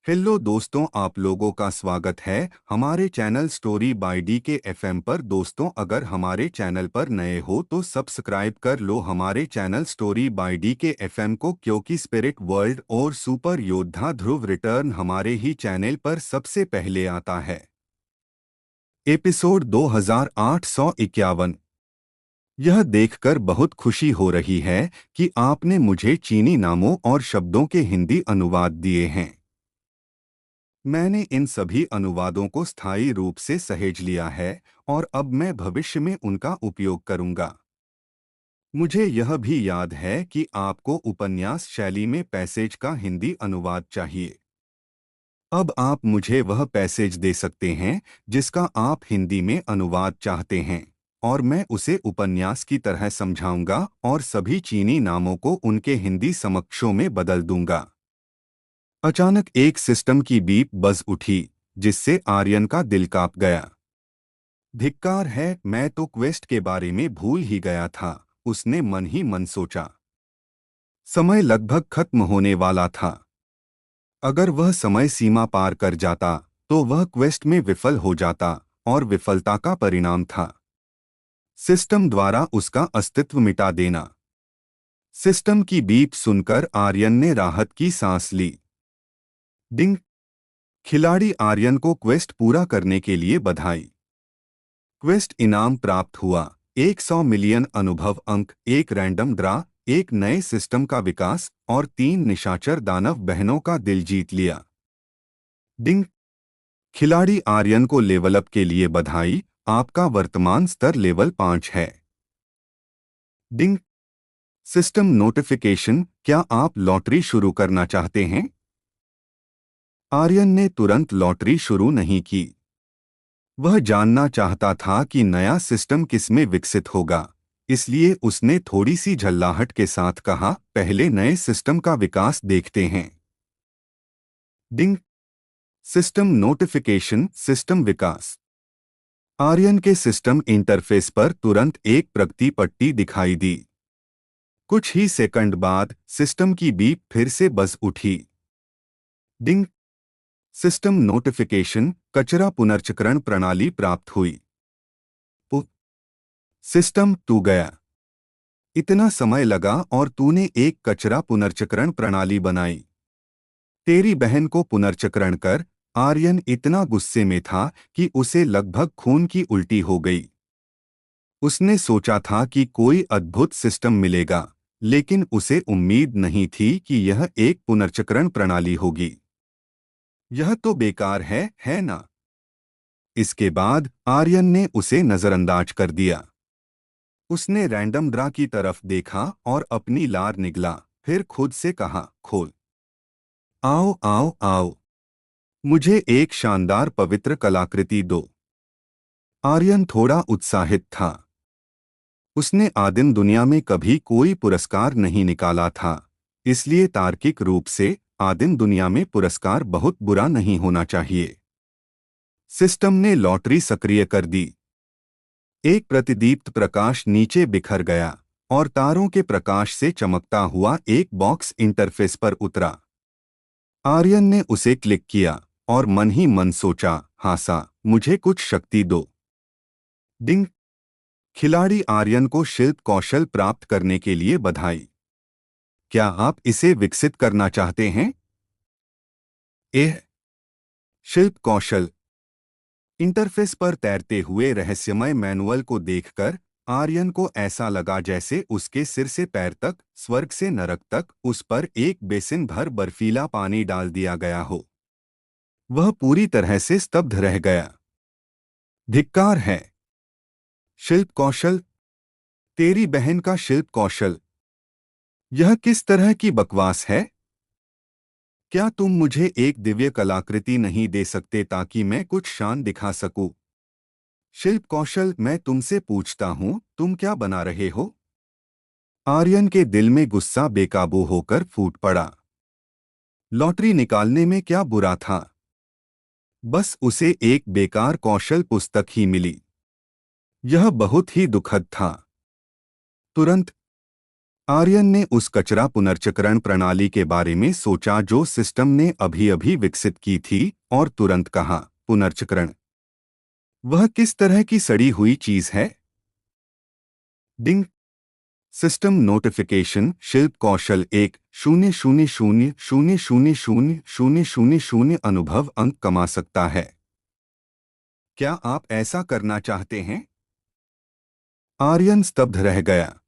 Hello दोस्तों, आप लोगों का स्वागत है हमारे चैनल स्टोरी बाय डी के एफएम पर। दोस्तों, अगर हमारे चैनल पर नए हो तो सब्सक्राइब कर लो हमारे चैनल स्टोरी बाय डी के एफएम को, क्योंकि स्पिरिट वर्ल्ड और सुपर योद्धा ध्रुव रिटर्न हमारे ही चैनल पर सबसे पहले आता है। एपिसोड 2851। यह देखकर बहुत खुशी हो रही है कि आपने मुझे चीनी नामों और शब्दों के हिंदी अनुवाद दिए हैं। मैंने इन सभी अनुवादों को स्थायी रूप से सहेज लिया है और अब मैं भविष्य में उनका उपयोग करूंगा। मुझे यह भी याद है कि आपको उपन्यास शैली में पैसेज का हिंदी अनुवाद चाहिए। अब आप मुझे वह पैसेज दे सकते हैं जिसका आप हिंदी में अनुवाद चाहते हैं, और मैं उसे उपन्यास की तरह समझाऊंगा और सभी चीनी नामों को उनके हिंदी समकक्षों में बदल दूंगा। अचानक एक सिस्टम की बीप बज उठी, जिससे आर्यन का दिल कांप गया। धिक्कार है, मैं तो क्वेस्ट के बारे में भूल ही गया था, उसने मन ही मन सोचा। समय लगभग खत्म होने वाला था। अगर वह समय सीमा पार कर जाता तो वह क्वेस्ट में विफल हो जाता, और विफलता का परिणाम था सिस्टम द्वारा उसका अस्तित्व मिटा देना। सिस्टम की बीप सुनकर आर्यन ने राहत की सांस ली। डिंग। खिलाड़ी आर्यन को क्वेस्ट पूरा करने के लिए बधाई। क्वेस्ट इनाम प्राप्त हुआ 100 मिलियन अनुभव अंक, एक रैंडम ड्रा, एक नए सिस्टम का विकास और 3 निशाचर दानव बहनों का दिल जीत लिया। डिंग। खिलाड़ी आर्यन को लेवल अप के लिए बधाई, आपका वर्तमान स्तर लेवल 5 है। डिंग। सिस्टम नोटिफिकेशन, क्या आप लॉटरी शुरू करना चाहते हैं? आर्यन ने तुरंत लॉटरी शुरू नहीं की। वह जानना चाहता था कि नया सिस्टम किसमें विकसित होगा, इसलिए उसने थोड़ी सी झल्लाहट के साथ कहा, पहले नए सिस्टम का विकास देखते हैं। डिंग। सिस्टम नोटिफिकेशन, सिस्टम विकास। आर्यन के सिस्टम इंटरफेस पर तुरंत एक प्रगति पट्टी दिखाई दी। कुछ ही सेकंड बाद सिस्टम की बीप फिर से बज उठी। डिंग। सिस्टम नोटिफिकेशन, कचरा पुनर्चक्रण प्रणाली प्राप्त हुई। सिस्टम, तू गया। इतना समय लगा और तूने एक कचरा पुनर्चक्रण प्रणाली बनाई। तेरी बहन को पुनर्चक्रण कर। आर्यन इतना गुस्से में था कि उसे लगभग खून की उल्टी हो गई। उसने सोचा था कि कोई अद्भुत सिस्टम मिलेगा, लेकिन उसे उम्मीद नहीं थी कि यह एक पुनर्चक्रण प्रणाली होगी। यह तो बेकार है ना? इसके बाद आर्यन ने उसे नजरअंदाज कर दिया। उसने रैंडम ड्रा की तरफ देखा और अपनी लार निगला, फिर खुद से कहा, खोल। आओ आओ आओ, मुझे एक शानदार पवित्र कलाकृति दो। आर्यन थोड़ा उत्साहित था। उसने आदिम दुनिया में कभी कोई पुरस्कार नहीं निकाला था, इसलिए तार्किक रूप से आदिम दुनिया में पुरस्कार बहुत बुरा नहीं होना चाहिए। सिस्टम ने लॉटरी सक्रिय कर दी। एक प्रतिदीप्त प्रकाश नीचे बिखर गया और तारों के प्रकाश से चमकता हुआ एक बॉक्स इंटरफेस पर उतरा। आर्यन ने उसे क्लिक किया और मन ही मन सोचा, हासा, मुझे कुछ शक्ति दो। डिंग। खिलाड़ी आर्यन को शिल्प कौशल प्राप्त करने के लिए बधाई। क्या आप इसे विकसित करना चाहते हैं? एह। शिल्प कौशल। इंटरफेस पर तैरते हुए रहस्यमय मैनुअल को देखकर आर्यन को ऐसा लगा जैसे उसके सिर से पैर तक, स्वर्ग से नरक तक, उस पर एक बेसिन भर बर्फीला पानी डाल दिया गया हो। वह पूरी तरह से स्तब्ध रह गया। धिक्कार है। शिल्प कौशल? तेरी बहन का शिल्प कौशल? यह किस तरह की बकवास है? क्या तुम मुझे एक दिव्य कलाकृति नहीं दे सकते ताकि मैं कुछ शान दिखा सकूं? शिल्प कौशल, मैं तुमसे पूछता हूं, तुम क्या बना रहे हो? आर्यन के दिल में गुस्सा बेकाबू होकर फूट पड़ा। लॉटरी निकालने में क्या बुरा था? बस उसे एक बेकार कौशल पुस्तक ही मिली। यह बहुत ही दुखद था। तुरंत आर्यन ने उस कचरा पुनर्चक्रण प्रणाली के बारे में सोचा जो सिस्टम ने अभी अभी विकसित की थी और तुरंत कहा, पुनर्चक्रण? वह किस तरह की सड़ी हुई चीज है? डिंग। System notification. शिल्प कौशल 1 000000000 अनुभव अंक कमा सकता है। क्या आप ऐसा करना चाहते हैं? आर्यन स्तब्ध रह गया।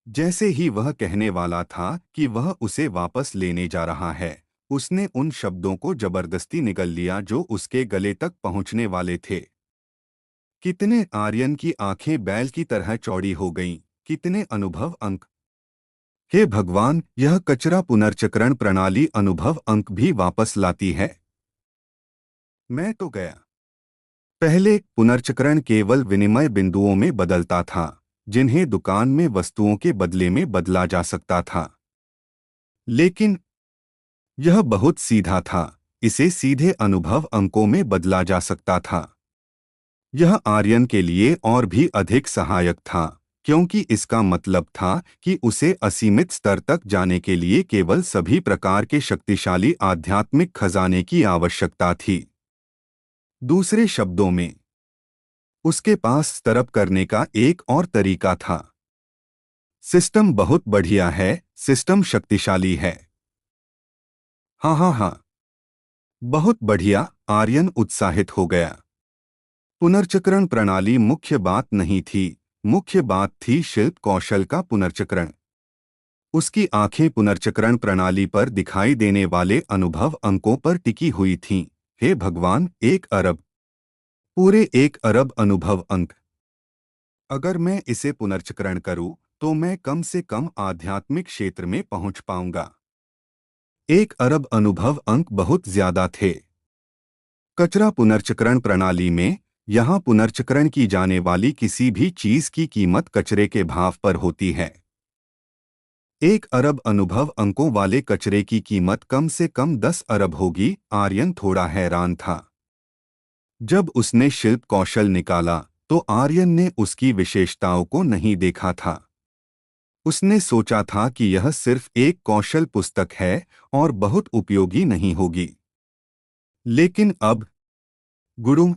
जैसे ही वह कहने वाला था कि वह उसे वापस लेने जा रहा है, उसने उन शब्दों को जबरदस्ती निगल लिया जो उसके गले तक पहुंचने वाले थे। कितने! आर्यन की आंखें बैल की तरह चौड़ी हो गईं। कितने अनुभव अंक! हे भगवान, यह कचरा पुनर्चक्रण प्रणाली अनुभव अंक भी वापस लाती है। मैं तो गया। पहले पुनर्चक्रण केवल विनिमय बिंदुओं में बदलता था, जिन्हें दुकान में वस्तुओं के बदले में बदला जा सकता था। लेकिन यह बहुत सीधा था। इसे सीधे अनुभव अंकों में बदला जा सकता था। यह आर्यन के लिए और भी अधिक सहायक था, क्योंकि इसका मतलब था कि उसे असीमित स्तर तक जाने के लिए केवल सभी प्रकार के शक्तिशाली आध्यात्मिक खजाने की आवश्यकता थी। दूसरे शब्दों में, उसके पास स्तरप करने का एक और तरीका था। सिस्टम बहुत बढ़िया है, सिस्टम शक्तिशाली है। हाँ हाँ हाँ, बहुत बढ़िया। आर्यन उत्साहित हो गया। पुनर्चक्रण प्रणाली मुख्य बात नहीं थी, मुख्य बात थी शिल्प कौशल का पुनर्चक्रण। उसकी आंखें पुनर्चक्रण प्रणाली पर दिखाई देने वाले अनुभव अंकों पर टिकी हुई थीं। हे भगवान, 1 अरब! पूरे 1 अरब अनुभव अंक! अगर मैं इसे पुनर्चक्रण करूं, तो मैं कम से कम आध्यात्मिक क्षेत्र में पहुंच पाऊंगा। 1 अरब अनुभव अंक बहुत ज्यादा थे। कचरा पुनर्चक्रण प्रणाली में, यहाँ पुनर्चक्रण की जाने वाली किसी भी चीज की कीमत कचरे के भाव पर होती है। 1 अरब अनुभव अंकों वाले कचरे की कीमत कम से कम 10 अरब होगी। आर्यन थोड़ा हैरान था। जब उसने शिल्प कौशल निकाला, तो आर्यन ने उसकी विशेषताओं को नहीं देखा था। उसने सोचा था कि यह सिर्फ एक कौशल पुस्तक है और बहुत उपयोगी नहीं होगी। लेकिन अब, गुरु!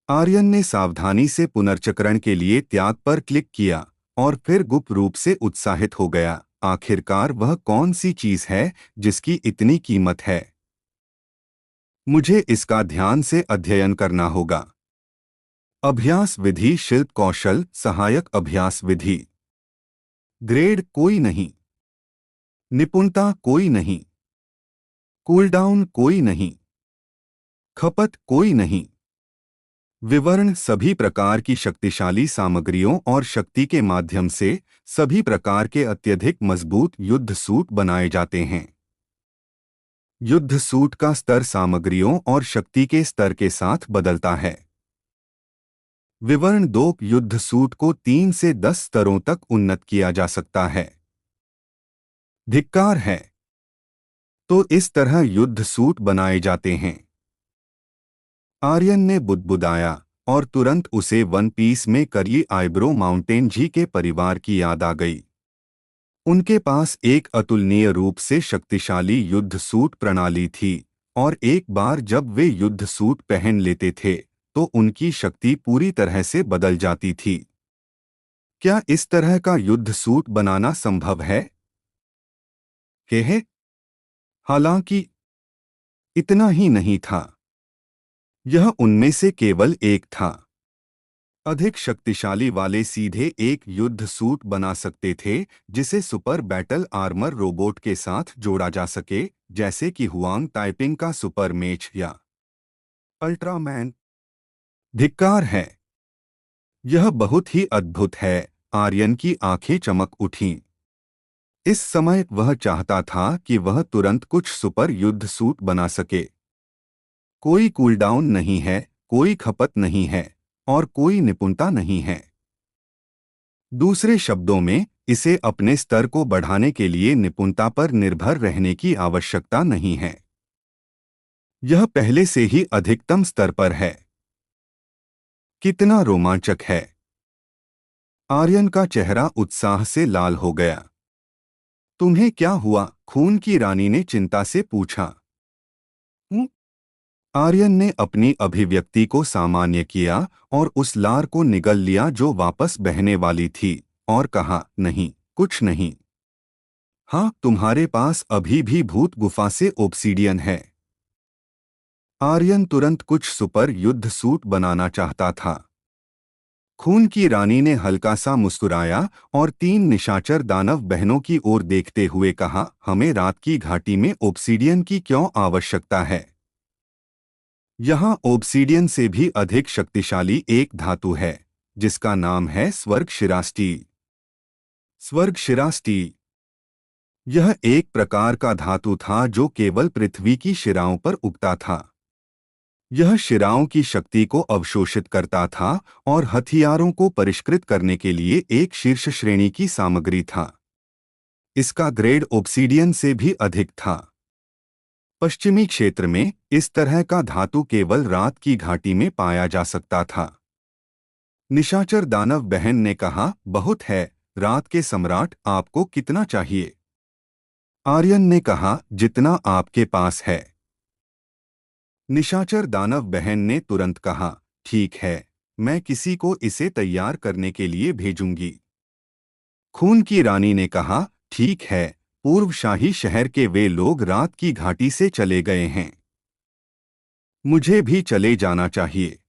आर्यन ने सावधानी से पुनर्चक्रण के लिए त्याग पर क्लिक किया और फिर गुप्त रूप से उत्साहित हो गया। आखिरकार वह कौन सी चीज है जिसकी इतनी कीमत है? मुझे इसका ध्यान से अध्ययन करना होगा। अभ्यास विधि। शिल्प कौशल सहायक अभ्यास विधि। ग्रेड कोई नहीं, निपुणता कोई नहीं, कूलडाउन कोई नहीं, खपत कोई नहीं। विवरण। सभी प्रकार की शक्तिशाली सामग्रियों और शक्ति के माध्यम से सभी प्रकार के अत्यधिक मजबूत युद्ध सूट बनाए जाते हैं। युद्ध सूट का स्तर सामग्रियों और शक्ति के स्तर के साथ बदलता है। विवरण 2। युद्ध सूट को 3 से 10 स्तरों तक उन्नत किया जा सकता है। धिक्कार है। तो इस तरह युद्ध सूट बनाए जाते हैं। आर्यन ने बुदबुदाया और तुरंत उसे वन पीस में करी आईब्रो माउंटेन जी के परिवार की याद आ गई। उनके पास एक अतुलनीय रूप से शक्तिशाली युद्ध सूट प्रणाली थी, और एक बार जब वे युद्ध सूट पहन लेते थे, तो उनकी शक्ति पूरी तरह से बदल जाती थी। क्या इस तरह का युद्ध सूट बनाना संभव है? हालांकि इतना ही नहीं था। यह उनमें से केवल एक था। अधिक शक्तिशाली वाले सीधे एक युद्ध सूट बना सकते थे जिसे सुपर बैटल आर्मर रोबोट के साथ जोड़ा जा सके, जैसे कि हुआंग ताइपिंग का सुपर मेच या अल्ट्रामैन। धिक्कार है। यह बहुत ही अद्भुत है। आर्यन की आंखें चमक उठीं। इस समय वह चाहता था कि वह तुरंत कुछ सुपर युद्ध सूट बना सके। कोई कूलडाउन नहीं है, कोई खपत नहीं है, और कोई निपुणता नहीं है। दूसरे शब्दों में, इसे अपने स्तर को बढ़ाने के लिए निपुणता पर निर्भर रहने की आवश्यकता नहीं है। यह पहले से ही अधिकतम स्तर पर है। कितना रोमांचक है! आर्यन का चेहरा उत्साह से लाल हो गया। तुम्हें क्या हुआ? खून की रानी ने चिंता से पूछा। "हूँ?" आर्यन ने अपनी अभिव्यक्ति को सामान्य किया और उस लार को निगल लिया जो वापस बहने वाली थी, और कहा, नहीं, कुछ नहीं। हाँ, तुम्हारे पास अभी भी भूत गुफा से ओब्सीडियन है। आर्यन तुरंत कुछ सुपर युद्ध सूट बनाना चाहता था। खून की रानी ने हल्का सा मुस्कुराया और तीन निशाचर दानव बहनों की ओर देखते हुए कहा, हमें रात की घाटी में ओब्सीडियन की क्यों आवश्यकता है? यहाँ ओब्सीडियन से भी अधिक शक्तिशाली एक धातु है, जिसका नाम है स्वर्ग शिरा स्टील। स्वर्ग शिरा स्टील। यह एक प्रकार का धातु था जो केवल पृथ्वी की शिराओं पर उगता था। यह शिराओं की शक्ति को अवशोषित करता था और हथियारों को परिष्कृत करने के लिए एक शीर्ष श्रेणी की सामग्री था। इसका ग्रेड ओब्सीडियन से भी अधिक था। पश्चिमी क्षेत्र में इस तरह का धातु केवल रात की घाटी में पाया जा सकता था। निशाचर दानव बहन ने कहा, बहुत है, रात के सम्राट, आपको कितना चाहिए? आर्यन ने कहा, जितना आपके पास है। निशाचर दानव बहन ने तुरंत कहा, ठीक है, मैं किसी को इसे तैयार करने के लिए भेजूंगी। खून की रानी ने कहा, ठीक है, पूर्व शाही शहर के वे लोग रात की घाटी से चले गए हैं। मुझे भी चले जाना चाहिए।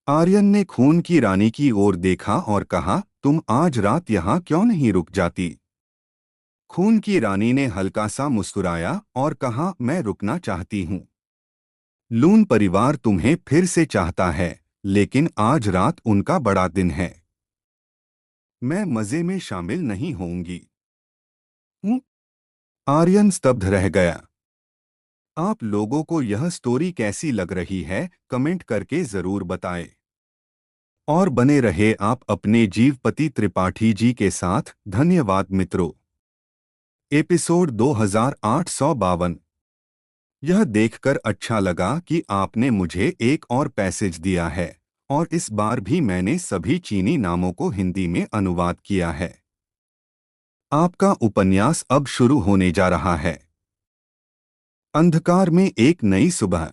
आर्यन ने खून की रानी की ओर देखा और कहा, तुम आज रात यहाँ क्यों नहीं रुक जाती? खून की रानी ने हल्का सा मुस्कुराया और कहा, मैं रुकना चाहती हूँ। लून परिवार तुम्हें फिर से चाहता है, लेकिन आज रात उनका बड़ा दिन है। मैं मजे में शामिल नहीं होंगी। हूँ? आर्यन स्तब्ध रह गया। आप लोगों को यह स्टोरी कैसी लग रही है, कमेंट करके जरूर बताएं। और बने रहे आप अपने जीवपति त्रिपाठी जी के साथ। धन्यवाद मित्रों। एपिसोड 2852। यह देखकर अच्छा लगा कि आपने मुझे एक और पैसेज दिया है, और इस बार भी मैंने सभी चीनी नामों को हिंदी में अनुवाद किया है। आपका उपन्यास अब शुरू होने जा रहा है। अंधकार में एक नई सुबह।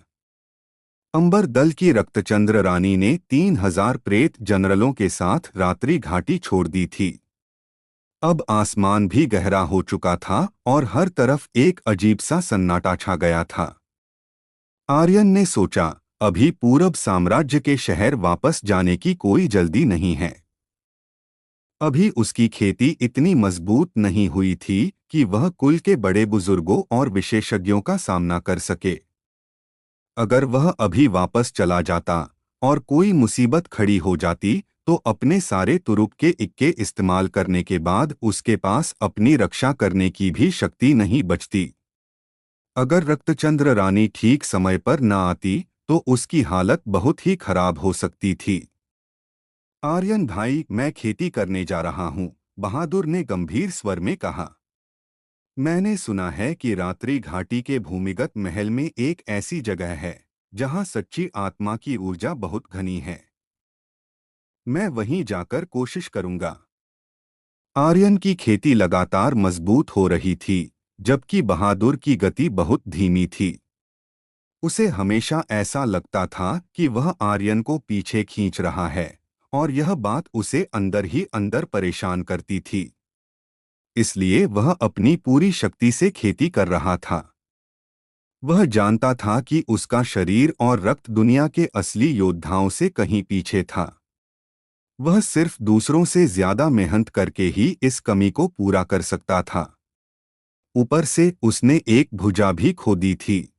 अंबर दल की रक्तचंद्र रानी ने 3000 प्रेत जनरलों के साथ रात्रि घाटी छोड़ दी थी। अब आसमान भी गहरा हो चुका था और हर तरफ एक अजीब सा सन्नाटा छा गया था। आर्यन ने सोचा, अभी पूरब साम्राज्य के शहर वापस जाने की कोई जल्दी नहीं है। अभी उसकी खेती इतनी मजबूत नहीं हुई थी कि वह कुल के बड़े बुजुर्गों और विशेषज्ञों का सामना कर सके। अगर वह अभी वापस चला जाता और कोई मुसीबत खड़ी हो जाती, तो अपने सारे तुरुप के इक्के इस्तेमाल करने के बाद उसके पास अपनी रक्षा करने की भी शक्ति नहीं बचती। अगर रक्तचंद्र रानी ठीक समय पर न आती, तो उसकी हालत बहुत ही खराब हो सकती थी। आर्यन भाई, मैं खेती करने जा रहा हूँ, बहादुर ने गंभीर स्वर में कहा। मैंने सुना है कि रात्रि घाटी के भूमिगत महल में एक ऐसी जगह है जहां सच्ची आत्मा की ऊर्जा बहुत घनी है। मैं वहीं जाकर कोशिश करूंगा। आर्यन की खेती लगातार मजबूत हो रही थी, जबकि बहादुर की गति बहुत धीमी थी। उसे हमेशा ऐसा लगता था कि वह आर्यन को पीछे खींच रहा है, और यह बात उसे अंदर ही अंदर परेशान करती थी। इसलिए वह अपनी पूरी शक्ति से खेती कर रहा था। वह जानता था कि उसका शरीर और रक्त दुनिया के असली योद्धाओं से कहीं पीछे था। वह सिर्फ दूसरों से ज्यादा मेहनत करके ही इस कमी को पूरा कर सकता था। ऊपर से उसने एक भुजा भी खो दी थी।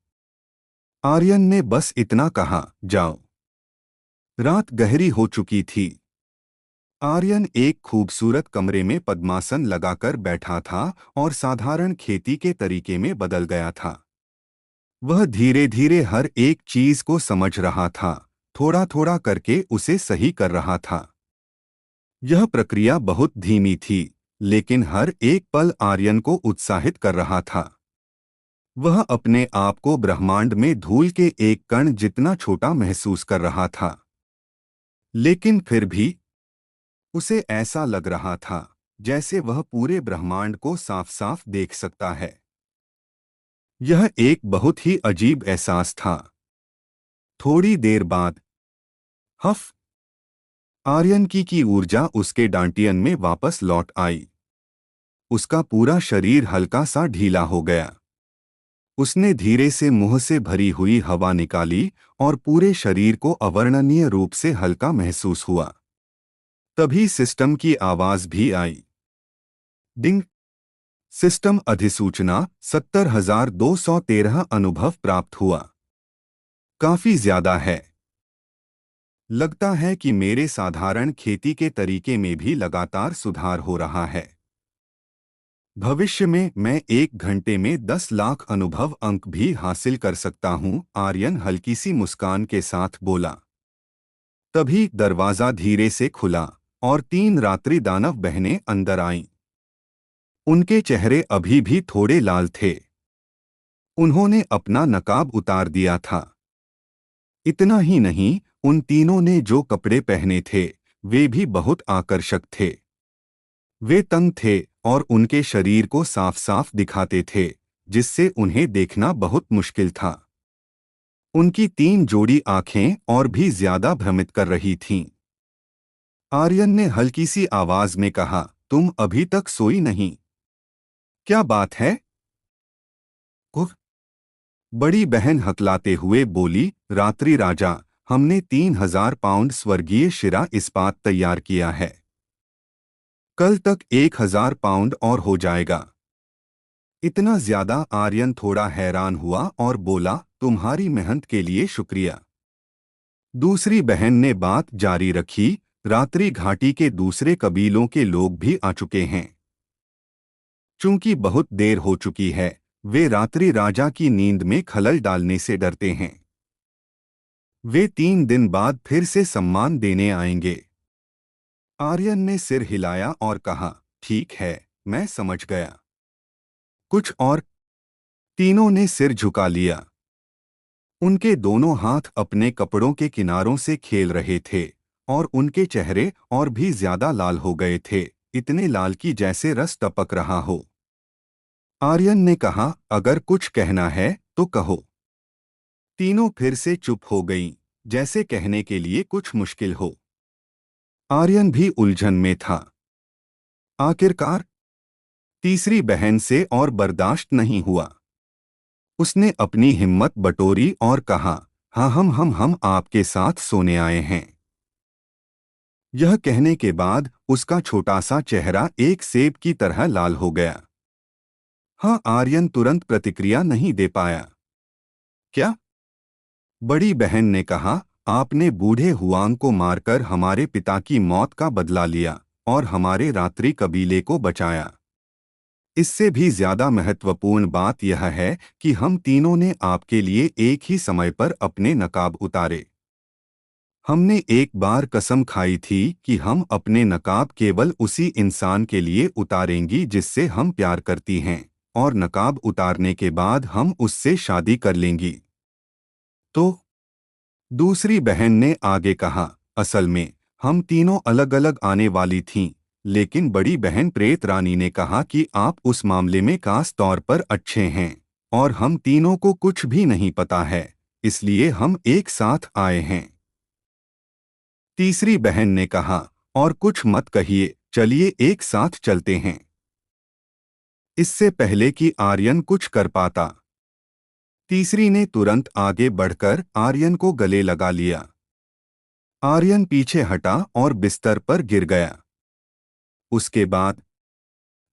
आर्यन ने बस इतना कहा, जाओ। रात गहरी हो चुकी थी। आर्यन एक खूबसूरत कमरे में पद्मासन लगाकर बैठा था और साधारण खेती के तरीके में बदल गया था। वह धीरे धीरे हर एक चीज को समझ रहा था, थोड़ा थोड़ा करके उसे सही कर रहा था। यह प्रक्रिया बहुत धीमी थी, लेकिन हर एक पल आर्यन को उत्साहित कर रहा था। वह अपने आप को ब्रह्मांड में धूल के एक कण जितना छोटा महसूस कर रहा था। लेकिन फिर भी उसे ऐसा लग रहा था जैसे वह पूरे ब्रह्मांड को साफ साफ देख सकता है। यह एक बहुत ही अजीब एहसास था। थोड़ी देर बाद हफ आर्यन की ऊर्जा उसके डांटियन में वापस लौट आई। उसका पूरा शरीर हल्का सा ढीला हो गया। उसने धीरे से मुंह से भरी हुई हवा निकाली और पूरे शरीर को अवर्णनीय रूप से हल्का महसूस हुआ। तभी सिस्टम की आवाज भी आई। डिंग। सिस्टम अधिसूचना 70,213 अनुभव प्राप्त हुआ। काफी ज्यादा है। लगता है कि मेरे साधारण खेती के तरीके में भी लगातार सुधार हो रहा है। भविष्य में मैं 1 घंटे में 10 लाख अनुभव अंक भी हासिल कर सकता हूं, आर्यन हल्की सी मुस्कान के साथ बोला। तभी दरवाजा धीरे से खुला और 3 रात्रि दानव बहनें अंदर आईं। उनके चेहरे अभी भी थोड़े लाल थे। उन्होंने अपना नकाब उतार दिया था। इतना ही नहीं, उन तीनों ने जो कपड़े पहने थे वे भी बहुत आकर्षक थे। वे तंग थे और उनके शरीर को साफ साफ दिखाते थे, जिससे उन्हें देखना बहुत मुश्किल था। उनकी 3 जोड़ी आंखें और भी ज्यादा भ्रमित कर रही थीं। आर्यन ने हल्की सी आवाज में कहा, तुम अभी तक सोई नहीं? क्या बात है? कुह। बड़ी बहन हकलाते हुए बोली, रात्रि राजा, हमने 3,000 पाउंड स्वर्गीय शिरा इस्पात तैयार किया है। कल तक 1,000 पाउंड और हो जाएगा। इतना ज्यादा? आर्यन थोड़ा हैरान हुआ और बोला, तुम्हारी मेहनत के लिए शुक्रिया। दूसरी बहन ने बात जारी रखी, रात्रि घाटी के दूसरे कबीलों के लोग भी आ चुके हैं। चूंकि बहुत देर हो चुकी है, वे रात्रि राजा की नींद में खलल डालने से डरते हैं। वे 3 दिन बाद फिर से सम्मान देने आएंगे। आर्यन ने सिर हिलाया और कहा, ठीक है, मैं समझ गया। कुछ और? तीनों ने सिर झुका लिया। उनके दोनों हाथ अपने कपड़ों के किनारों से खेल रहे थे और उनके चेहरे और भी ज्यादा लाल हो गए थे, इतने लाल कि जैसे रस टपक रहा हो। आर्यन ने कहा, अगर कुछ कहना है तो कहो। तीनों फिर से चुप हो गईं, जैसे कहने के लिए कुछ मुश्किल हो। आर्यन भी उलझन में था। आखिरकार तीसरी बहन से और बर्दाश्त नहीं हुआ। उसने अपनी हिम्मत बटोरी और कहा, हाँ, हम आपके साथ सोने आए हैं। यह कहने के बाद उसका छोटा सा चेहरा एक सेब की तरह लाल हो गया। हाँ, आर्यन तुरंत प्रतिक्रिया नहीं दे पाया। क्या? बड़ी बहन ने कहा, आपने बूढ़े हुआंग को मारकर हमारे पिता की मौत का बदला लिया और हमारे रात्रि कबीले को बचाया। इससे भी ज्यादा महत्वपूर्ण बात यह है कि हम तीनों ने आपके लिए एक ही समय पर अपने नकाब उतारे। हमने एक बार कसम खाई थी कि हम अपने नकाब केवल उसी इंसान के लिए उतारेंगी जिससे हम प्यार करती हैं, और नकाब उतारने के बाद हम उससे शादी कर लेंगी। तो दूसरी बहन ने आगे कहा, असल में हम तीनों अलग अलग आने वाली थीं, लेकिन बड़ी बहन प्रेत रानी ने कहा कि आप उस मामले में खास तौर पर अच्छे हैं और हम तीनों को कुछ भी नहीं पता है, इसलिए हम एक साथ आए हैं। तीसरी बहन ने कहा, और कुछ मत कहिए, चलिए एक साथ चलते हैं। इससे पहले कि आर्यन कुछ कर पाता, तीसरी ने तुरंत आगे बढ़कर आर्यन को गले लगा लिया। आर्यन पीछे हटा और बिस्तर पर गिर गया। उसके बाद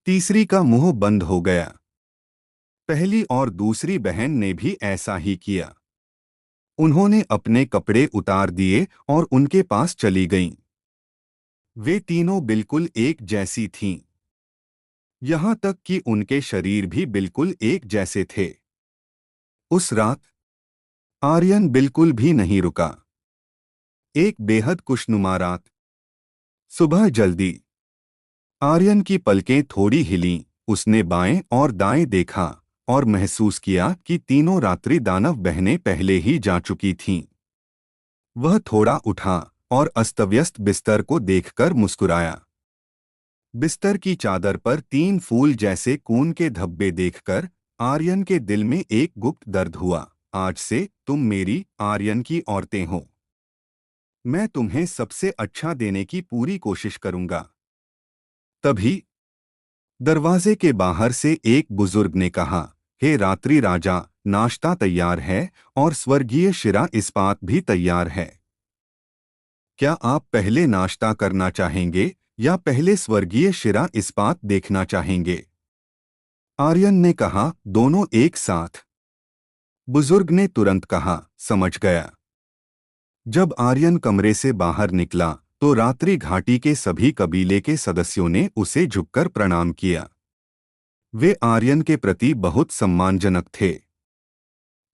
तीसरी का मुंह बंद हो गया। पहली और दूसरी बहन ने भी ऐसा ही किया। उन्होंने अपने कपड़े उतार दिए और उनके पास चली गईं। वे तीनों बिल्कुल एक जैसी थीं। यहाँ तक कि उनके शरीर भी बिल्कुल एक जैसे थे। उस रात आर्यन बिल्कुल भी नहीं रुका। एक बेहद खुशनुमा रात। सुबह जल्दी आर्यन की पलकें थोड़ी हिलीं। उसने बाएं और दाएं देखा और महसूस किया कि तीनों रात्रि दानव बहनें पहले ही जा चुकी थीं। वह थोड़ा उठा और अस्तव्यस्त बिस्तर को देखकर मुस्कुराया। बिस्तर की चादर पर 3 फूल जैसे खून के धब्बे देखकर आर्यन के दिल में एक गुप्त दर्द हुआ। आज से तुम मेरी, आर्यन की औरतें हो। मैं तुम्हें सबसे अच्छा देने की पूरी कोशिश करूंगा। तभी दरवाजे के बाहर से एक बुजुर्ग ने कहा, हे रात्रि राजा, नाश्ता तैयार है और स्वर्गीय शिरा इस्पात भी तैयार है। क्या आप पहले नाश्ता करना चाहेंगे या पहले स्वर्गीय शिरा इस्पात देखना चाहेंगे? आर्यन ने कहा, दोनों एक साथ। बुजुर्ग ने तुरंत कहा, समझ गया। जब आर्यन कमरे से बाहर निकला तो रात्रि घाटी के सभी कबीले के सदस्यों ने उसे झुककर प्रणाम किया। वे आर्यन के प्रति बहुत सम्मानजनक थे।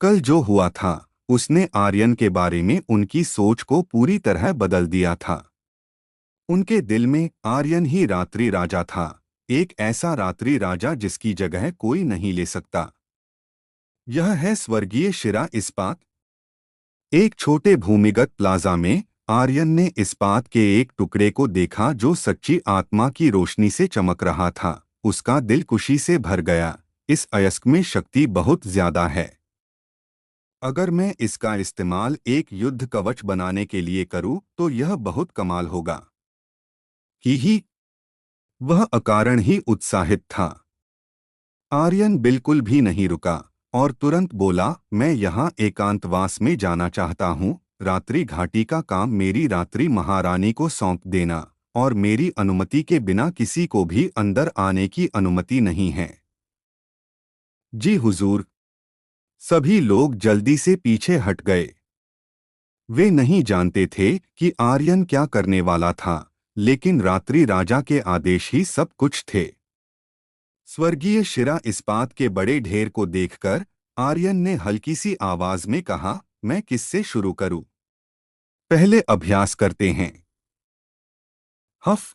कल जो हुआ था उसने आर्यन के बारे में उनकी सोच को पूरी तरह बदल दिया था। उनके दिल में आर्यन ही रात्रि राजा था, एक ऐसा रात्रि राजा जिसकी जगह कोई नहीं ले सकता। यह है स्वर्गीय शिरा इस्पात। एक छोटे भूमिगत प्लाजा में आर्यन ने इस्पात के एक टुकड़े को देखा जो सच्ची आत्मा की रोशनी से चमक रहा था। उसका दिल खुशी से भर गया। इस अयस्क में शक्ति बहुत ज्यादा है। अगर मैं इसका इस्तेमाल एक युद्ध कवच बनाने के लिए करूं तो यह बहुत कमाल होगा। ही वह अकारण ही उत्साहित था। आर्यन बिल्कुल भी नहीं रुका और तुरंत बोला, मैं यहाँ एकांतवास में जाना चाहता हूँ। रात्रि घाटी का काम मेरी रात्रि महारानी को सौंप देना और मेरी अनुमति के बिना किसी को भी अंदर आने की अनुमति नहीं है। जी हुजूर। सभी लोग जल्दी से पीछे हट गए। वे नहीं जानते थे कि आर्यन क्या करने वाला था, लेकिन रात्रि राजा के आदेश ही सब कुछ थे। स्वर्गीय शिरा इस्पात के बड़े ढेर को देखकर आर्यन ने हल्की सी आवाज में कहा, मैं किससे शुरू करूं? पहले अभ्यास करते हैं। हफ।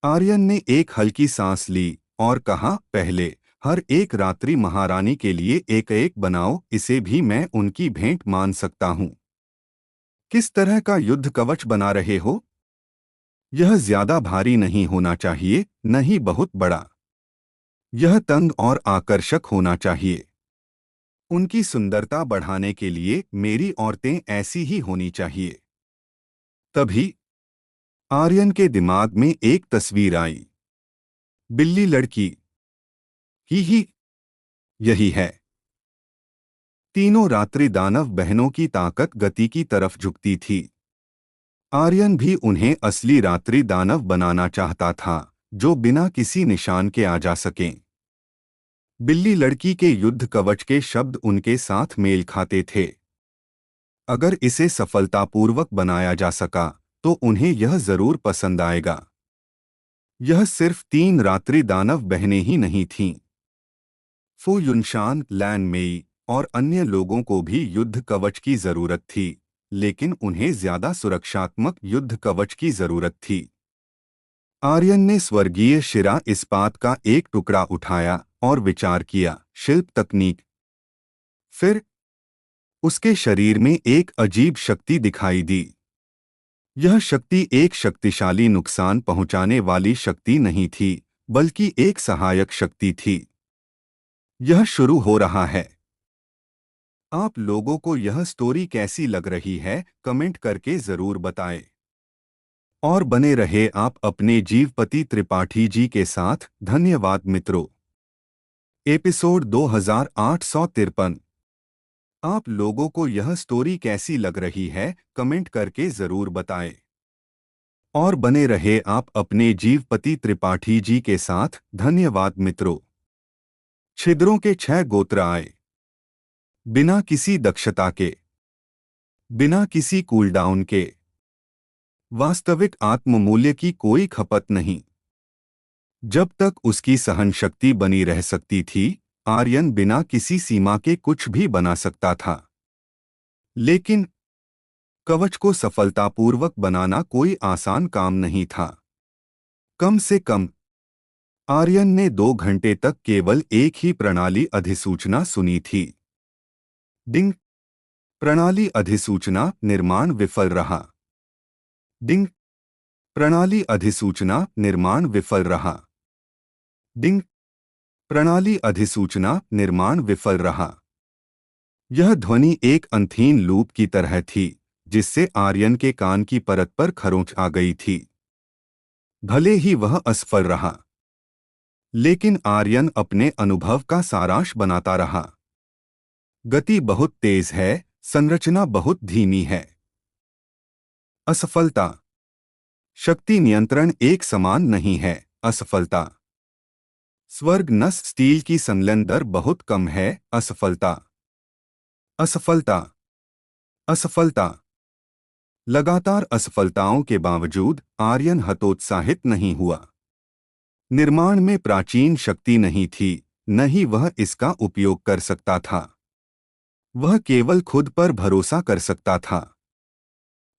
आर्यन ने एक हल्की सांस ली और कहा, पहले हर एक रात्रि महारानी के लिए एक एक बनाओ, इसे भी मैं उनकी भेंट मान सकता हूं। किस तरह का युद्ध कवच बना रहे हो? यह ज्यादा भारी नहीं होना चाहिए, न ही बहुत बड़ा। यह तंग और आकर्षक होना चाहिए। उनकी सुंदरता बढ़ाने के लिए मेरी औरतें ऐसी ही होनी चाहिए। तभी आर्यन के दिमाग में एक तस्वीर आई। बिल्ली लड़की। ही यही है। तीनों रात्रि दानव बहनों की ताकत गति की तरफ झुकती थी। आर्यन भी उन्हें असली रात्रि दानव बनाना चाहता था, जो बिना किसी निशान के आ जा सकें। बिल्ली लड़की के युद्ध कवच के शब्द उनके साथ मेल खाते थे। अगर इसे सफलतापूर्वक बनाया जा सका तो उन्हें यह जरूर पसंद आएगा। यह सिर्फ 3 रात्रि दानव बहनें ही नहीं थीं। फू युनशान, लैन मेई और अन्य लोगों को भी युद्ध कवच की जरूरत थी, लेकिन उन्हें ज्यादा सुरक्षात्मक युद्ध कवच की जरूरत थी। आर्यन ने स्वर्गीय शिरा इस्पात का एक टुकड़ा उठाया और विचार किया, शिल्प तकनीक। फिर उसके शरीर में एक अजीब शक्ति दिखाई दी। यह शक्ति एक शक्तिशाली नुकसान पहुंचाने वाली शक्ति नहीं थी, बल्कि एक सहायक शक्ति थी। यह शुरू हो रहा है। आप लोगों को यह स्टोरी कैसी लग रही है, कमेंट करके जरूर बताएं। और बने रहे आप अपने जीवपति त्रिपाठी जी के साथ। धन्यवाद मित्रों। एपिसोड 2853। आप लोगों को यह स्टोरी कैसी लग रही है, कमेंट करके जरूर बताएं। और बने रहे आप अपने जीवपति त्रिपाठी जी के साथ। धन्यवाद मित्रों। छिद्रों के 6 गोत्र आए। बिना किसी दक्षता के, बिना किसी कूलडाउन के, वास्तविक आत्ममूल्य की कोई खपत नहीं। जब तक उसकी सहन शक्ति बनी रह सकती थी, आर्यन बिना किसी सीमा के कुछ भी बना सकता था। लेकिन कवच को सफलतापूर्वक बनाना कोई आसान काम नहीं था। कम से कम आर्यन ने 2 घंटे तक केवल एक ही प्रणाली अधिसूचना सुनी थी। डिंग। प्रणाली अधिसूचना निर्माण विफल रहा। डिंग। प्रणाली अधिसूचना निर्माण विफल रहा। डिंग। प्रणाली अधिसूचना निर्माण विफल रहा। यह ध्वनि एक अंतहीन लूप की तरह थी, जिससे आर्यन के कान की परत पर खरोंच आ गई थी। भले ही वह असफल रहा, लेकिन आर्यन अपने अनुभव का सारांश बनाता रहा। गति बहुत तेज है, संरचना बहुत धीमी है। असफलता। शक्ति नियंत्रण एक समान नहीं है। असफलता। स्वर्ग नस स्टील की संलयन दर बहुत कम है। असफलता। असफलता। असफलता। लगातार असफलताओं के बावजूद आर्यन हतोत्साहित नहीं हुआ। निर्माण में प्राचीन शक्ति नहीं थी, न ही वह इसका उपयोग कर सकता था। वह केवल खुद पर भरोसा कर सकता था।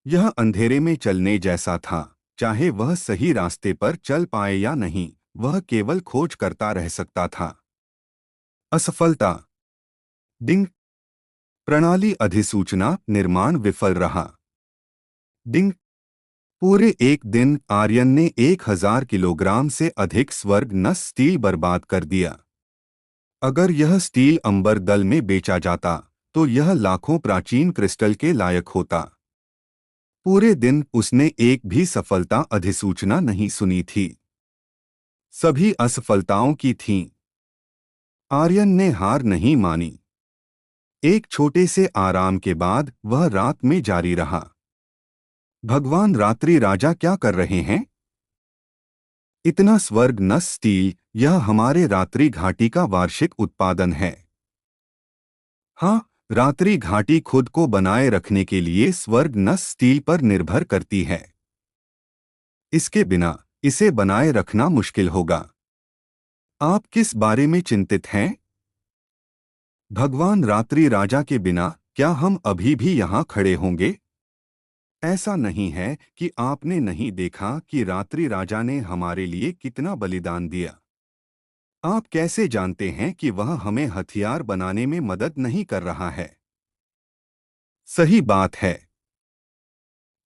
यह अंधेरे में चलने जैसा था, चाहे वह सही रास्ते पर चल पाए या नहीं, वह केवल खोज करता रह सकता था। असफलता। डिंग। प्रणाली अधिसूचना निर्माण विफल रहा। डिंग। पूरे एक दिन आर्यन ने 1000 किलोग्राम से अधिक स्वर्ग नस स्टील बर्बाद कर दिया। अगर यह स्टील अंबर दल में बेचा जाता, तो यह लाखों प्राचीन क्रिस्टल के लायक होता। पूरे दिन उसने एक भी सफलता अधिसूचना नहीं सुनी थी। सभी असफलताओं की थीं। आर्यन ने हार नहीं मानी। एक छोटे से आराम के बाद वह रात में जारी रहा। भगवान रात्रि राजा क्या कर रहे हैं? इतना स्वर्ग नस स्टील, यह हमारे रात्रि घाटी का वार्षिक उत्पादन है। हाँ, रात्रि घाटी खुद को बनाए रखने के लिए स्वर्ग नस स्टील पर निर्भर करती है। इसके बिना इसे बनाए रखना मुश्किल होगा। आप किस बारे में चिंतित हैं? भगवान रात्रि राजा के बिना क्या हम अभी भी यहाँ खड़े होंगे? ऐसा नहीं है कि आपने नहीं देखा कि रात्रि राजा ने हमारे लिए कितना बलिदान दिया। आप कैसे जानते हैं कि वह हमें हथियार बनाने में मदद नहीं कर रहा है? सही बात है।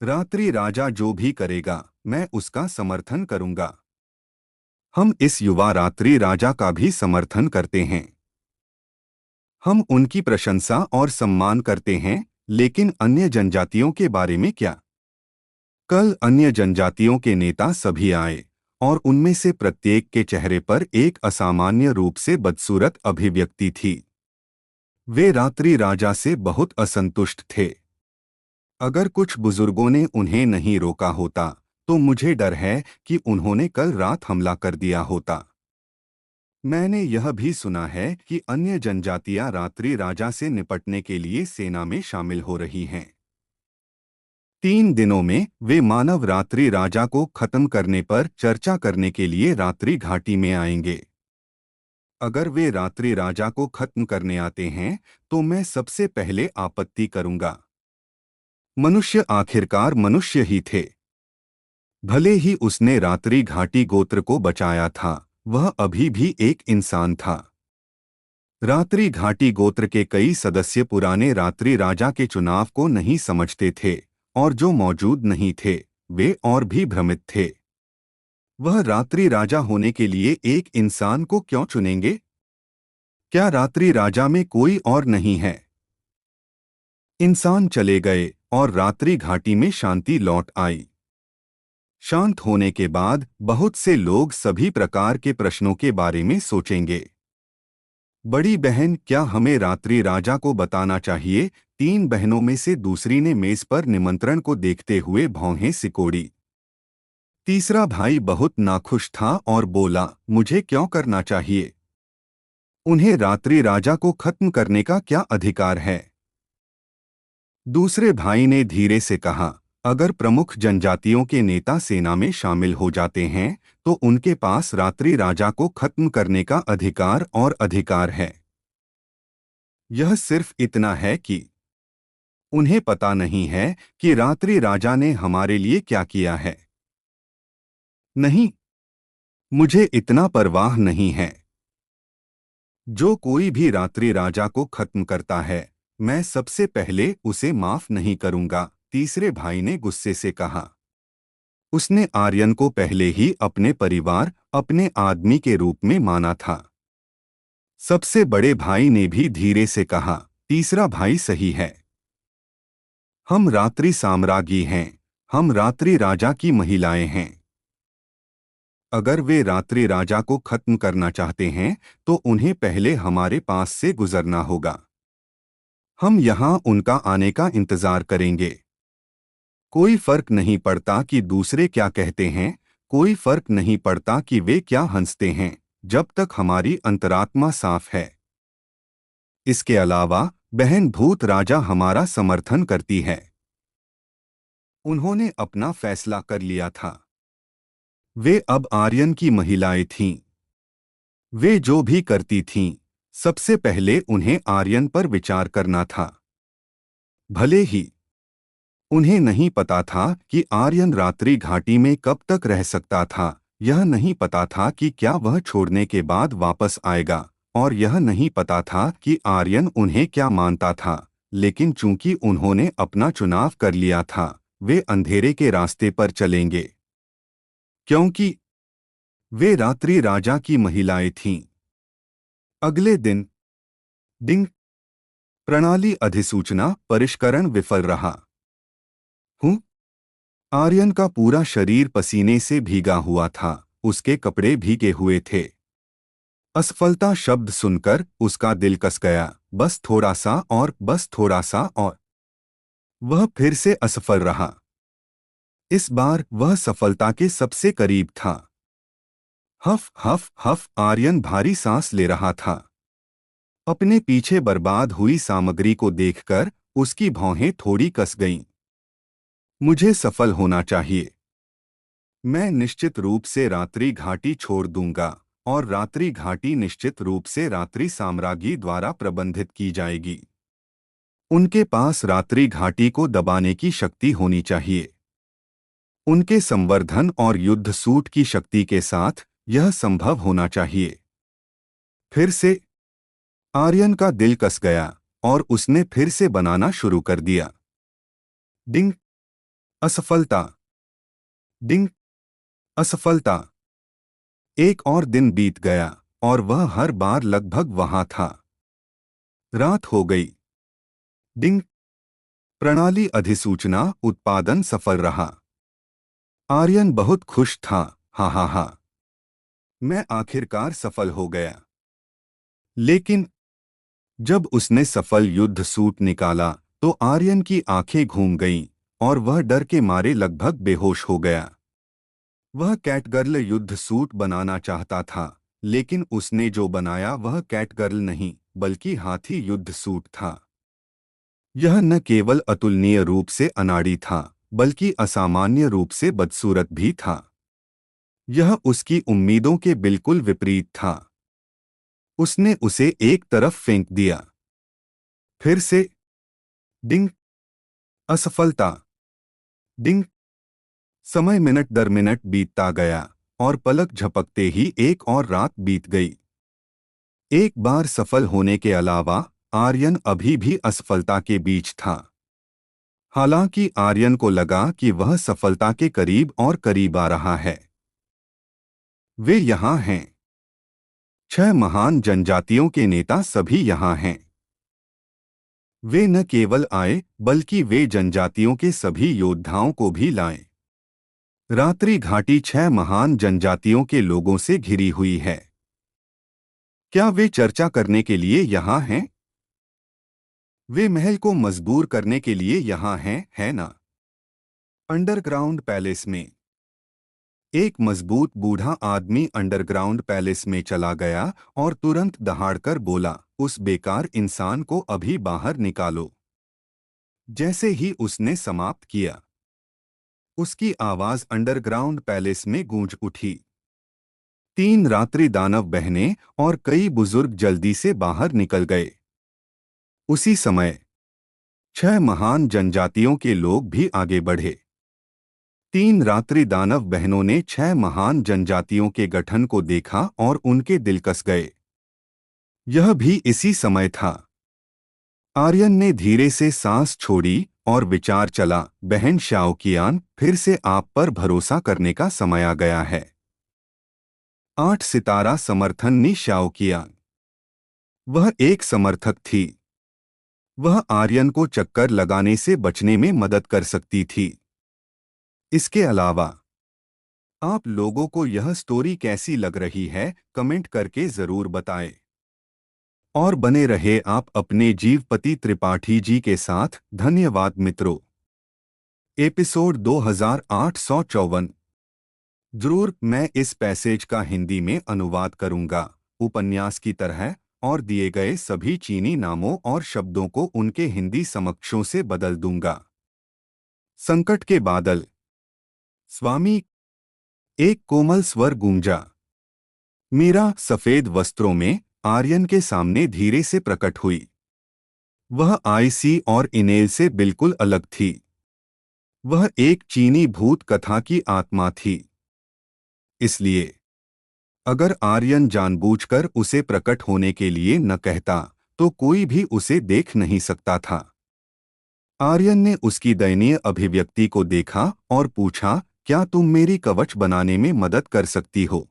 रात्रि राजा जो भी करेगा, मैं उसका समर्थन करूंगा। हम इस युवा रात्रि राजा का भी समर्थन करते हैं। हम उनकी प्रशंसा और सम्मान करते हैं, लेकिन अन्य जनजातियों के बारे में क्या? कल अन्य जनजातियों के नेता सभी आए, और उनमें से प्रत्येक के चेहरे पर एक असामान्य रूप से बदसूरत अभिव्यक्ति थी। वे रात्रि राजा से बहुत असंतुष्ट थे। अगर कुछ बुजुर्गों ने उन्हें नहीं रोका होता, तो मुझे डर है कि उन्होंने कल रात हमला कर दिया होता। मैंने यह भी सुना है कि अन्य जनजातियां रात्रि राजा से निपटने के लिए सेना में शामिल हो रही हैं। 3 दिनों में वे मानव रात्रि राजा को खत्म करने पर चर्चा करने के लिए रात्रि घाटी में आएंगे। अगर वे रात्रि राजा को खत्म करने आते हैं, तो मैं सबसे पहले आपत्ति करूंगा। मनुष्य आखिरकार मनुष्य ही थे। भले ही उसने रात्रि घाटी गोत्र को बचाया था, वह अभी भी एक इंसान था। रात्रि घाटी गोत्र के कई सदस्य पुराने रात्रि राजा के चुनाव को नहीं समझते थे, और जो मौजूद नहीं थे, वे और भी भ्रमित थे। वह रात्रि राजा होने के लिए एक इंसान को क्यों चुनेंगे? क्या रात्रि राजा में कोई और नहीं है? इंसान चले गए और रात्रि घाटी में शांति लौट आई। शांत होने के बाद बहुत से लोग सभी प्रकार के प्रश्नों के बारे में सोचेंगे। बड़ी बहन, क्या हमें रात्रि राजा को बताना चाहिए? 3 बहनों में से दूसरी ने मेज पर निमंत्रण को देखते हुए भौहें सिकोड़ी। तीसरा भाई बहुत नाखुश था और बोला, मुझे क्यों करना चाहिए? उन्हें रात्रि राजा को खत्म करने का क्या अधिकार है? दूसरे भाई ने धीरे से कहा, अगर प्रमुख जनजातियों के नेता सेना में शामिल हो जाते हैं, तो उनके पास रात्रि राजा को खत्म करने का अधिकार और अधिकार है। यह सिर्फ इतना है कि उन्हें पता नहीं है कि रात्रि राजा ने हमारे लिए क्या किया है। नहीं, मुझे इतना परवाह नहीं है। जो कोई भी रात्रि राजा को खत्म करता है, मैं सबसे पहले उसे माफ नहीं करूंगा, तीसरे भाई ने गुस्से से कहा। उसने आर्यन को पहले ही अपने परिवार, अपने आदमी के रूप में माना था। सबसे बड़े भाई ने भी धीरे से कहा, तीसरा भाई सही है। हम रात्रि साम्राज्ञी हैं, हम रात्रि राजा की महिलाएं हैं। अगर वे रात्रि राजा को खत्म करना चाहते हैं तो उन्हें पहले हमारे पास से गुजरना होगा। हम यहाँ उनका आने का इंतजार करेंगे। कोई फर्क नहीं पड़ता कि दूसरे क्या कहते हैं, कोई फर्क नहीं पड़ता कि वे क्या हंसते हैं, जब तक हमारी अंतरात्मा साफ है। इसके अलावा बहन भूत राजा हमारा समर्थन करती है। उन्होंने अपना फैसला कर लिया था। वे अब आर्यन की महिलाएं थीं। वे जो भी करती थीं, सबसे पहले उन्हें आर्यन पर विचार करना था। भले ही उन्हें नहीं पता था कि आर्यन रात्रि घाटी में कब तक रह सकता था, यह नहीं पता था कि क्या वह छोड़ने के बाद वापस आएगा, और यह नहीं पता था कि आर्यन उन्हें क्या मानता था, लेकिन चूंकि उन्होंने अपना चुनाव कर लिया था, वे अंधेरे के रास्ते पर चलेंगे। क्योंकि वे रात्रि राजा की महिलाएं थीं। अगले दिन डिंग प्रणाली अधिसूचना परिष्करण विफल रहा। हूँ आर्यन का पूरा शरीर पसीने से भीगा हुआ था, उसके कपड़े भीगे हुए थे। असफलता शब्द सुनकर उसका दिल कस गया, बस थोड़ा सा और, बस थोड़ा सा और। वह फिर से असफल रहा। इस बार वह सफलता के सबसे करीब था। हफ हफ हफ आर्यन भारी सांस ले रहा था। अपने पीछे बर्बाद हुई सामग्री को देखकर उसकी भौहें थोड़ी कस गईं। मुझे सफल होना चाहिए। मैं निश्चित रूप से रात्रि घाटी छोड़ दूंगा, और रात्रि घाटी निश्चित रूप से रात्रि साम्राज्ञी द्वारा प्रबंधित की जाएगी। उनके पास रात्रि घाटी को दबाने की शक्ति होनी चाहिए। उनके संवर्धन और युद्ध सूट की शक्ति के साथ यह संभव होना चाहिए। फिर से आर्यन का दिल कस गया और उसने फिर से बनाना शुरू कर दिया। डिंग असफलता, डिंग असफलता। एक और दिन बीत गया और वह हर बार लगभग वहां था। रात हो गई। डिंग प्रणाली अधिसूचना उत्पादन सफल रहा। आर्यन बहुत खुश था। हा हा हा, मैं आखिरकार सफल हो गया। लेकिन जब उसने सफल युद्ध सूट निकाला तो आर्यन की आंखें घूम गईं और वह डर के मारे लगभग बेहोश हो गया। वह कैटगर्ल युद्ध सूट बनाना चाहता था, लेकिन उसने जो बनाया वह कैटगर्ल नहीं बल्कि हाथी युद्ध सूट था। यह न केवल अतुलनीय रूप से अनाड़ी था, बल्कि असामान्य रूप से बदसूरत भी था। यह उसकी उम्मीदों के बिल्कुल विपरीत था। उसने उसे एक तरफ फेंक दिया। फिर से डिंग असफलता, डिंग। समय मिनट दर मिनट बीतता गया और पलक झपकते ही एक और रात बीत गई। एक बार सफल होने के अलावा आर्यन अभी भी असफलता के बीच था। हालांकि आर्यन को लगा कि वह सफलता के करीब और करीब आ रहा है। वे यहाँ हैं। 6 महान जनजातियों के नेता सभी यहाँ हैं। वे न केवल आए बल्कि वे जनजातियों के सभी योद्धाओं को भी लाएं। रात्रि घाटी 6 महान जनजातियों के लोगों से घिरी हुई है। क्या वे चर्चा करने के लिए यहाँ हैं? वे महल को मजबूर करने के लिए यहाँ हैं, है ना? अंडरग्राउंड पैलेस में एक मजबूत बूढ़ा आदमी अंडरग्राउंड पैलेस में चला गया और तुरंत दहाड़कर बोला, उस बेकार इंसान को अभी बाहर निकालो। जैसे ही उसने समाप्त किया, उसकी आवाज अंडरग्राउंड पैलेस में गूंज उठी। 3 रात्रि दानव बहनें और कई बुजुर्ग जल्दी से बाहर निकल गए। उसी समय 6 महान जनजातियों के लोग भी आगे बढ़े। 3 रात्रि दानव बहनों ने 6 महान जनजातियों के गठन को देखा और उनके दिल कस गए। यह भी इसी समय था। आर्यन ने धीरे से सांस छोड़ी और विचार चला, बहन शाओकियान, फिर से आप पर भरोसा करने का समय आ गया है। 8 सितारा समर्थन नी शाओकियान। वह एक समर्थक थी। वह आर्यन को चक्कर लगाने से बचने में मदद कर सकती थी। इसके अलावा आप लोगों को यह स्टोरी कैसी लग रही है, कमेंट करके जरूर बताएं। और बने रहे आप अपने जीवपति त्रिपाठी जी के साथ। धन्यवाद मित्रों। एपिसोड 2854। जरूर मैं इस पैसेज का हिंदी में अनुवाद करूंगा, उपन्यास की तरह, और दिए गए सभी चीनी नामों और शब्दों को उनके हिंदी समकक्षों से बदल दूंगा। संकट के बादल। स्वामी। एक कोमल स्वर गूंजा। मीरा सफेद वस्त्रों में आर्यन के सामने धीरे से प्रकट हुई। वह आईसी और इनेल से बिल्कुल अलग थी। वह एक चीनी भूत कथा की आत्मा थी। इसलिए अगर आर्यन जानबूझकर उसे प्रकट होने के लिए न कहता, तो कोई भी उसे देख नहीं सकता था। आर्यन ने उसकी दयनीय अभिव्यक्ति को देखा और पूछा, क्या तुम मेरी कवच बनाने में मदद कर सकती हो?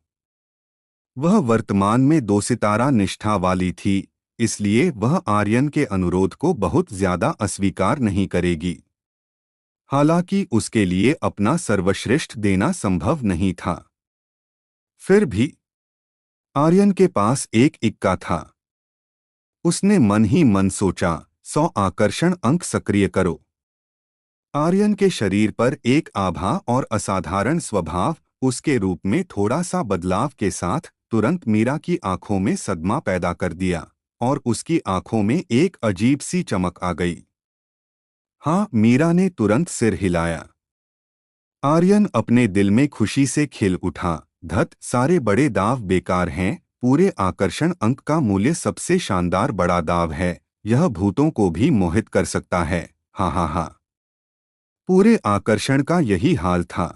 वह वर्तमान में 2 सितारा निष्ठा वाली थी, इसलिए वह आर्यन के अनुरोध को बहुत ज्यादा अस्वीकार नहीं करेगी। हालांकि उसके लिए अपना सर्वश्रेष्ठ देना संभव नहीं था। फिर भी आर्यन के पास एक इक्का था। उसने मन ही मन सोचा, 100 आकर्षण अंक सक्रिय करो। आर्यन के शरीर पर एक आभा और असाधारण स्वभाव, उसके रूप में थोड़ा सा बदलाव के साथ, तुरंत मीरा की आंखों में सदमा पैदा कर दिया, और उसकी आंखों में एक अजीब सी चमक आ गई। हाँ, मीरा ने तुरंत सिर हिलाया। आर्यन अपने दिल में खुशी से खिल उठा। धत, सारे बड़े दाव बेकार हैं। पूरे आकर्षण अंक का मूल्य सबसे शानदार बड़ा दाव है। यह भूतों को भी मोहित कर सकता है। हाँ हाँ हाँ। पूरे आकर्षण का यही हाल था।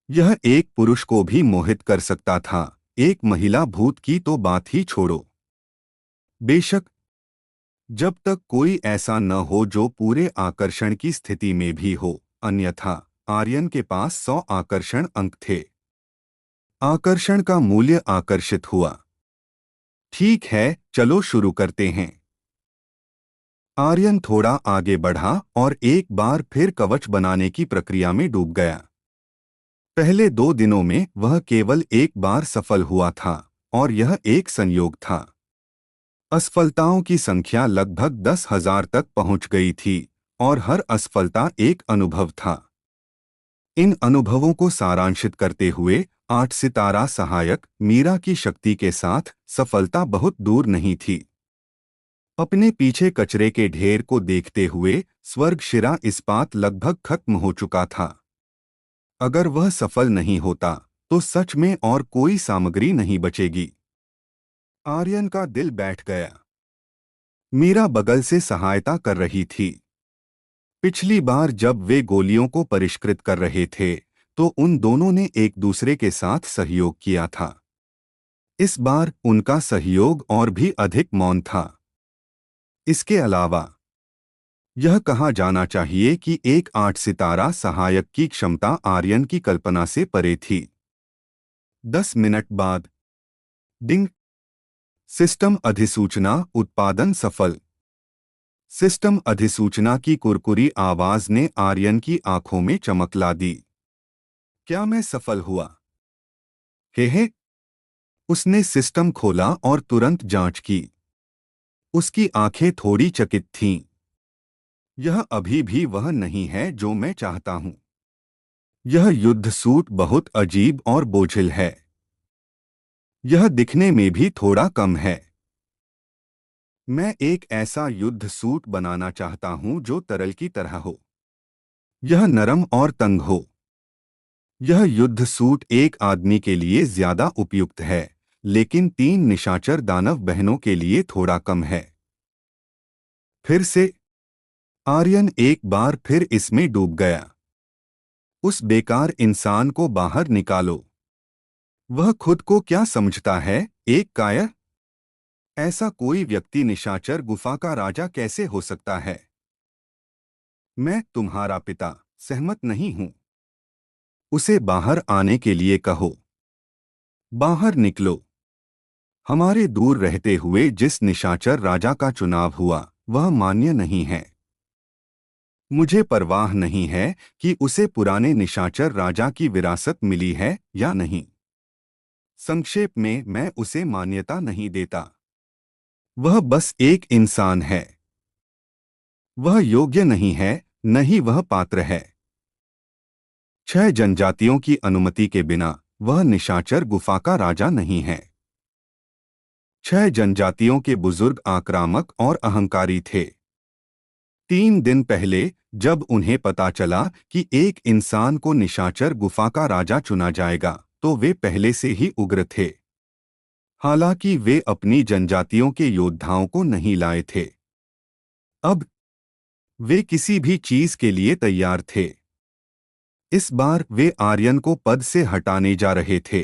यह एक पुरुष को भी मोहित कर सकता था, एक महिला भूत की तो बात ही छोड़ो। बेशक जब तक कोई ऐसा न हो जो पूरे आकर्षण की स्थिति में भी हो, अन्यथा आर्यन के पास 100 आकर्षण अंक थे। आकर्षण का मूल्य आकर्षित हुआ। ठीक है, चलो शुरू करते हैं। आर्यन थोड़ा आगे बढ़ा और एक बार फिर कवच बनाने की प्रक्रिया में डूब गया। पहले 2 दिनों में वह केवल एक बार सफल हुआ था, और यह एक संयोग था। असफलताओं की संख्या लगभग 10,000 तक पहुंच गई थी, और हर असफलता एक अनुभव था। इन अनुभवों को सारांशित करते हुए 8 सितारा सहायक मीरा की शक्ति के साथ सफलता बहुत दूर नहीं थी। अपने पीछे कचरे के ढेर को देखते हुए स्वर्गशिरा इस्पात लगभग खत्म हो चुका था। अगर वह सफल नहीं होता, तो सच में और कोई सामग्री नहीं बचेगी। आर्यन का दिल बैठ गया। मीरा बगल से सहायता कर रही थी। पिछली बार जब वे गोलियों को परिष्कृत कर रहे थे, तो उन दोनों ने एक दूसरे के साथ सहयोग किया था। इस बार उनका सहयोग और भी अधिक मौन था। इसके अलावा यह कहा जाना चाहिए कि एक 8 सितारा सहायक की क्षमता आर्यन की कल्पना से परे थी। 10 मिनट बाद डिंग। सिस्टम अधिसूचना, उत्पादन सफल। सिस्टम अधिसूचना की कुरकुरी आवाज ने आर्यन की आंखों में चमक ला दी। क्या मैं सफल हुआ? हे। उसने सिस्टम खोला और तुरंत जांच की। उसकी आंखें थोड़ी चकित थीं। यह अभी भी वह नहीं है जो मैं चाहता हूं। यह युद्ध सूट बहुत अजीब और बोझिल है। यह दिखने में भी थोड़ा कम है। मैं एक ऐसा युद्ध सूट बनाना चाहता हूं जो तरल की तरह हो। यह नरम और तंग हो। यह युद्ध सूट एक आदमी के लिए ज्यादा उपयुक्त है, लेकिन 3 निशाचर दानव बहनों के लिए थोड़ा कम है। फिर से आर्यन एक बार फिर इसमें डूब गया। उस बेकार इंसान को बाहर निकालो। वह खुद को क्या समझता है, एक कायर? ऐसा कोई व्यक्ति निशाचर गुफा का राजा कैसे हो सकता है? मैं तुम्हारा पिता सहमत नहीं हूं। उसे बाहर आने के लिए कहो। बाहर निकलो। हमारे दूर रहते हुए जिस निशाचर राजा का चुनाव हुआ वह मान्य नहीं है। मुझे परवाह नहीं है कि उसे पुराने निशाचर राजा की विरासत मिली है या नहीं। संक्षेप में मैं उसे मान्यता नहीं देता। वह बस एक इंसान है। वह योग्य नहीं है, न ही वह पात्र है। 6 जनजातियों की अनुमति के बिना वह निशाचर गुफा का राजा नहीं है। 6 जनजातियों के बुजुर्ग आक्रामक और अहंकारी थे। 3 दिन पहले जब उन्हें पता चला कि एक इंसान को निशाचर गुफा का राजा चुना जाएगा तो वे पहले से ही उग्र थे। हालांकि वे अपनी जनजातियों के योद्धाओं को नहीं लाए थे। अब वे किसी भी चीज के लिए तैयार थे। इस बार वे आर्यन को पद से हटाने जा रहे थे।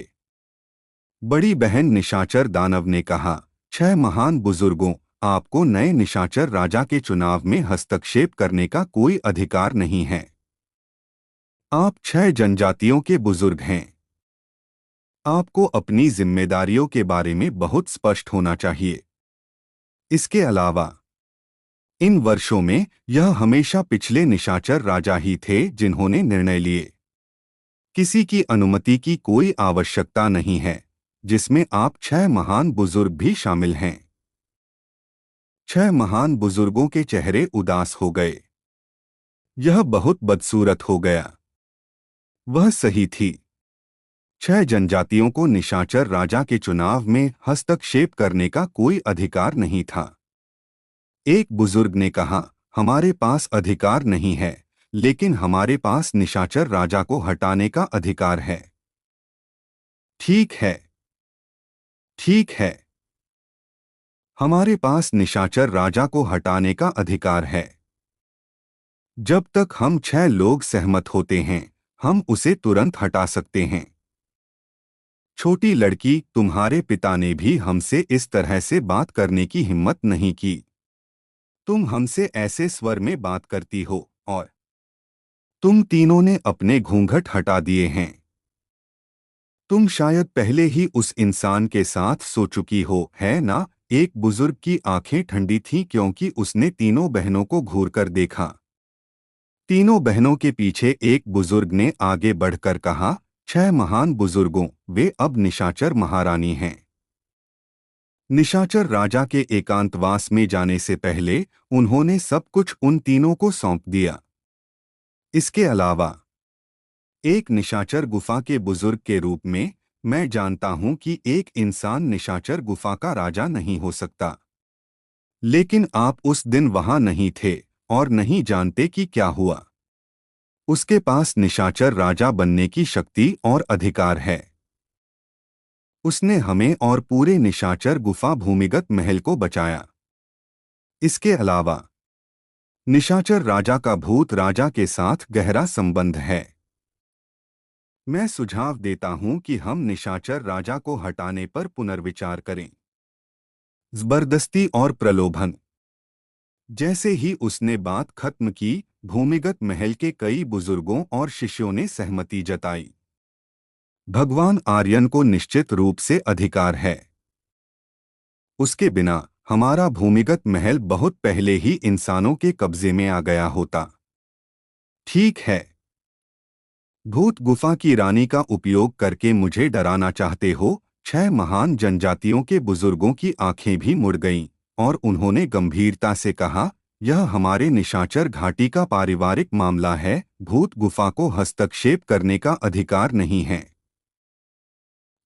बड़ी बहन निशाचर दानव ने कहा, 6 महान बुजुर्गों, आपको नए निशाचर राजा के चुनाव में हस्तक्षेप करने का कोई अधिकार नहीं है। आप 6 जनजातियों के बुजुर्ग हैं। आपको अपनी जिम्मेदारियों के बारे में बहुत स्पष्ट होना चाहिए। इसके अलावा इन वर्षों में यह हमेशा पिछले निशाचर राजा ही थे जिन्होंने निर्णय लिए। किसी की अनुमति की कोई आवश्यकता नहीं है, जिसमें आप 6 महान बुजुर्ग भी शामिल हैं। 6 महान बुजुर्गों के चेहरे उदास हो गए। यह बहुत बदसूरत हो गया। वह सही थी। 6 जनजातियों को निशाचर राजा के चुनाव में हस्तक्षेप करने का कोई अधिकार नहीं था। एक बुजुर्ग ने कहा, हमारे पास अधिकार नहीं है, लेकिन हमारे पास निशाचर राजा को हटाने का अधिकार है। ठीक है। ठीक है। हमारे पास निशाचर राजा को हटाने का अधिकार है। जब तक हम 6 लोग सहमत होते हैं, हम उसे तुरंत हटा सकते हैं। छोटी लड़की, तुम्हारे पिता ने भी हमसे इस तरह से बात करने की हिम्मत नहीं की। तुम हमसे ऐसे स्वर में बात करती हो और तुम तीनों ने अपने घूंघट हटा दिए हैं। तुम शायद पहले ही उस इंसान के साथ सो चुकी हो, है ना? एक बुजुर्ग की आंखें ठंडी थीं क्योंकि उसने तीनों बहनों को घूरकर देखा। तीनों बहनों के पीछे एक बुजुर्ग ने आगे बढ़कर कहा, 6 महान बुजुर्गों, वे अब निशाचर महारानी हैं। निशाचर राजा के एकांतवास में जाने से पहले उन्होंने सब कुछ उन तीनों को सौंप दिया। इसके अलावा एक निशाचर गुफा के बुजुर्ग के रूप में मैं जानता हूं कि एक इंसान निशाचर गुफा का राजा नहीं हो सकता। लेकिन आप उस दिन वहां नहीं थे और नहीं जानते कि क्या हुआ। उसके पास निशाचर राजा बनने की शक्ति और अधिकार है। उसने हमें और पूरे निशाचर गुफा भूमिगत महल को बचाया। इसके अलावा निशाचर राजा का भूत राजा के साथ गहरा संबंध है। मैं सुझाव देता हूं कि हम निशाचर राजा को हटाने पर पुनर्विचार करें। जबरदस्ती और प्रलोभन। जैसे ही उसने बात खत्म की, भूमिगत महल के कई बुजुर्गों और शिष्यों ने सहमति जताई। भगवान आर्यन को निश्चित रूप से अधिकार है। उसके बिना हमारा भूमिगत महल बहुत पहले ही इंसानों के कब्जे में आ गया होता। ठीक है। भूत गुफा की रानी का उपयोग करके मुझे डराना चाहते हो? 6 महान जनजातियों के बुजुर्गों की आंखें भी मुड़ गईं और उन्होंने गंभीरता से कहा, यह हमारे निशाचर घाटी का पारिवारिक मामला है। भूत गुफा को हस्तक्षेप करने का अधिकार नहीं है।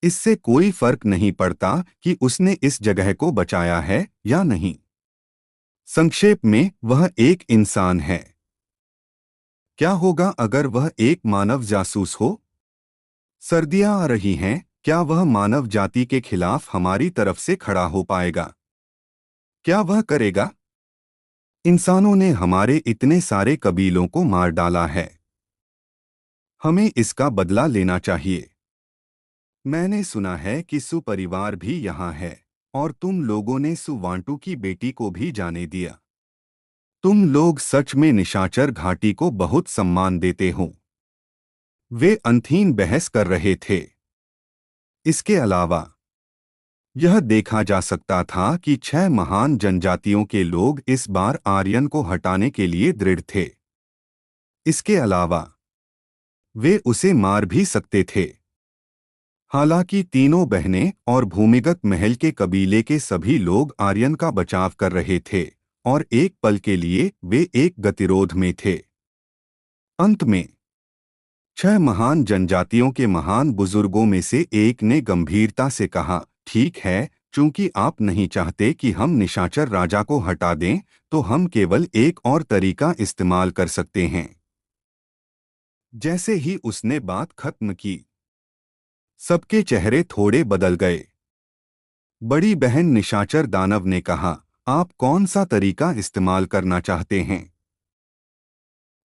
इससे कोई फर्क नहीं पड़ता कि उसने इस जगह को बचाया है या नहीं। संक्षेप में, वह एक इंसान है। क्या होगा अगर वह एक मानव जासूस हो? सर्दियां आ रही हैं, क्या वह मानव जाति के खिलाफ हमारी तरफ से खड़ा हो पाएगा? क्या वह करेगा? इंसानों ने हमारे इतने सारे कबीलों को मार डाला है। हमें इसका बदला लेना चाहिए। मैंने सुना है कि सु परिवार भी यहाँ है और तुम लोगों ने सुवांटू की बेटी को भी जाने दिया। तुम लोग सच में निशाचर घाटी को बहुत सम्मान देते हो। वे अंतहीन बहस कर रहे थे। इसके अलावा यह देखा जा सकता था कि 6 महान जनजातियों के लोग इस बार आर्यन को हटाने के लिए दृढ़ थे। इसके अलावा वे उसे मार भी सकते थे। हालांकि तीनों बहनें और भूमिगत महल के कबीले के सभी लोग आर्यन का बचाव कर रहे थे और एक पल के लिए वे एक गतिरोध में थे। अंत में 6 महान जनजातियों के महान बुजुर्गों में से एक ने गंभीरता से कहा, ठीक है, चूंकि आप नहीं चाहते कि हम निशाचर राजा को हटा दें, तो हम केवल एक और तरीका इस्तेमाल कर सकते हैं। जैसे ही उसने बात खत्म की, सबके चेहरे थोड़े बदल गए। बड़ी बहन निशाचर दानव ने कहा, आप कौन सा तरीका इस्तेमाल करना चाहते हैं?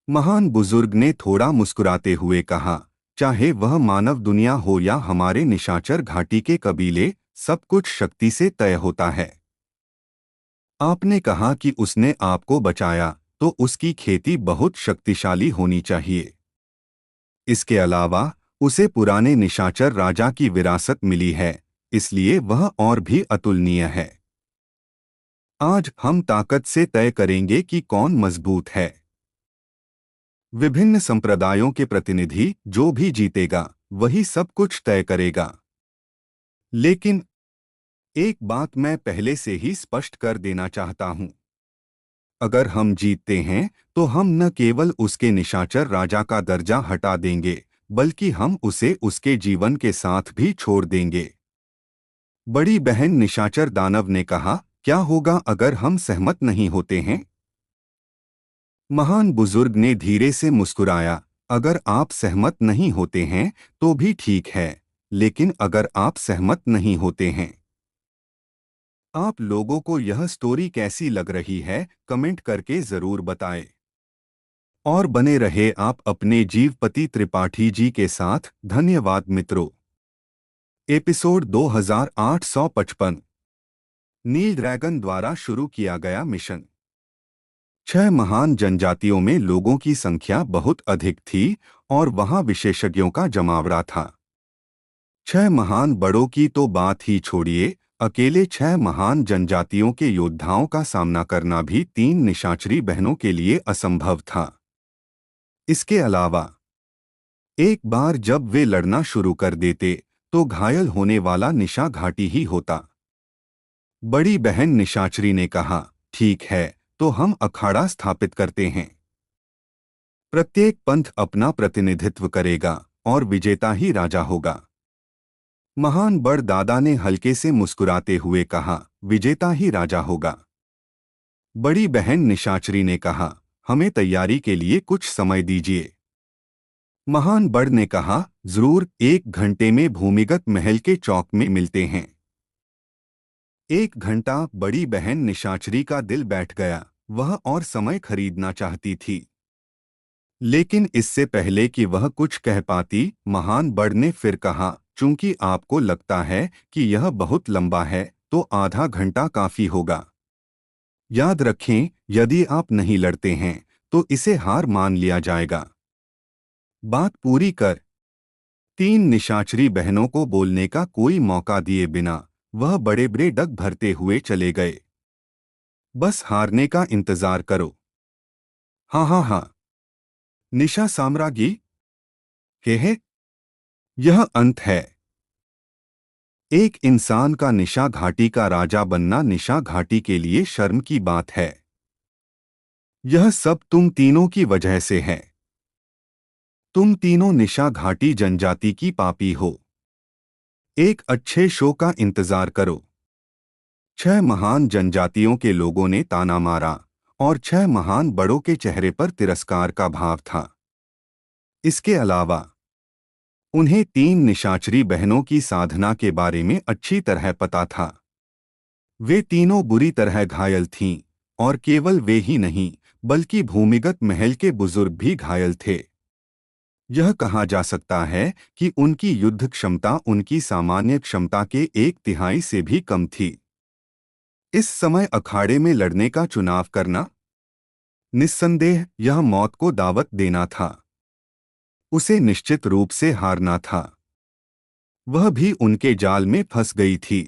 महान बुजुर्ग ने थोड़ा मुस्कुराते हुए कहा, चाहे वह मानव दुनिया हो या हमारे निशाचर घाटी के कबीले, सब कुछ शक्ति से तय होता है। आपने कहा कि उसने आपको बचाया, तो उसकी खेती बहुत शक्तिशाली होनी चाहिए। इसके अलावा उसे पुराने निशाचर राजा की विरासत मिली है, इसलिए वह और भी अतुलनीय है। आज हम ताकत से तय करेंगे कि कौन मजबूत है। विभिन्न संप्रदायों के प्रतिनिधि जो भी जीतेगा, वही सब कुछ तय करेगा। लेकिन एक बात मैं पहले से ही स्पष्ट कर देना चाहता हूं। अगर हम जीतते हैं, तो हम न केवल उसके निशाचर राजा का दर्जा हटा देंगे, बल्कि हम उसे उसके जीवन के साथ भी छोड़ देंगे। बड़ी बहन निशाचर दानव ने कहा, क्या होगा अगर हम सहमत नहीं होते हैं? महान बुजुर्ग ने धीरे से मुस्कुराया, अगर आप सहमत नहीं होते हैं, तो भी ठीक है, लेकिन अगर आप सहमत नहीं होते हैं, आप लोगों को यह स्टोरी कैसी लग रही है, कमेंट करके जरूर बताएं। और बने रहे आप अपने जीवपति त्रिपाठी जी के साथ। धन्यवाद मित्रों। एपिसोड 2855 नील ड्रैगन द्वारा शुरू किया गया मिशन। 6 महान जनजातियों में लोगों की संख्या बहुत अधिक थी और वहां विशेषज्ञों का जमावड़ा था। 6 महान बड़ों की तो बात ही छोड़िए, अकेले 6 महान जनजातियों के योद्धाओं का सामना करना भी 3 निशाचरी बहनों के लिए असंभव था। इसके अलावा एक बार जब वे लड़ना शुरू कर देते, तो घायल होने वाला निशा घाटी ही होता। बड़ी बहन निशाचरी ने कहा, ठीक है, तो हम अखाड़ा स्थापित करते हैं। प्रत्येक पंथ अपना प्रतिनिधित्व करेगा और विजेता ही राजा होगा। महान बड़ दादा ने हल्के से मुस्कुराते हुए कहा, विजेता ही राजा होगा। बड़ी बहन निशाचरी ने कहा, हमें तैयारी के लिए कुछ समय दीजिए। महान बड़ ने कहा, जरूर, 1 घंटे में भूमिगत महल के चौक में मिलते हैं। 1 घंटा। बड़ी बहन निशाचरी का दिल बैठ गया, वह और समय खरीदना चाहती थी। लेकिन इससे पहले कि वह कुछ कह पाती, महान बड़ ने फिर कहा, चूंकि आपको लगता है कि यह बहुत लंबा है, तो आधा घंटा काफी होगा। याद रखें, यदि आप नहीं लड़ते हैं, तो इसे हार मान लिया जाएगा। बात पूरी कर 3 निशाचरी बहनों को बोलने का कोई मौका दिए बिना वह बड़े बड़े डग भरते हुए चले गए। बस हारने का इंतजार करो। हाँ हाँ हाँ। निशा साम्राज्ञी है। यह अंत है। एक इंसान का निशा घाटी का राजा बनना निशा घाटी के लिए शर्म की बात है। यह सब तुम तीनों की वजह से है। तुम तीनों निशा घाटी जनजाति की पापी हो। एक अच्छे शो का इंतजार करो। 6 महान जनजातियों के लोगों ने ताना मारा और 6 महान बड़ों के चेहरे पर तिरस्कार का भाव था। इसके अलावा उन्हें 3 निशाचरी बहनों की साधना के बारे में अच्छी तरह पता था। वे तीनों बुरी तरह घायल थीं और केवल वे ही नहीं, बल्कि भूमिगत महल के बुजुर्ग भी घायल थे। यह कहा जा सकता है कि उनकी युद्ध क्षमता उनकी सामान्य क्षमता के 1/3 से भी कम थी। इस समय अखाड़े में लड़ने का चुनाव करना निस्संदेह यह मौत को दावत देना था। उसे निश्चित रूप से हारना था। वह भी उनके जाल में फंस गई थी।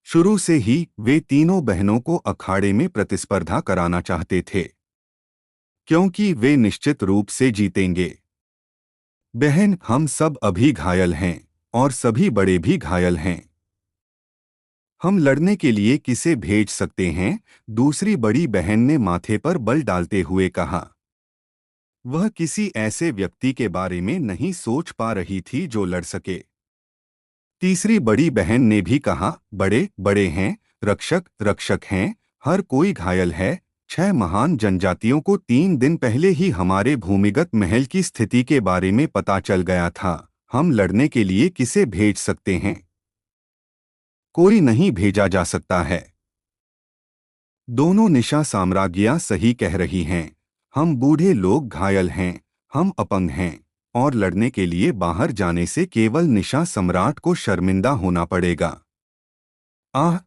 शुरू से ही वे तीनों बहनों को अखाड़े में प्रतिस्पर्धा कराना चाहते थे, क्योंकि वे निश्चित रूप से जीतेंगे। बहन, हम सब अभी घायल हैं और सभी बड़े भी घायल हैं। हम लड़ने के लिए किसे भेज सकते हैं? दूसरी बड़ी बहन ने माथे पर बल डालते हुए कहा। वह किसी ऐसे व्यक्ति के बारे में नहीं सोच पा रही थी जो लड़ सके। तीसरी बड़ी बहन ने भी कहा, बड़े बड़े हैं, रक्षक रक्षक हैं, हर कोई घायल है। 6 महान जनजातियों को 3 दिन पहले ही हमारे भूमिगत महल की स्थिति के बारे में पता चल गया था। हम लड़ने के लिए किसे भेज सकते हैं? कोई नहीं भेजा जा सकता है। दोनों निशा साम्राज्ञियां सही कह रही हैं। हम बूढ़े लोग घायल हैं, हम अपंग हैं, और लड़ने के लिए बाहर जाने से केवल निशा सम्राट को शर्मिंदा होना पड़ेगा। आह!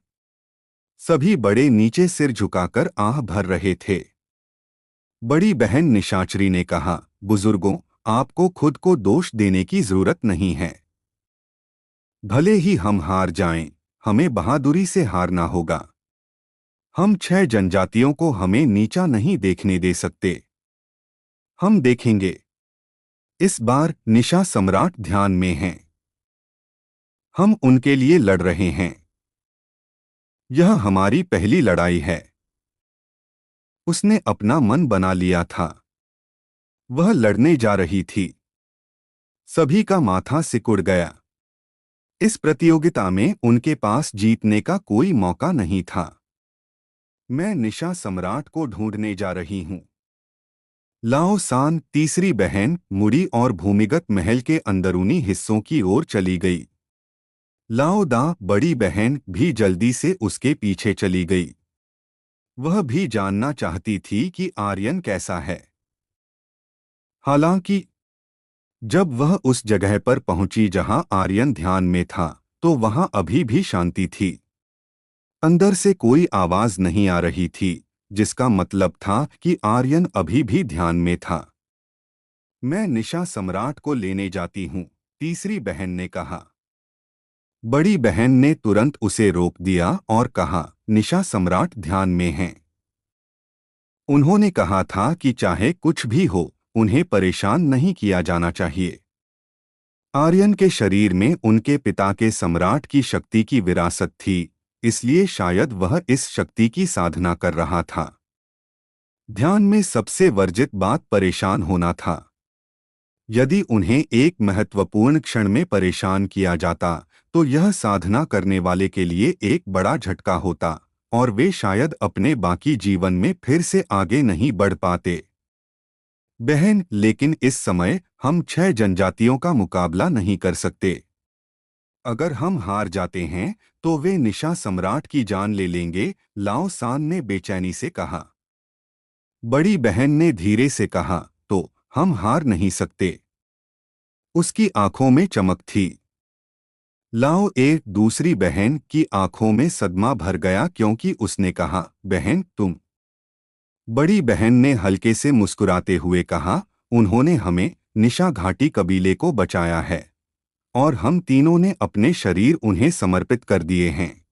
सभी बड़े नीचे सिर झुकाकर आह भर रहे थे। बड़ी बहन निशाचरी ने कहा, बुजुर्गों, आपको खुद को दोष देने की जरूरत नहीं है। भले ही हम हार जाएं, हमें बहादुरी से हारना होगा। हम 6 जनजातियों को हमें नीचा नहीं देखने दे सकते। हम देखेंगे। इस बार निशा सम्राट ध्यान में हैं। हम उनके लिए लड़ रहे हैं। यह हमारी पहली लड़ाई है। उसने अपना मन बना लिया था। वह लड़ने जा रही थी। सभी का माथा सिकुड़ गया। इस प्रतियोगिता में उनके पास जीतने का कोई मौका नहीं था। मैं निशा सम्राट को ढूंढने जा रही हूं। लाओ सान, तीसरी बहन, मुड़ी और भूमिगत महल के अंदरूनी हिस्सों की ओर चली गई। लाओ दा, बड़ी बहन, भी जल्दी से उसके पीछे चली गई। वह भी जानना चाहती थी कि आर्यन कैसा है। हालांकि जब वह उस जगह पर पहुंची जहां आर्यन ध्यान में था, तो वहां अभी भी शांति थी। अंदर से कोई आवाज नहीं आ रही थी, जिसका मतलब था कि आर्यन अभी भी ध्यान में था। मैं निशा सम्राट को लेने जाती हूँ, तीसरी बहन ने कहा। बड़ी बहन ने तुरंत उसे रोक दिया और कहा, निशा सम्राट ध्यान में हैं। उन्होंने कहा था कि चाहे कुछ भी हो, उन्हें परेशान नहीं किया जाना चाहिए। आर्यन के शरीर में उनके पिता के सम्राट की शक्ति की विरासत थी, इसलिए शायद वह इस शक्ति की साधना कर रहा था। ध्यान में सबसे वर्जित बात परेशान होना था। यदि उन्हें एक महत्वपूर्ण क्षण में परेशान किया जाता, तो यह साधना करने वाले के लिए एक बड़ा झटका होता, और वे शायद अपने बाकी जीवन में फिर से आगे नहीं बढ़ पाते। बहन, लेकिन इस समय हम 6 जनजातियों का मुकाबला नहीं कर सकते। अगर हम हार जाते हैं, तो वे निशा सम्राट की जान ले लेंगे, लाओ सान ने बेचैनी से कहा। बड़ी बहन ने धीरे से कहा, तो हम हार नहीं सकते। उसकी आंखों में चमक थी। लाओ ए, दूसरी बहन की आंखों में सदमा भर गया क्योंकि उसने कहा, बहन तुम। बड़ी बहन ने हल्के से मुस्कुराते हुए कहा, उन्होंने हमें, निशा घाटी कबीले को बचाया है, और हम तीनों ने अपने शरीर उन्हें समर्पित कर दिए हैं।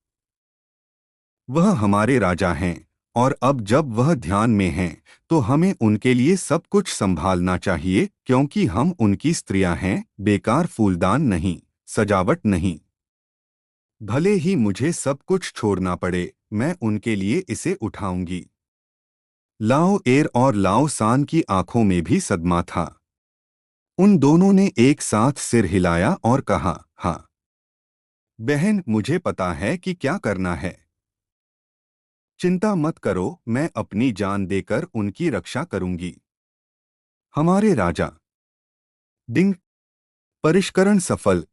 वह हमारे राजा हैं, और अब जब वह ध्यान में हैं, तो हमें उनके लिए सब कुछ संभालना चाहिए, क्योंकि हम उनकी स्त्रियां हैं, बेकार फूलदान नहीं, सजावट नहीं। भले ही मुझे सब कुछ छोड़ना पड़े, मैं उनके लिए इसे उठाऊंगी। लाओ एर और लाओ सान की आंखों में भी सदमा था। उन दोनों ने एक साथ सिर हिलाया और कहा, हाँ बहन, मुझे पता है कि क्या करना है। चिंता मत करो, मैं अपनी जान देकर उनकी रक्षा करूंगी। हमारे राजा। डिंग। परिष्करण सफल।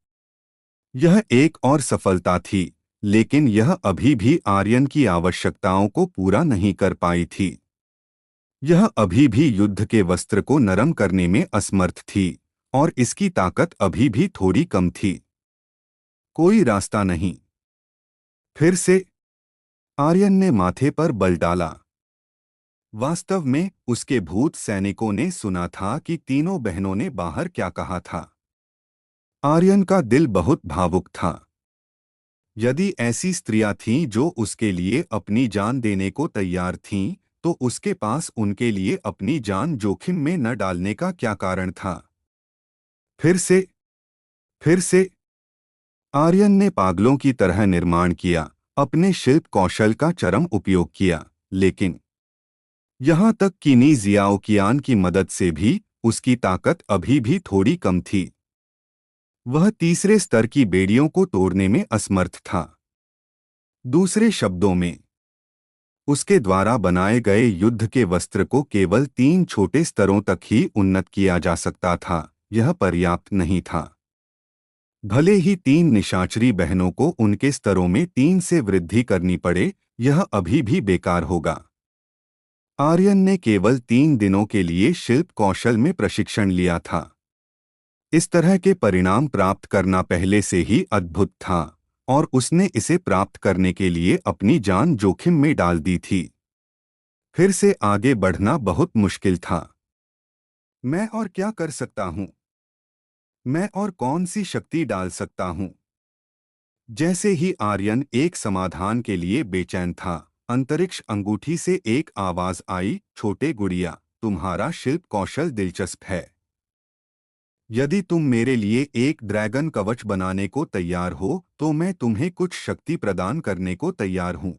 यह एक और सफलता थी, लेकिन यह अभी भी आर्यन की आवश्यकताओं को पूरा नहीं कर पाई थी। यह अभी भी युद्ध के वस्त्र को नरम करने में असमर्थ थी, और इसकी ताकत अभी भी थोड़ी कम थी। कोई रास्ता नहीं। फिर से आर्यन ने माथे पर बल डाला। वास्तव में उसके भूत सैनिकों ने सुना था कि तीनों बहनों ने बाहर क्या कहा था। आर्यन का दिल बहुत भावुक था। यदि ऐसी स्त्रियां थीं जो उसके लिए अपनी जान देने को तैयार थीं, तो उसके पास उनके लिए अपनी जान जोखिम में न डालने का क्या कारण था। फिर से आर्यन ने पागलों की तरह निर्माण किया, अपने शिल्प कौशल का चरम उपयोग किया, लेकिन यहाँ तक कि नी जियाओकियान की मदद से भी उसकी ताकत अभी भी थोड़ी कम थी। वह तीसरे स्तर की बेड़ियों को तोड़ने में असमर्थ था। दूसरे शब्दों में, उसके द्वारा बनाए गए युद्ध के वस्त्र को केवल 3 छोटे स्तरों तक ही उन्नत किया जा सकता था। यह पर्याप्त नहीं था। भले ही 3 निशाचरी बहनों को उनके स्तरों में 3 से वृद्धि करनी पड़े, यह अभी भी बेकार होगा। आर्यन ने केवल 3 दिनों के लिए शिल्प कौशल में प्रशिक्षण लिया था। इस तरह के परिणाम प्राप्त करना पहले से ही अद्भुत था, और उसने इसे प्राप्त करने के लिए अपनी जान जोखिम में डाल दी थी। फिर से आगे बढ़ना बहुत मुश्किल था। मैं और क्या कर सकता हूँ? मैं और कौन सी शक्ति डाल सकता हूँ? जैसे ही आर्यन एक समाधान के लिए बेचैन था, अंतरिक्ष अंगूठी से एक आवाज आई, छोटे गुड़िया, तुम्हारा शिल्प कौशल दिलचस्प है। यदि तुम मेरे लिए एक ड्रैगन कवच बनाने को तैयार हो, तो मैं तुम्हें कुछ शक्ति प्रदान करने को तैयार हूँ।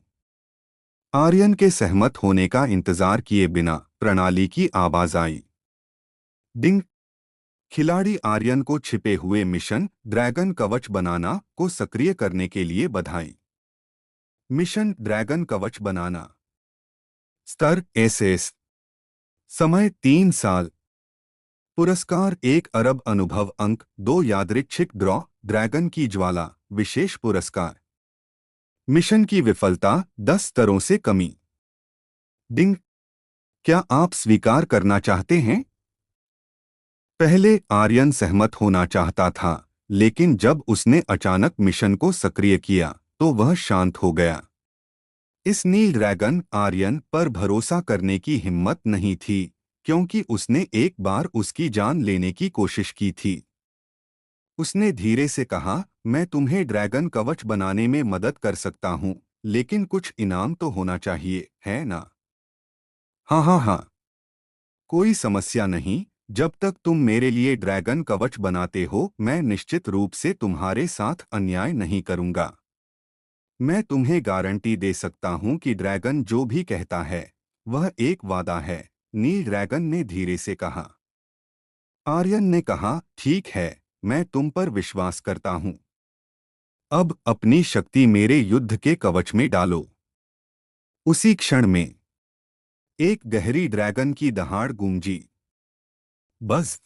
आर्यन के सहमत होने का इंतजार किए बिना प्रणाली की आवाज आई। डिंग। खिलाड़ी आर्यन को छिपे हुए मिशन ड्रैगन कवच बनाना को सक्रिय करने के लिए बधाई। मिशन ड्रैगन कवच बनाना। स्तर एसएस। समय 3 साल। पुरस्कार 1 अरब अनुभव अंक, 2 यादृच्छिक ड्रॉ, ड्रैगन की ज्वाला, विशेष पुरस्कार। मिशन की विफलता 10 स्तरों से कमी। डिंग। क्या आप स्वीकार करना चाहते हैं? पहले आर्यन सहमत होना चाहता था, लेकिन जब उसने अचानक मिशन को सक्रिय किया, तो वह शांत हो गया। इस नील ड्रैगन आर्यन पर भरोसा करने की हिम्मत नहीं थी, क्योंकि उसने एक बार उसकी जान लेने की कोशिश की थी। उसने धीरे से कहा, मैं तुम्हें ड्रैगन कवच बनाने में मदद कर सकता हूँ, लेकिन कुछ इनाम तो होना चाहिए, है ना? हाँ हाँ हाँ। कोई समस्या नहीं। जब तक तुम मेरे लिए ड्रैगन कवच बनाते हो, मैं निश्चित रूप से तुम्हारे साथ अन्याय नहीं करूंगा। मैं तुम्हें गारंटी दे सकता हूं कि ड्रैगन जो भी कहता है, वह एक वादा है, नील ड्रैगन ने धीरे से कहा। आर्यन ने कहा, ठीक है, मैं तुम पर विश्वास करता हूं। अब अपनी शक्ति मेरे युद्ध के कवच में डालो। उसी क्षण में एक गहरी ड्रैगन की दहाड़ गूंजी। बस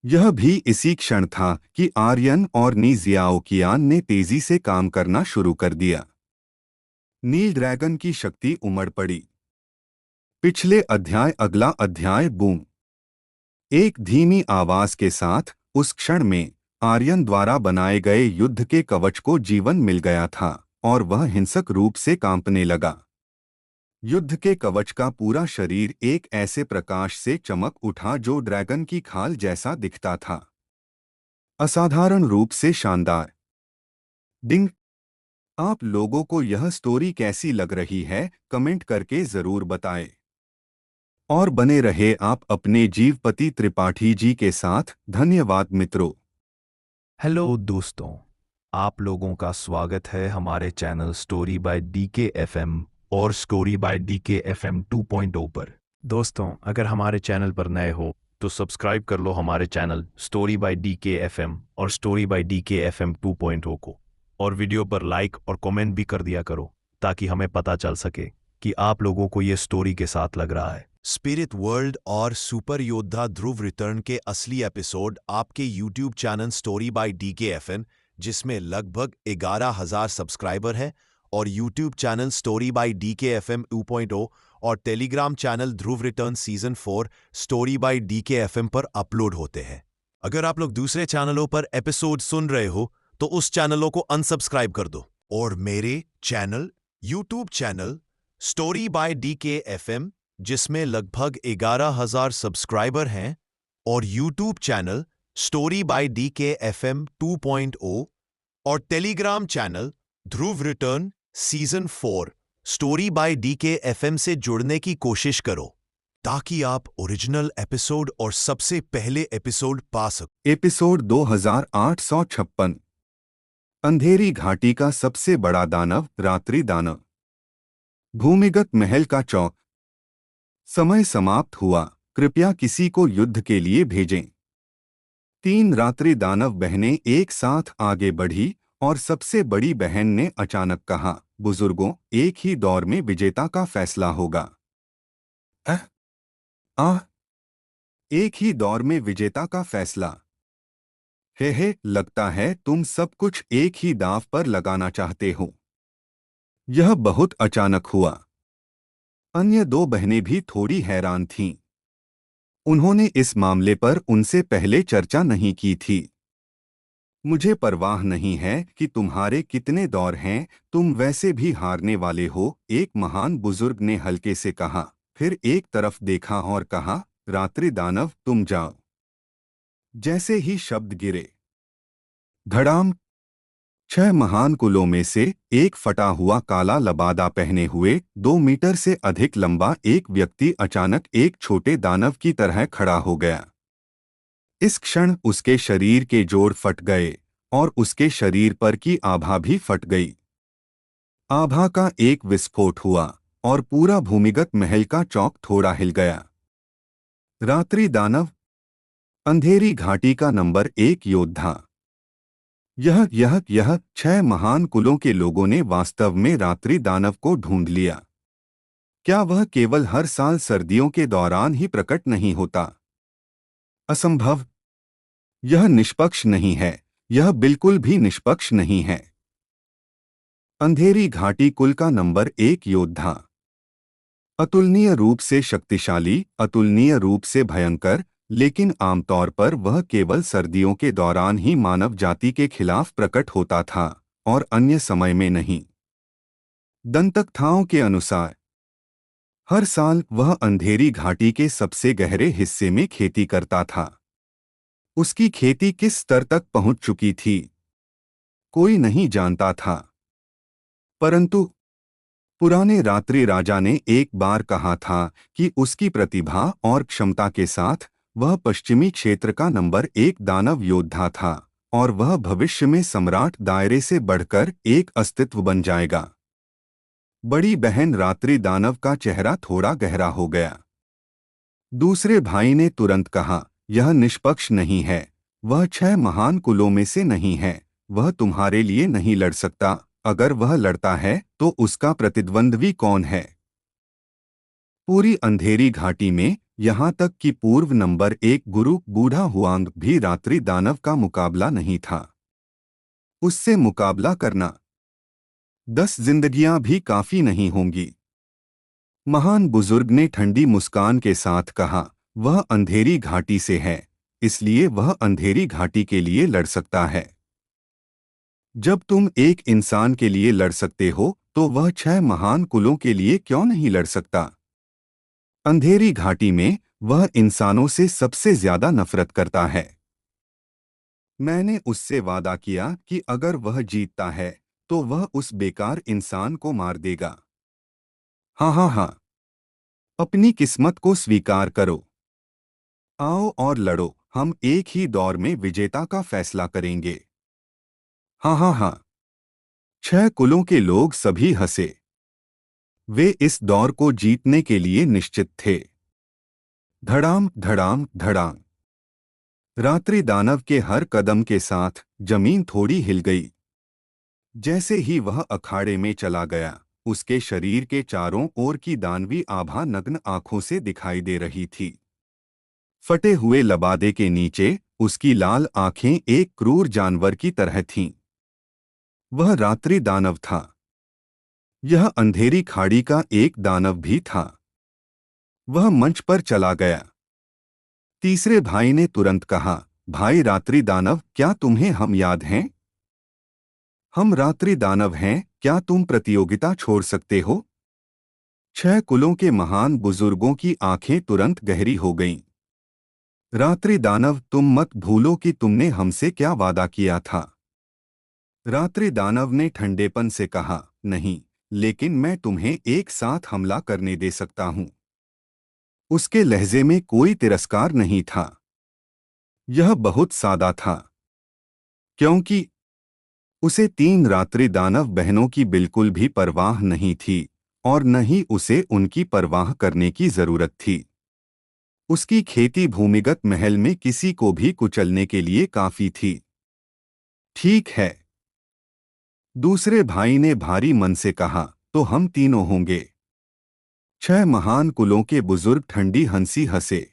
यह भी इसी क्षण था कि आर्यन और नी जियाओकियान ने तेजी से काम करना शुरू कर दिया। नील ड्रैगन की शक्ति उमड़ पड़ी। पिछले अध्याय अगला अध्याय बूम। एक धीमी आवाज के साथ उस क्षण में आर्यन द्वारा बनाए गए युद्ध के कवच को जीवन मिल गया था, और वह हिंसक रूप से कांपने लगा। युद्ध के कवच का पूरा शरीर एक ऐसे प्रकाश से चमक उठा जो ड्रैगन की खाल जैसा दिखता था। असाधारण रूप से शानदार। डिंग। आप लोगों को यह स्टोरी कैसी लग रही है, कमेंट करके जरूर बताएं। और बने रहे आप अपने जीवपति त्रिपाठी जी के साथ। धन्यवाद मित्रों। हेलो दोस्तों, आप लोगों का स्वागत है हमारे channel story by DK FM और स्टोरी बाय डीके एफएम 2.0 पर। दोस्तों, अगर हमारे चैनल पर नए हो तो सब्सक्राइब कर लो हमारे channel story by DK FM और स्टोरी बाय डीके एफएम 2.0 को, और वीडियो पर लाइक और कमेंट भी कर दिया करो, ताकि हमें पता चल सके कि आप लोगों को ये स्टोरी के साथ लग रहा है। स्पिरिट वर्ल्ड और सुपर योद्धा ध्रुव रिटर्न के असली एपिसोड आपके YouTube channel story bye DKFM, जिसमें लगभग 11,000 सब्सक्राइबर हैं, और YouTube channel story bye DKFM 2.0 और Telegram channel Dhruv return season 4 story by DKFM पर अपलोड होते हैं। अगर आप लोग दूसरे चैनलों पर एपिसोड सुन रहे हो तो उस चैनलों को अनसब्सक्राइब कर दो, और मेरे channel YouTube channel story bye DKFM जिसमें लगभग 11,000 सब्सक्राइबर हैं, और YouTube channel story bye DKFM 2.0 और Telegram channel Dhruv return season 4 story by DKFM से जुड़ने की कोशिश करो ताकि आप ओरिजिनल एपिसोड और सबसे पहले एपिसोड पा सको। एपिसोड 2856। अंधेरी घाटी का सबसे बड़ा दानव, रात्रि दानव। भूमिगत महल का चौक। समय समाप्त हुआ, कृपया किसी को युद्ध के लिए भेजें। 3 रात्रि दानव बहनें एक साथ आगे बढ़ी और सबसे बड़ी बहन ने अचानक कहा, बुजुर्गों, एक ही दौर में विजेता का फैसला होगा। आह, एक ही दौर में विजेता का फैसला। हे, लगता है तुम सब कुछ एक ही दांव पर लगाना चाहते हो। यह बहुत अचानक हुआ। अन्य 2 बहनें भी थोड़ी हैरान थीं। उन्होंने इस मामले पर उनसे पहले चर्चा नहीं की थी। मुझे परवाह नहीं है कि तुम्हारे कितने दौर हैं, तुम वैसे भी हारने वाले हो, एक महान बुजुर्ग ने हल्के से कहा। फिर एक तरफ देखा और कहा, रात्रि दानव, तुम जाओ। जैसे ही शब्द गिरे, धड़ाम, 6 महान कुलों में से एक फटा हुआ काला लबादा पहने हुए 2 मीटर से अधिक लंबा एक व्यक्ति अचानक एक छोटे दानव की तरह खड़ा हो गया। इस क्षण उसके शरीर के जोड़ फट गए और उसके शरीर पर की आभा भी फट गई। आभा का एक विस्फोट हुआ और पूरा भूमिगत महल का चौक थोड़ा हिल गया। रात्रि दानव, अंधेरी घाटी का नंबर 1 योद्धा। यह 6 महान कुलों के लोगों ने वास्तव में रात्रि दानव को ढूंढ लिया। क्या वह केवल हर साल सर्दियों के दौरान ही प्रकट नहीं होता? असंभव। यह निष्पक्ष नहीं है, यह बिल्कुल भी निष्पक्ष नहीं है। अंधेरी घाटी कुल का नंबर 1 योद्धा। अतुलनीय रूप से शक्तिशाली, अतुलनीय रूप से भयंकर, लेकिन आमतौर पर वह केवल सर्दियों के दौरान ही मानव जाति के खिलाफ प्रकट होता था और अन्य समय में नहीं। दंतकथाओं के अनुसार हर साल वह अंधेरी घाटी के सबसे गहरे हिस्से में खेती करता था। उसकी खेती किस स्तर तक पहुंच चुकी थी, कोई नहीं जानता था। परंतु पुराने रात्रि राजा ने एक बार कहा था कि उसकी प्रतिभा और क्षमता के साथ वह पश्चिमी क्षेत्र का नंबर 1 दानव योद्धा था और वह भविष्य में सम्राट दायरे से बढ़कर एक अस्तित्व बन जाएगा। बड़ी बहन रात्रि दानव का चेहरा थोड़ा गहरा हो गया। दूसरे भाई ने तुरंत कहा, यह निष्पक्ष नहीं है, वह 6 महान कुलों में से नहीं है, वह तुम्हारे लिए नहीं लड़ सकता। अगर वह लड़ता है तो उसका प्रतिद्वंद्वी कौन है? पूरी अंधेरी घाटी में, यहाँ तक कि पूर्व नंबर 1 गुरु बूढ़ा हुआंग भी रात्रि दानव का मुकाबला नहीं था। उससे मुकाबला करना 10 जिंदगियां भी काफी नहीं होंगी। महान बुजुर्ग ने ठंडी मुस्कान के साथ कहा, वह अंधेरी घाटी से है, इसलिए वह अंधेरी घाटी के लिए लड़ सकता है। जब तुम एक इंसान के लिए लड़ सकते हो तो वह 6 महान कुलों के लिए क्यों नहीं लड़ सकता? अंधेरी घाटी में वह इंसानों से सबसे ज्यादा नफरत करता है। मैंने उससे वादा किया कि अगर वह जीतता है तो वह उस बेकार इंसान को मार देगा। हाँ, अपनी किस्मत को स्वीकार करो। आओ और लड़ो, हम एक ही दौर में विजेता का फैसला करेंगे। हाँ। 6 कुलों के लोग सभी हंसे। वे इस दौर को जीतने के लिए निश्चित थे। धड़ाम धड़ाम धड़ाम। रात्रि दानव के हर कदम के साथ जमीन थोड़ी हिल गई। जैसे ही वह अखाड़े में चला गया, उसके शरीर के चारों ओर की दानवी आभा नग्न आंखों से दिखाई दे रही थी। फटे हुए लबादे के नीचे उसकी लाल आंखें एक क्रूर जानवर की तरह थीं। वह रात्रि दानव था। यह अंधेरी खाड़ी का एक दानव भी था। वह मंच पर चला गया। तीसरे भाई ने तुरंत कहा, भाई रात्रि दानव, क्या तुम्हें हम याद हैं? हम रात्रि दानव हैं, क्या तुम प्रतियोगिता छोड़ सकते हो? 6 कुलों के महान बुजुर्गों की आंखें तुरंत गहरी हो गईं। रात्रि दानव, तुम मत भूलो कि तुमने हमसे क्या वादा किया था। रात्रि दानव ने ठंडेपन से कहा, नहीं, लेकिन मैं तुम्हें एक साथ हमला करने दे सकता हूं। उसके लहजे में कोई तिरस्कार नहीं था। यह बहुत सादा था, क्योंकि उसे 3 रात्रि दानव बहनों की बिल्कुल भी परवाह नहीं थी और न ही उसे उनकी परवाह करने की जरूरत थी। उसकी खेती भूमिगत महल में किसी को भी कुचलने के लिए काफी थी। ठीक है, दूसरे भाई ने भारी मन से कहा, तो हम तीनों होंगे। 6 महान कुलों के बुजुर्ग ठंडी हंसी हंसे।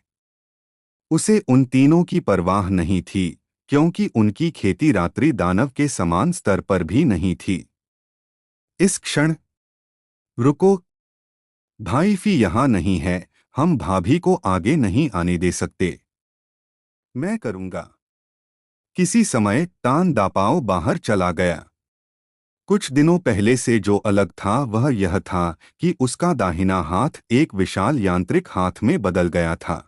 उसे उन तीनों की परवाह नहीं थी, क्योंकि उनकी खेती रात्रि दानव के समान स्तर पर भी नहीं थी। इस क्षण, रुको, भाई यहाँ नहीं है, हम भाभी को आगे नहीं आने दे सकते। मैं करूंगा। किसी समय तान दापाओ बाहर चला गया। कुछ दिनों पहले से जो अलग था वह यह था कि उसका दाहिना हाथ एक विशाल यांत्रिक हाथ में बदल गया था।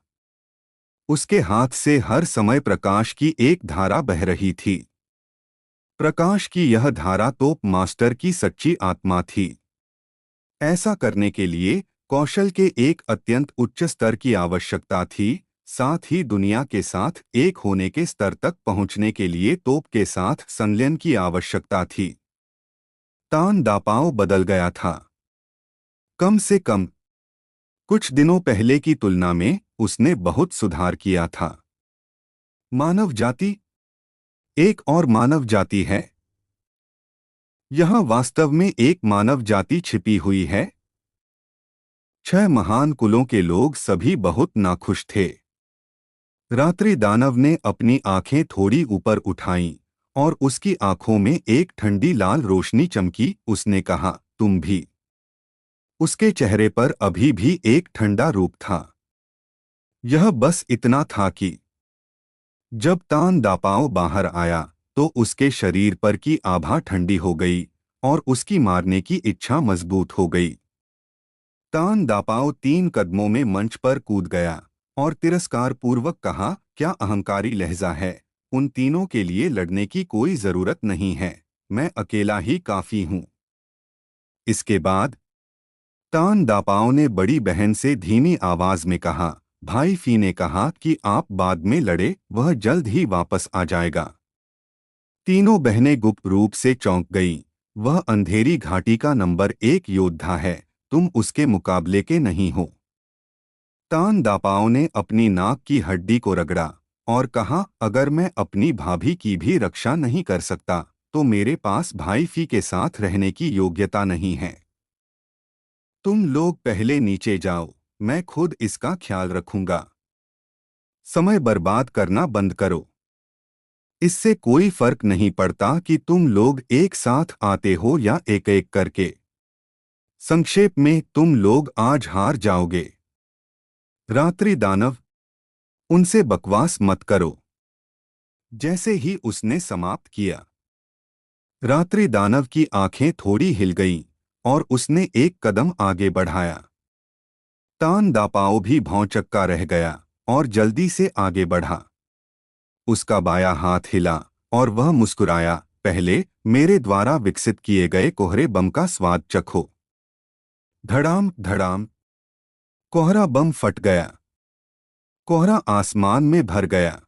उसके हाथ से हर समय प्रकाश की एक धारा बह रही थी। प्रकाश की यह धारा तोप मास्टर की सच्ची आत्मा थी। ऐसा करने के लिए कौशल के एक अत्यंत उच्च स्तर की आवश्यकता थी, साथ ही दुनिया के साथ एक होने के स्तर तक पहुंचने के लिए तोप के साथ संलयन की आवश्यकता थी। तान दापाओ बदल गया था। कम से कम कुछ दिनों पहले की तुलना में उसने बहुत सुधार किया था। मानव जाति, एक और मानव जाति है। यहाँ वास्तव में एक मानव जाति छिपी हुई है। 6 महान कुलों के लोग सभी बहुत नाखुश थे। रात्रि दानव ने अपनी आंखें थोड़ी ऊपर उठाईं और उसकी आंखों में एक ठंडी लाल रोशनी चमकी। उसने कहा, तुम भी। उसके चेहरे पर अभी भी एक ठंडा रूप था। यह बस इतना था कि जब तान दापाओ बाहर आया तो उसके शरीर पर की आभा ठंडी हो गई और उसकी मारने की इच्छा मजबूत हो गई। तान दापाओ 3 कदमों में मंच पर कूद गया और तिरस्कार पूर्वक कहा, क्या अहंकारी लहजा है, उन तीनों के लिए लड़ने की कोई जरूरत नहीं है, मैं अकेला ही काफी हूं। इसके बाद तान दापाओ ने बड़ी बहन से धीमी आवाज में कहा, भाई फी ने कहा कि आप बाद में लड़े, वह जल्द ही वापस आ जाएगा। तीनों बहनें गुप्त रूप से चौंक गईं। वह अंधेरी घाटी का नंबर 1 योद्धा है, तुम उसके मुकाबले के नहीं हो। तान दापाओ ने अपनी नाक की हड्डी को रगड़ा और कहा, अगर मैं अपनी भाभी की भी रक्षा नहीं कर सकता तो मेरे पास भाई फी के साथ रहने की योग्यता नहीं है। तुम लोग पहले नीचे जाओ, मैं खुद इसका ख्याल रखूंगा। समय बर्बाद करना बंद करो। इससे कोई फर्क नहीं पड़ता कि तुम लोग एक साथ आते हो या एक एक करके। संक्षेप में, तुम लोग आज हार जाओगे। रात्रि दानव, उनसे बकवास मत करो। जैसे ही उसने समाप्त किया, रात्रि दानव की आंखें थोड़ी हिल गईं और उसने एक कदम आगे बढ़ाया। तान दापाओ भी भौंचक्का रह गया और जल्दी से आगे बढ़ा। उसका बायां हाथ हिला और वह मुस्कुराया, पहले मेरे द्वारा विकसित किए गए कोहरे बम का स्वाद चखो। धड़ाम धड़ाम, कोहरा बम फट गया। कोहरा आसमान में भर गया।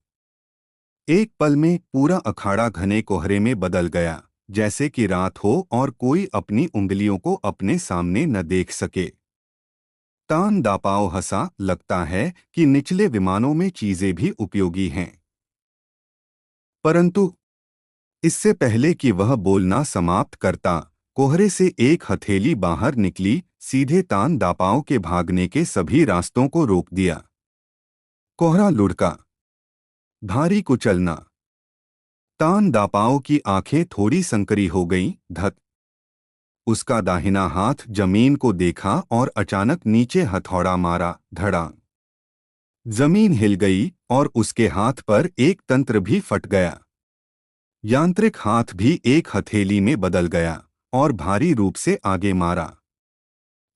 एक पल में पूरा अखाड़ा घने कोहरे में बदल गया, जैसे कि रात हो और कोई अपनी उंगलियों को अपने सामने न देख सके। तान दापाओ हंसा, लगता है कि निचले विमानों में चीजें भी उपयोगी हैं। परंतु इससे पहले कि वह बोलना समाप्त करता, कोहरे से एक हथेली बाहर निकली, सीधे तान दापाओ के भागने के सभी रास्तों को रोक दिया। कोहरा लुढ़का। भारी कुचलना। तान दापाओ की आंखें थोड़ी संकरी हो गईं। धत। उसका दाहिना हाथ जमीन को देखा और अचानक नीचे हथौड़ा मारा। धड़ाम। जमीन हिल गई और उसके हाथ पर एक तंत्र भी फट गया। यांत्रिक हाथ भी एक हथेली में बदल गया और भारी रूप से आगे मारा।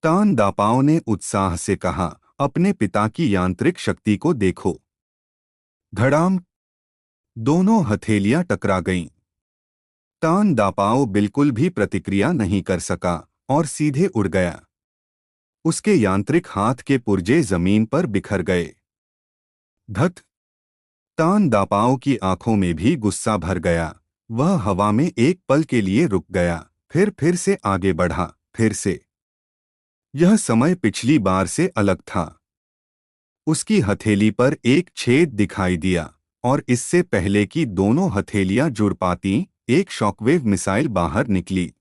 तान दापाओ ने उत्साह से कहा, अपने पिता की यांत्रिक शक्ति को देखो। धड़ाम, दोनों हथेलियां टकरा गईं। तान दापाओ बिल्कुल भी प्रतिक्रिया नहीं कर सका और सीधे उड़ गया। उसके यांत्रिक हाथ के पुर्जे जमीन पर बिखर गए। धत! तान दापाओ की आंखों में भी गुस्सा भर गया। वह हवा में एक पल के लिए रुक गया, फिर से आगे बढ़ा, फिर से। यह समय पिछली बार से अलग था। उसकी हथेली पर एक छेद दिखाई दिया और इससे पहले कि दोनों हथेलियां जुड़ पातीं, एक शॉकवेव मिसाइल बाहर निकली।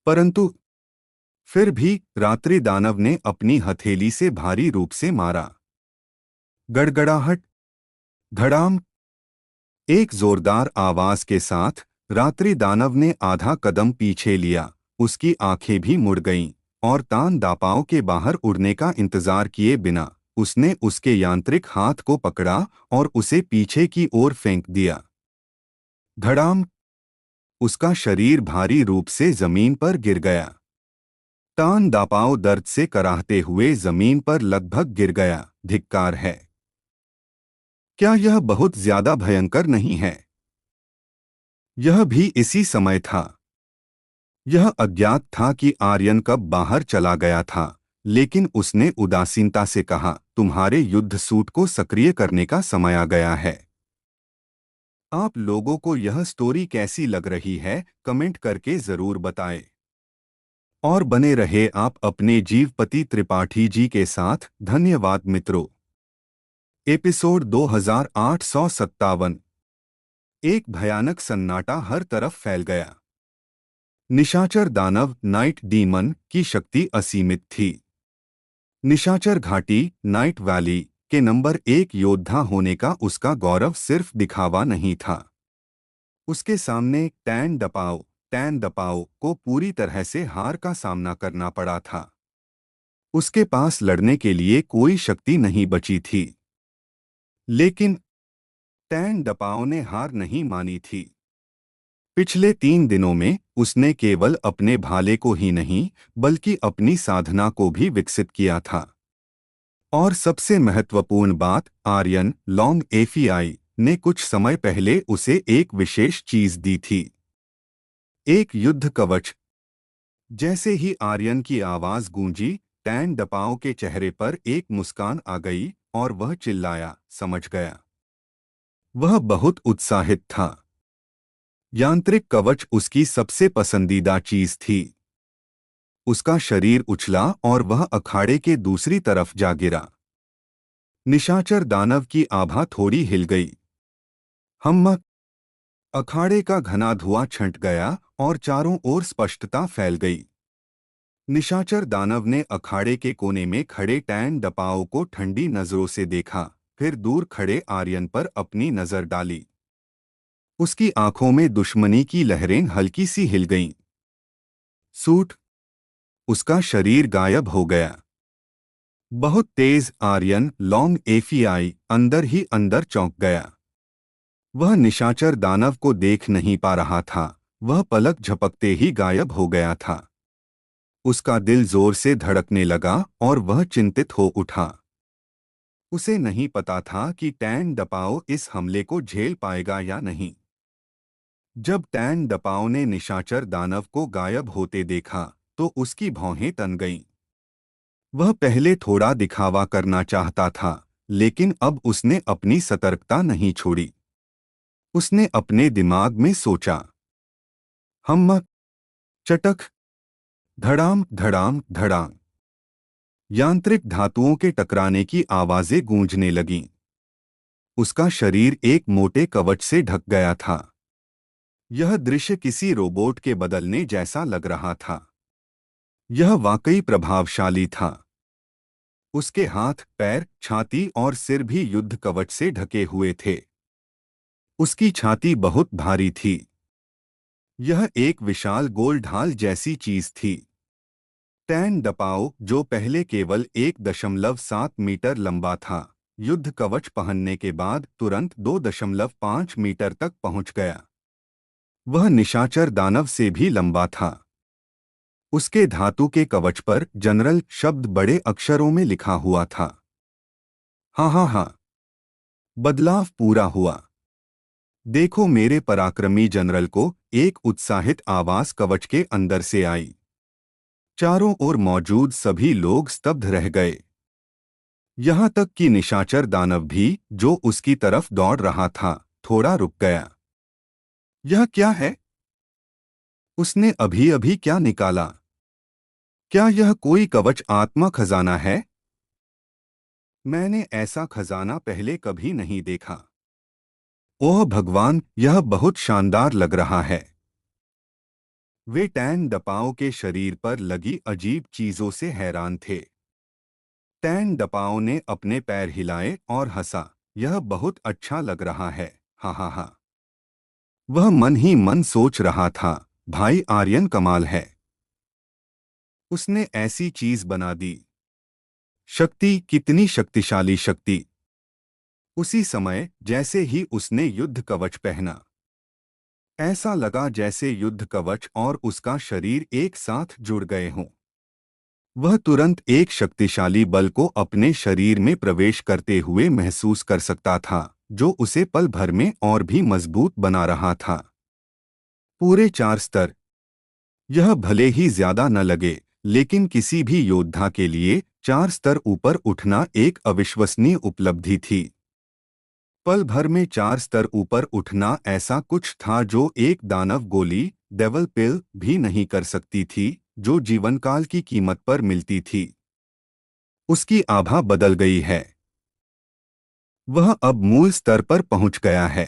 परंतु फिर भी रात्रि दानव ने अपनी हथेली से भारी रूप से मारा। गड़गड़ाहट, धड़ाम। एक जोरदार आवाज के साथ रात्रि दानव ने आधा कदम पीछे लिया। उसकी आंखें भी मुड़ गईं और तान दापाओ के बाहर उड़ने का इंतजार किए बिना उसने उसके यांत्रिक हाथ को पकड़ा और उसे पीछे की ओर फेंक दिया। धड़ाम! उसका शरीर भारी रूप से जमीन पर गिर गया। तान दापाओ दर्द से कराहते हुए जमीन पर लगभग गिर गया। धिक्कार है। क्या यह बहुत ज्यादा भयंकर नहीं है? यह भी इसी समय था। यह अज्ञात था कि आर्यन कब बाहर चला गया था, लेकिन उसने उदासीनता से कहा, तुम्हारे युद्ध सूट को सक्रिय करने का समय आ गया है। आप लोगों को यह स्टोरी कैसी लग रही है, कमेंट करके जरूर बताएं। और बने रहे आप अपने जीवपति त्रिपाठी जी के साथ। धन्यवाद मित्रों। एपिसोड 2857। एक भयानक सन्नाटा हर तरफ फैल गया। निशाचर दानव नाइट डीमन की शक्ति असीमित थी। निशाचर घाटी नाइट वैली के नंबर 1 योद्धा होने का उसका गौरव सिर्फ दिखावा नहीं था। उसके सामने टैन दपाओ को पूरी तरह से हार का सामना करना पड़ा था। उसके पास लड़ने के लिए कोई शक्ति नहीं बची थी। लेकिन टैन दपाओ ने हार नहीं मानी थी। पिछले 3 दिनों में उसने केवल अपने भाले को ही नहीं बल्कि अपनी साधना को भी विकसित किया था। और सबसे महत्वपूर्ण बात, आर्यन लॉन्ग एफीआई ने कुछ समय पहले उसे एक विशेष चीज दी थी, एक युद्ध कवच। जैसे ही आर्यन की आवाज गूंजी, टैन दपाओ के चेहरे पर एक मुस्कान आ गई और वह चिल्लाया, समझ गया। वह बहुत उत्साहित था। यांत्रिक कवच उसकी सबसे पसंदीदा चीज थी। उसका शरीर उछला और वह अखाड़े के दूसरी तरफ जा गिरा। निशाचर दानव की आभा थोड़ी हिल गई। हम्म! अखाड़े का घना धुआं छंट गया और चारों ओर स्पष्टता फैल गई। निशाचर दानव ने अखाड़े के कोने में खड़े टैन दपाओ को ठंडी नजरों से देखा, फिर दूर खड़े आर्यन पर अपनी नजर डाली। उसकी आंखों में दुश्मनी की लहरें हल्की सी हिल गईं। सूट! उसका शरीर गायब हो गया। बहुत तेज आर्यन लॉन्ग एफीआई अंदर ही अंदर चौंक गया। वह निशाचर दानव को देख नहीं पा रहा था। वह पलक झपकते ही गायब हो गया था। उसका दिल जोर से धड़कने लगा और वह चिंतित हो उठा। उसे नहीं पता था कि टैन दपाओ इस हमले को झेल पाएगा या नहीं। जब टैन दपाओ ने निशाचर दानव को गायब होते देखा तो उसकी भौहें तन गईं। वह पहले थोड़ा दिखावा करना चाहता था, लेकिन अब उसने अपनी सतर्कता नहीं छोड़ी। उसने अपने दिमाग में सोचा, हम्म! चटक! धड़ाम धड़ाम धड़ाम! यांत्रिक धातुओं के टकराने की आवाजें गूंजने लगीं। उसका शरीर एक मोटे कवच से ढक गया था। यह दृश्य किसी रोबोट के बदलने जैसा लग रहा था। यह वाकई प्रभावशाली था। उसके हाथ, पैर, छाती और सिर भी युद्ध कवच से ढके हुए थे। उसकी छाती बहुत भारी थी। यह एक विशाल गोल ढाल जैसी चीज थी। टैन दपाओ, जो पहले केवल 1.7 मीटर लंबा था, युद्ध कवच पहनने के बाद तुरंत 2.5 मीटर तक पहुंच गया। वह निशाचर दानव से भी लंबा था। उसके धातु के कवच पर जनरल शब्द बड़े अक्षरों में लिखा हुआ था। हाँ हाँ हाँ, बदलाव पूरा हुआ। देखो मेरे पराक्रमी जनरल को, एक उत्साहित आवाज कवच के अंदर से आई। चारों ओर मौजूद सभी लोग स्तब्ध रह गए। यहां तक कि निशाचर दानव भी, जो उसकी तरफ दौड़ रहा था, थोड़ा रुक गया। यह क्या है? उसने अभी अभी क्या निकाला? क्या यह कोई कवच आत्मा खजाना है? मैंने ऐसा खजाना पहले कभी नहीं देखा। ओह भगवान, यह बहुत शानदार लग रहा है। वे टैन डपाओ के शरीर पर लगी अजीब चीजों से हैरान थे। टैन डपाओ ने अपने पैर हिलाए और हंसा। यह बहुत अच्छा लग रहा है, हा हा हा। वह मन ही मन सोच रहा था, भाई आर्यन कमाल है। उसने ऐसी चीज बना दी। शक्ति, कितनी शक्तिशाली शक्ति! उसी समय जैसे ही उसने युद्ध कवच पहना, ऐसा लगा जैसे युद्ध कवच और उसका शरीर एक साथ जुड़ गए हों। वह तुरंत एक शक्तिशाली बल को अपने शरीर में प्रवेश करते हुए महसूस कर सकता था, जो उसे पल भर में और भी मजबूत बना रहा था। पूरे 4 स्तर। यह भले ही ज्यादा न लगे, लेकिन किसी भी योद्धा के लिए 4 स्तर ऊपर उठना एक अविश्वसनीय उपलब्धि थी। पल भर में 4 स्तर ऊपर उठना ऐसा कुछ था जो एक दानव गोली, डेवल पिल भी नहीं कर सकती थी, जो जीवनकाल की कीमत पर मिलती थी। उसकी आभा बदल गई है। वह अब मूल स्तर पर पहुंच गया है।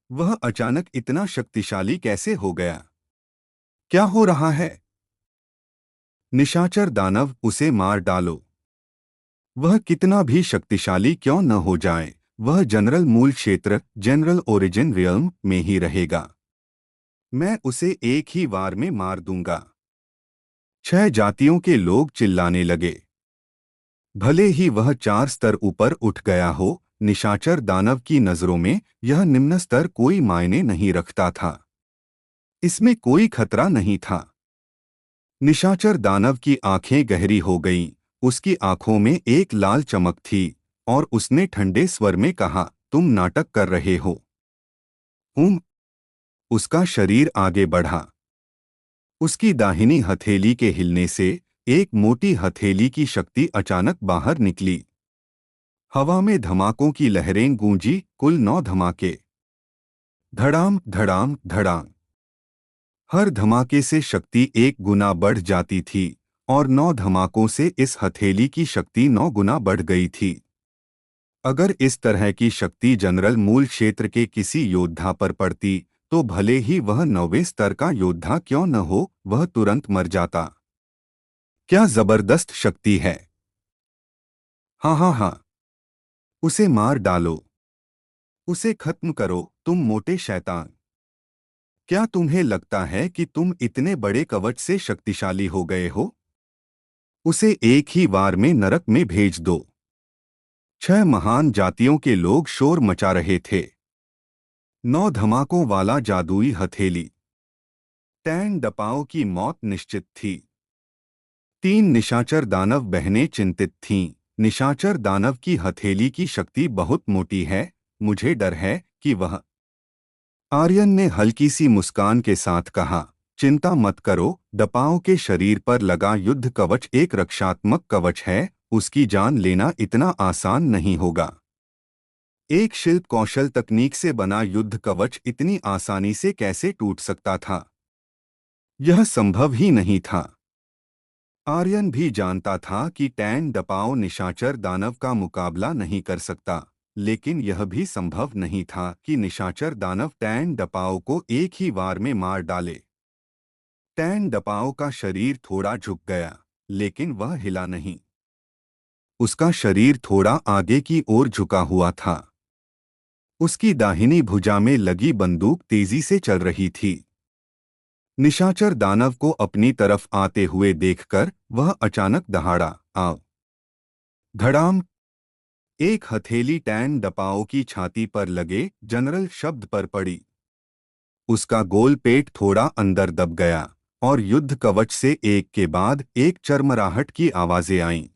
वह अचानक इतना शक्तिशाली कैसे हो गया? क्या हो रहा है? निशाचर दानव, उसे मार डालो। वह कितना भी शक्तिशाली क्यों न हो जाए, वह जनरल मूल क्षेत्र, जनरल ओरिजिन रियल्म में ही रहेगा। मैं उसे एक ही वार में मार दूंगा। 6 जातियों के लोग चिल्लाने लगे। भले ही वह 4 स्तर ऊपर उठ गया हो, निशाचर दानव की नजरों में यह निम्न स्तर कोई मायने नहीं रखता था। इसमें कोई खतरा नहीं था। निशाचर दानव की आंखें गहरी हो गईं, उसकी आंखों में एक लाल चमक थी, और उसने ठंडे स्वर में कहा, तुम नाटक कर रहे हो। उसका शरीर आगे बढ़ा। उसकी दाहिनी हथेली के हिलने से एक मोटी हथेली की शक्ति अचानक बाहर निकली। हवा में धमाकों की लहरें गूंजी, कुल 9 धमाके। धड़ाम धड़ाम धड़ाम। हर धमाके से शक्ति 1 गुना बढ़ जाती थी, और 9 धमाकों से इस हथेली की शक्ति 9 गुना बढ़ गई थी। अगर इस तरह की शक्ति जनरल मूल क्षेत्र के किसी योद्धा पर पड़ती, तो भले ही वह 9वें स्तर का योद्धा क्यों न हो, वह तुरंत मर जाता। क्या जबरदस्त शक्ति है! हाँ हाँ हाँ, उसे मार डालो। उसे खत्म करो, तुम मोटे शैतान। क्या तुम्हें लगता है कि तुम इतने बड़े कवच से शक्तिशाली हो गए हो? उसे एक ही वार में नरक में भेज दो। 6 महान जातियों के लोग शोर मचा रहे थे। 9 धमाकों वाला जादुई हथेली। टैन डपाओ की मौत निश्चित थी। 3 निशाचर दानव बहनें चिंतित थीं। निशाचर दानव की हथेली की शक्ति बहुत मोटी है, मुझे डर है कि वह... आर्यन ने हल्की सी मुस्कान के साथ कहा, चिंता मत करो, डपाओ के शरीर पर लगा युद्ध कवच एक रक्षात्मक कवच है, उसकी जान लेना इतना आसान नहीं होगा। एक शिल्प कौशल तकनीक से बना युद्ध कवच इतनी आसानी से कैसे टूट सकता था? यह संभव ही नहीं था। आर्यन भी जानता था कि टैन डपाओ निशाचर दानव का मुकाबला नहीं कर सकता, लेकिन यह भी संभव नहीं था कि निशाचर दानव टैन डपाओ को एक ही वार में मार डाले। टैन डपाओ का शरीर थोड़ा झुक गया, लेकिन वह हिला नहीं। उसका शरीर थोड़ा आगे की ओर झुका हुआ था। उसकी दाहिनी भुजा में लगी बंदूक तेजी से चल रही थी। निशाचर दानव को अपनी तरफ आते हुए देखकर वह अचानक दहाड़ा, आओ! धड़ाम। एक हथेली टैन डपाओ की छाती पर लगे जनरल शब्द पर पड़ी। उसका गोल पेट थोड़ा अंदर दब गया, और युद्ध कवच से एक के बाद एक चरमराहट की आवाजें आईं।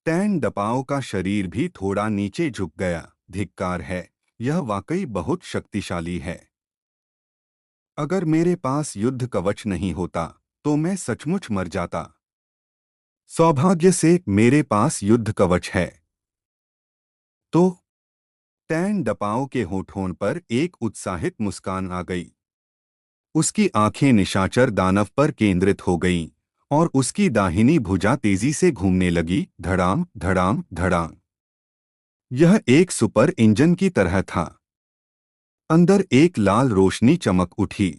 टैन डपाओ का शरीर भी थोड़ा नीचे झुक गया। धिक्कार है, यह वाकई बहुत शक्तिशाली है। अगर मेरे पास युद्ध कवच नहीं होता तो मैं सचमुच मर जाता। सौभाग्य से मेरे पास युद्ध कवच है। तो टैन डपाओ के होठों पर एक उत्साहित मुस्कान आ गई। उसकी आंखें निशाचर दानव पर केंद्रित हो गईं और उसकी दाहिनी भुजा तेजी से घूमने लगी। धड़ाम धड़ाम धड़ाम। यह एक सुपर इंजन की तरह था। अंदर एक लाल रोशनी चमक उठी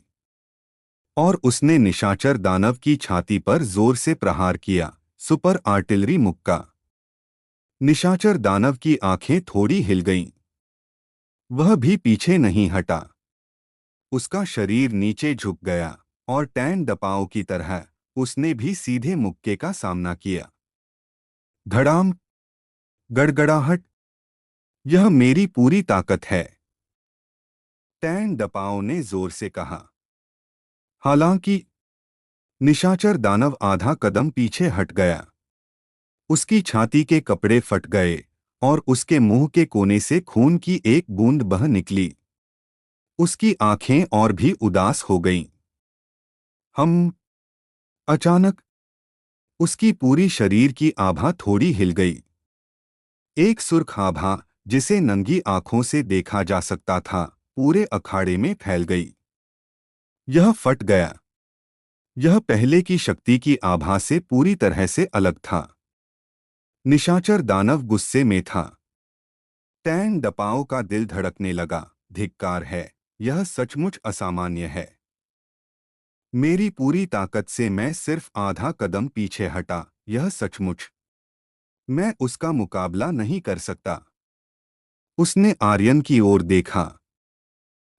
और उसने निशाचर दानव की छाती पर जोर से प्रहार किया। सुपर आर्टिलरी मुक्का। निशाचर दानव की आंखें थोड़ी हिल गईं। वह भी पीछे नहीं हटा। उसका शरीर नीचे झुक गया और टैन डपाओ की तरह उसने भी सीधे मुक्के का सामना किया। धड़ाम। गड़गड़ाहट। यह मेरी पूरी ताकत है, टैन डपाओ ने जोर से कहा। हालांकि निशाचर दानव आधा कदम पीछे हट गया। उसकी छाती के कपड़े फट गए और उसके मुंह के कोने से खून की एक बूंद बह निकली। उसकी आंखें और भी उदास हो गईं। हम। अचानक उसकी पूरी शरीर की आभा थोड़ी हिल गई। एक सुर्ख आभा जिसे नंगी आंखों से देखा जा सकता था पूरे अखाड़े में फैल गई। यह फट गया। यह पहले की शक्ति की आभा से पूरी तरह से अलग था। निशाचर दानव गुस्से में था। टैन डपाओ का दिल धड़कने लगा। धिक्कार है, यह सचमुच असामान्य है। मेरी पूरी ताकत से मैं सिर्फ आधा कदम पीछे हटा। यह सचमुच। मैं उसका मुकाबला नहीं कर सकता। उसने आर्यन की ओर देखा।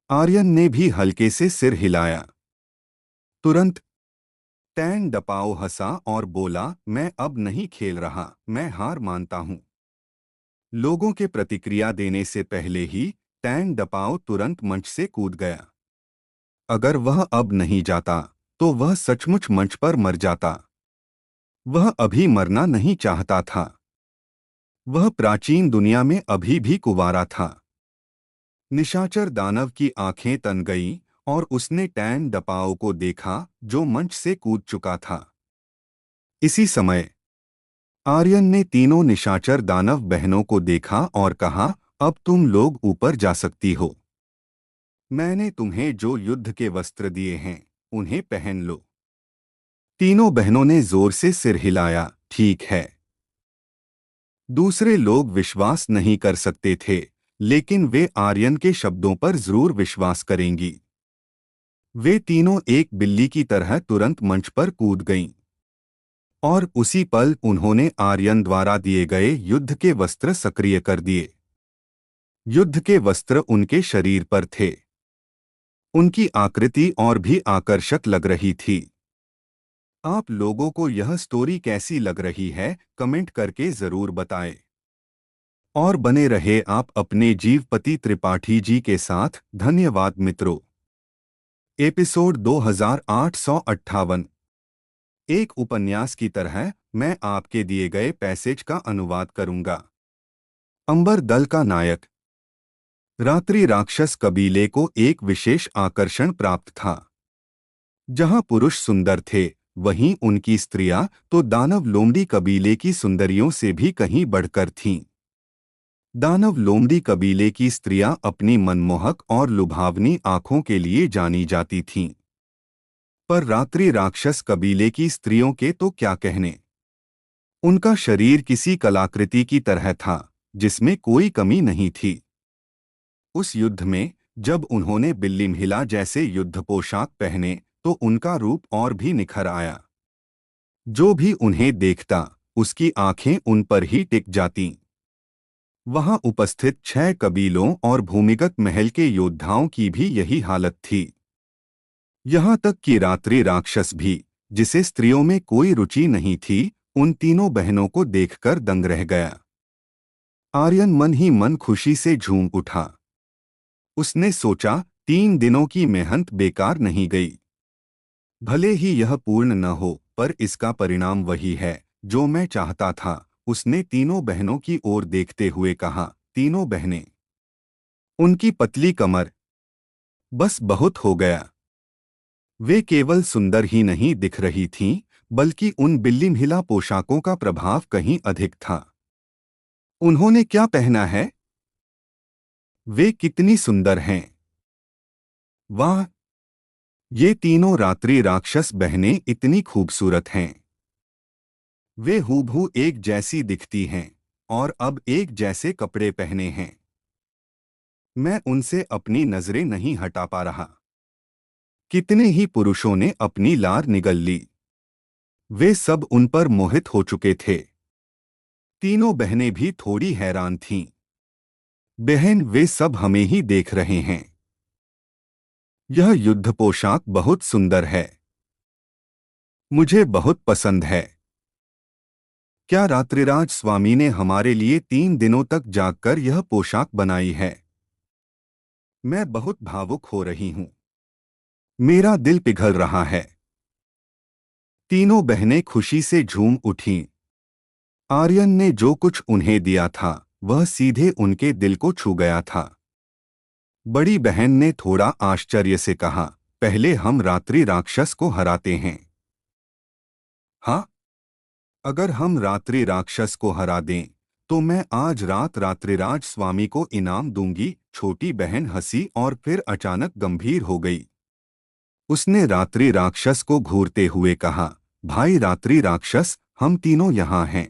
आर्यन ने भी हल्के से सिर हिलाया। तुरंत टैन डपाओ हंसा और बोला, मैं अब नहीं खेल रहा, मैं हार मानता हूं। लोगों के प्रतिक्रिया देने से पहले ही टैन डपाओ तुरंत मंच से कूद गया। अगर वह अब नहीं जाता तो वह सचमुच मंच पर मर जाता। वह अभी मरना नहीं चाहता था। वह प्राचीन दुनिया में अभी भी कुंवारा था। निशाचर दानव की आंखें तन गईं और उसने टैन डपाओ को देखा जो मंच से कूद चुका था। इसी समय आर्यन ने तीनों निशाचर दानव बहनों को देखा और कहा, अब तुम लोग ऊपर जा सकती हो। मैंने तुम्हें जो युद्ध के वस्त्र दिए हैं उन्हें पहन लो। तीनों बहनों ने जोर से सिर हिलाया। ठीक है। दूसरे लोग विश्वास नहीं कर सकते थे, लेकिन वे आर्यन के शब्दों पर जरूर विश्वास करेंगी। वे तीनों एक बिल्ली की तरह तुरंत मंच पर कूद गईं और उसी पल उन्होंने आर्यन द्वारा दिए गए युद्ध के वस्त्र सक्रिय कर दिए। युद्ध के वस्त्र उनके शरीर पर थे। उनकी आकृति और भी आकर्षक लग रही थी। आप लोगों को यह स्टोरी कैसी लग रही है, कमेंट करके जरूर बताएं। और बने रहे आप अपने जीवपति त्रिपाठी जी के साथ। धन्यवाद मित्रों। एपिसोड 2858। एक उपन्यास की तरह मैं आपके दिए गए पैसेज का अनुवाद करूंगा। अंबर दल का नायक। रात्रि राक्षस कबीले को एक विशेष आकर्षण प्राप्त था। जहां पुरुष सुंदर थे, वहीं उनकी स्त्रियां तो दानव लोमड़ी कबीले की सुंदरियों से भी कहीं बढ़कर थीं। दानव लोमड़ी कबीले की स्त्रियां अपनी मनमोहक और लुभावनी आंखों के लिए जानी जाती थीं। पर रात्रि राक्षस कबीले की स्त्रियों के तो क्या कहने। उनका शरीर किसी कलाकृति की तरह था, जिसमें कोई कमी नहीं थी। उस युद्ध में जब उन्होंने बिल्लिमहिला जैसे युद्ध पोशाक पहने तो उनका रूप और भी निखर आया। जो भी उन्हें देखता, उसकी आंखें उन पर ही टिक जातीं। वहां उपस्थित 6 कबीलों और भूमिगत महल के योद्धाओं की भी यही हालत थी। यहाँ तक कि रात्रि राक्षस भी, जिसे स्त्रियों में कोई रुचि नहीं थी, उन तीनों बहनों को देखकर दंग रह गया। आर्यन मन ही मन खुशी से झूम उठा। उसने सोचा, 3 दिनों की मेहनत बेकार नहीं गई। भले ही यह पूर्ण न हो, पर इसका परिणाम वही है जो मैं चाहता था। उसने तीनों बहनों की ओर देखते हुए कहा। तीनों बहनें, उनकी पतली कमर, बस बहुत हो गया। वे केवल सुंदर ही नहीं दिख रही थीं, बल्कि उन बिल्लीमिला पोशाकों का प्रभाव कहीं अधिक था। उन्होंने क्या पहना है? वे कितनी सुंदर हैं! वाह, ये तीनों रात्रि राक्षस बहनें इतनी खूबसूरत हैं। वे हूबहू एक जैसी दिखती हैं और अब एक जैसे कपड़े पहने हैं। मैं उनसे अपनी नजरें नहीं हटा पा रहा। कितने ही पुरुषों ने अपनी लार निगल ली। वे सब उन पर मोहित हो चुके थे। तीनों बहनें भी थोड़ी हैरान थीं। बहन, वे सब हमें ही देख रहे हैं। यह युद्ध पोशाक बहुत सुंदर है। मुझे बहुत पसंद है। क्या रात्रिराज स्वामी ने हमारे लिए 3 दिनों तक जागकर यह पोशाक बनाई है? मैं बहुत भावुक हो रही हूं। मेरा दिल पिघल रहा है। तीनों बहनें खुशी से झूम उठीं। आर्यन ने जो कुछ उन्हें दिया था वह सीधे उनके दिल को छू गया था। बड़ी बहन ने थोड़ा आश्चर्य से कहा, पहले हम रात्रि राक्षस को हराते हैं। हाँ, अगर हम रात्रि राक्षस को हरा दें तो मैं आज रात रात्रिराज स्वामी को इनाम दूंगी। छोटी बहन हंसी और फिर अचानक गंभीर हो गई। उसने रात्रि राक्षस को घूरते हुए कहा, भाई रात्रि राक्षस, हम तीनों यहाँ हैं।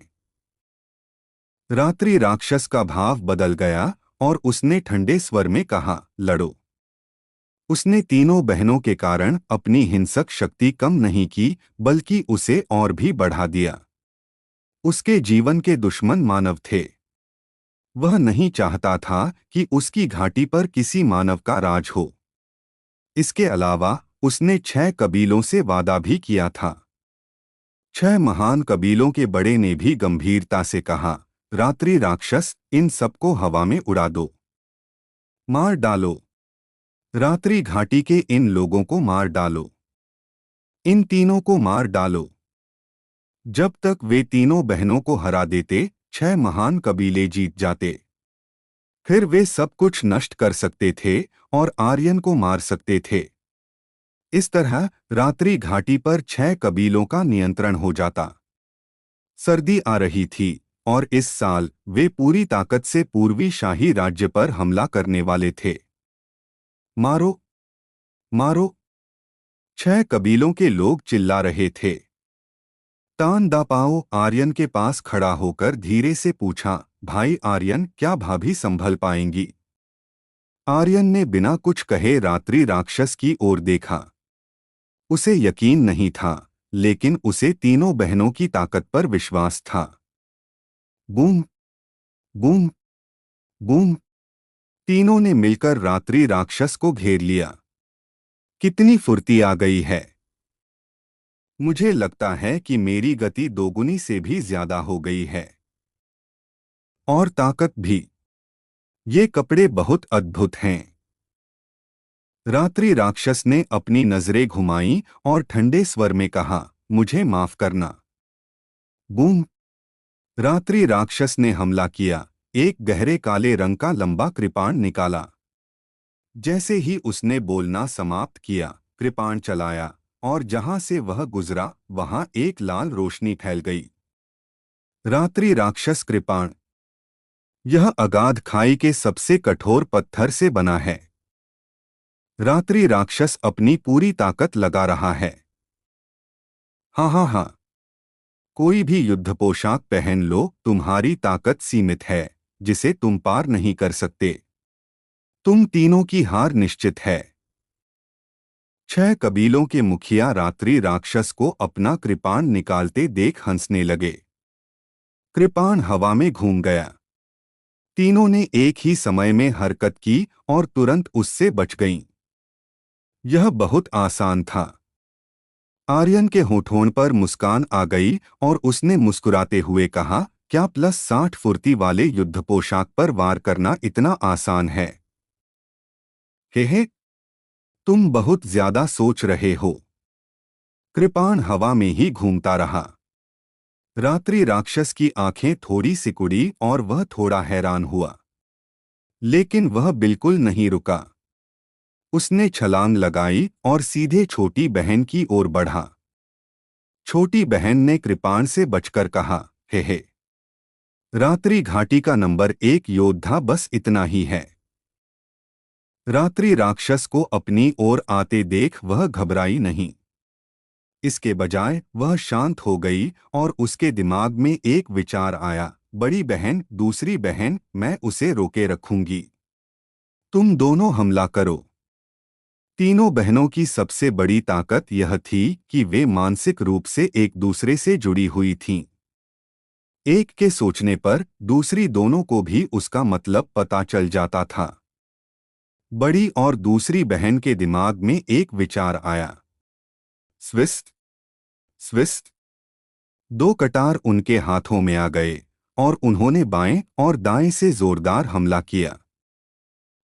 रात्रि राक्षस का भाव बदल गया और उसने ठंडे स्वर में कहा, लड़ो। उसने तीनों बहनों के कारण अपनी हिंसक शक्ति कम नहीं की, बल्कि उसे और भी बढ़ा दिया। उसके जीवन के दुश्मन मानव थे। वह नहीं चाहता था कि उसकी घाटी पर किसी मानव का राज हो। इसके अलावा उसने 6 कबीलों से वादा भी किया था। 6 महान कबीलों के बड़े ने भी गंभीरता से कहा, रात्रि राक्षस, इन सबको हवा में उड़ा दो। मार डालो। रात्रि घाटी के इन लोगों को मार डालो। इन तीनों को मार डालो। जब तक वे तीनों बहनों को हरा देते, 6 महान कबीले जीत जाते। फिर वे सब कुछ नष्ट कर सकते थे और आर्यन को मार सकते थे। इस तरह रात्रि घाटी पर 6 कबीलों का नियंत्रण हो जाता। सर्दी आ रही थी और इस साल वे पूरी ताकत से पूर्वी शाही राज्य पर हमला करने वाले थे। मारो, मारो! 6 कबीलों के लोग चिल्ला रहे थे। तान दापाओ आर्यन के पास खड़ा होकर धीरे से पूछा, भाई आर्यन, क्या भाभी संभल पाएंगी? आर्यन ने बिना कुछ कहे रात्रि राक्षस की ओर देखा। उसे यकीन नहीं था, लेकिन उसे तीनों बहनों की ताकत पर विश्वास था। Boom, boom, boom! तीनों ने मिलकर रात्रि राक्षस को घेर लिया। कितनी फुर्ती आ गई है! मुझे लगता है कि मेरी गति दोगुनी से भी ज्यादा हो गई है। और ताकत भी। ये कपड़े बहुत अद्भुत हैं। रात्रि राक्षस ने अपनी नजरें घुमाईं और ठंडे स्वर में कहा, मुझे माफ करना। बूम! रात्रि राक्षस ने हमला किया। एक गहरे काले रंग का लंबा कृपाण निकाला। जैसे ही उसने बोलना समाप्त किया, कृपाण चलाया और जहां से वह गुजरा वहां एक लाल रोशनी फैल गई। रात्रि राक्षस कृपाण। यह अगाध खाई के सबसे कठोर पत्थर से बना है। रात्रि राक्षस अपनी पूरी ताकत लगा रहा है। हाँ हाँ हाँ, कोई भी युद्ध पोशाक पहन लो, तुम्हारी ताकत सीमित है, जिसे तुम पार नहीं कर सकते। तुम तीनों की हार निश्चित है। 6 कबीलों के मुखिया रात्रि राक्षस को अपना कृपाण निकालते देख हंसने लगे। कृपाण हवा में घूम गया। तीनों ने एक ही समय में हरकत की और तुरंत उससे बच गईं। यह बहुत आसान था। आर्यन के होठों पर मुस्कान आ गई और उसने मुस्कुराते हुए कहा, क्या +60 फुर्ती वाले युद्ध पोशाक पर वार करना इतना आसान है? हे, तुम बहुत ज्यादा सोच रहे हो। कृपाण हवा में ही घूमता रहा। रात्रि राक्षस की आंखें थोड़ी सिकुड़ी और वह थोड़ा हैरान हुआ, लेकिन वह बिल्कुल नहीं रुका। उसने छलांग लगाई और सीधे छोटी बहन की ओर बढ़ा। छोटी बहन ने कृपाण से बचकर कहा, हे। रात्रि घाटी का नंबर 1 योद्धा बस इतना ही है। रात्रि राक्षस को अपनी ओर आते देख वह घबराई नहीं। इसके बजाय वह शांत हो गई और उसके दिमाग में एक विचार आया, बड़ी बहन, दूसरी बहन, मैं उसे रोके रखूंगी। तुम दोनों हमला करो। तीनों बहनों की सबसे बड़ी ताकत यह थी कि वे मानसिक रूप से एक दूसरे से जुड़ी हुई थीं। एक के सोचने पर दूसरी दोनों को भी उसका मतलब पता चल जाता था। बड़ी और दूसरी बहन के दिमाग में एक विचार आया। Twist, twist. दो कटार उनके हाथों में आ गए और उन्होंने बाएं और दाएं से जोरदार हमला किया।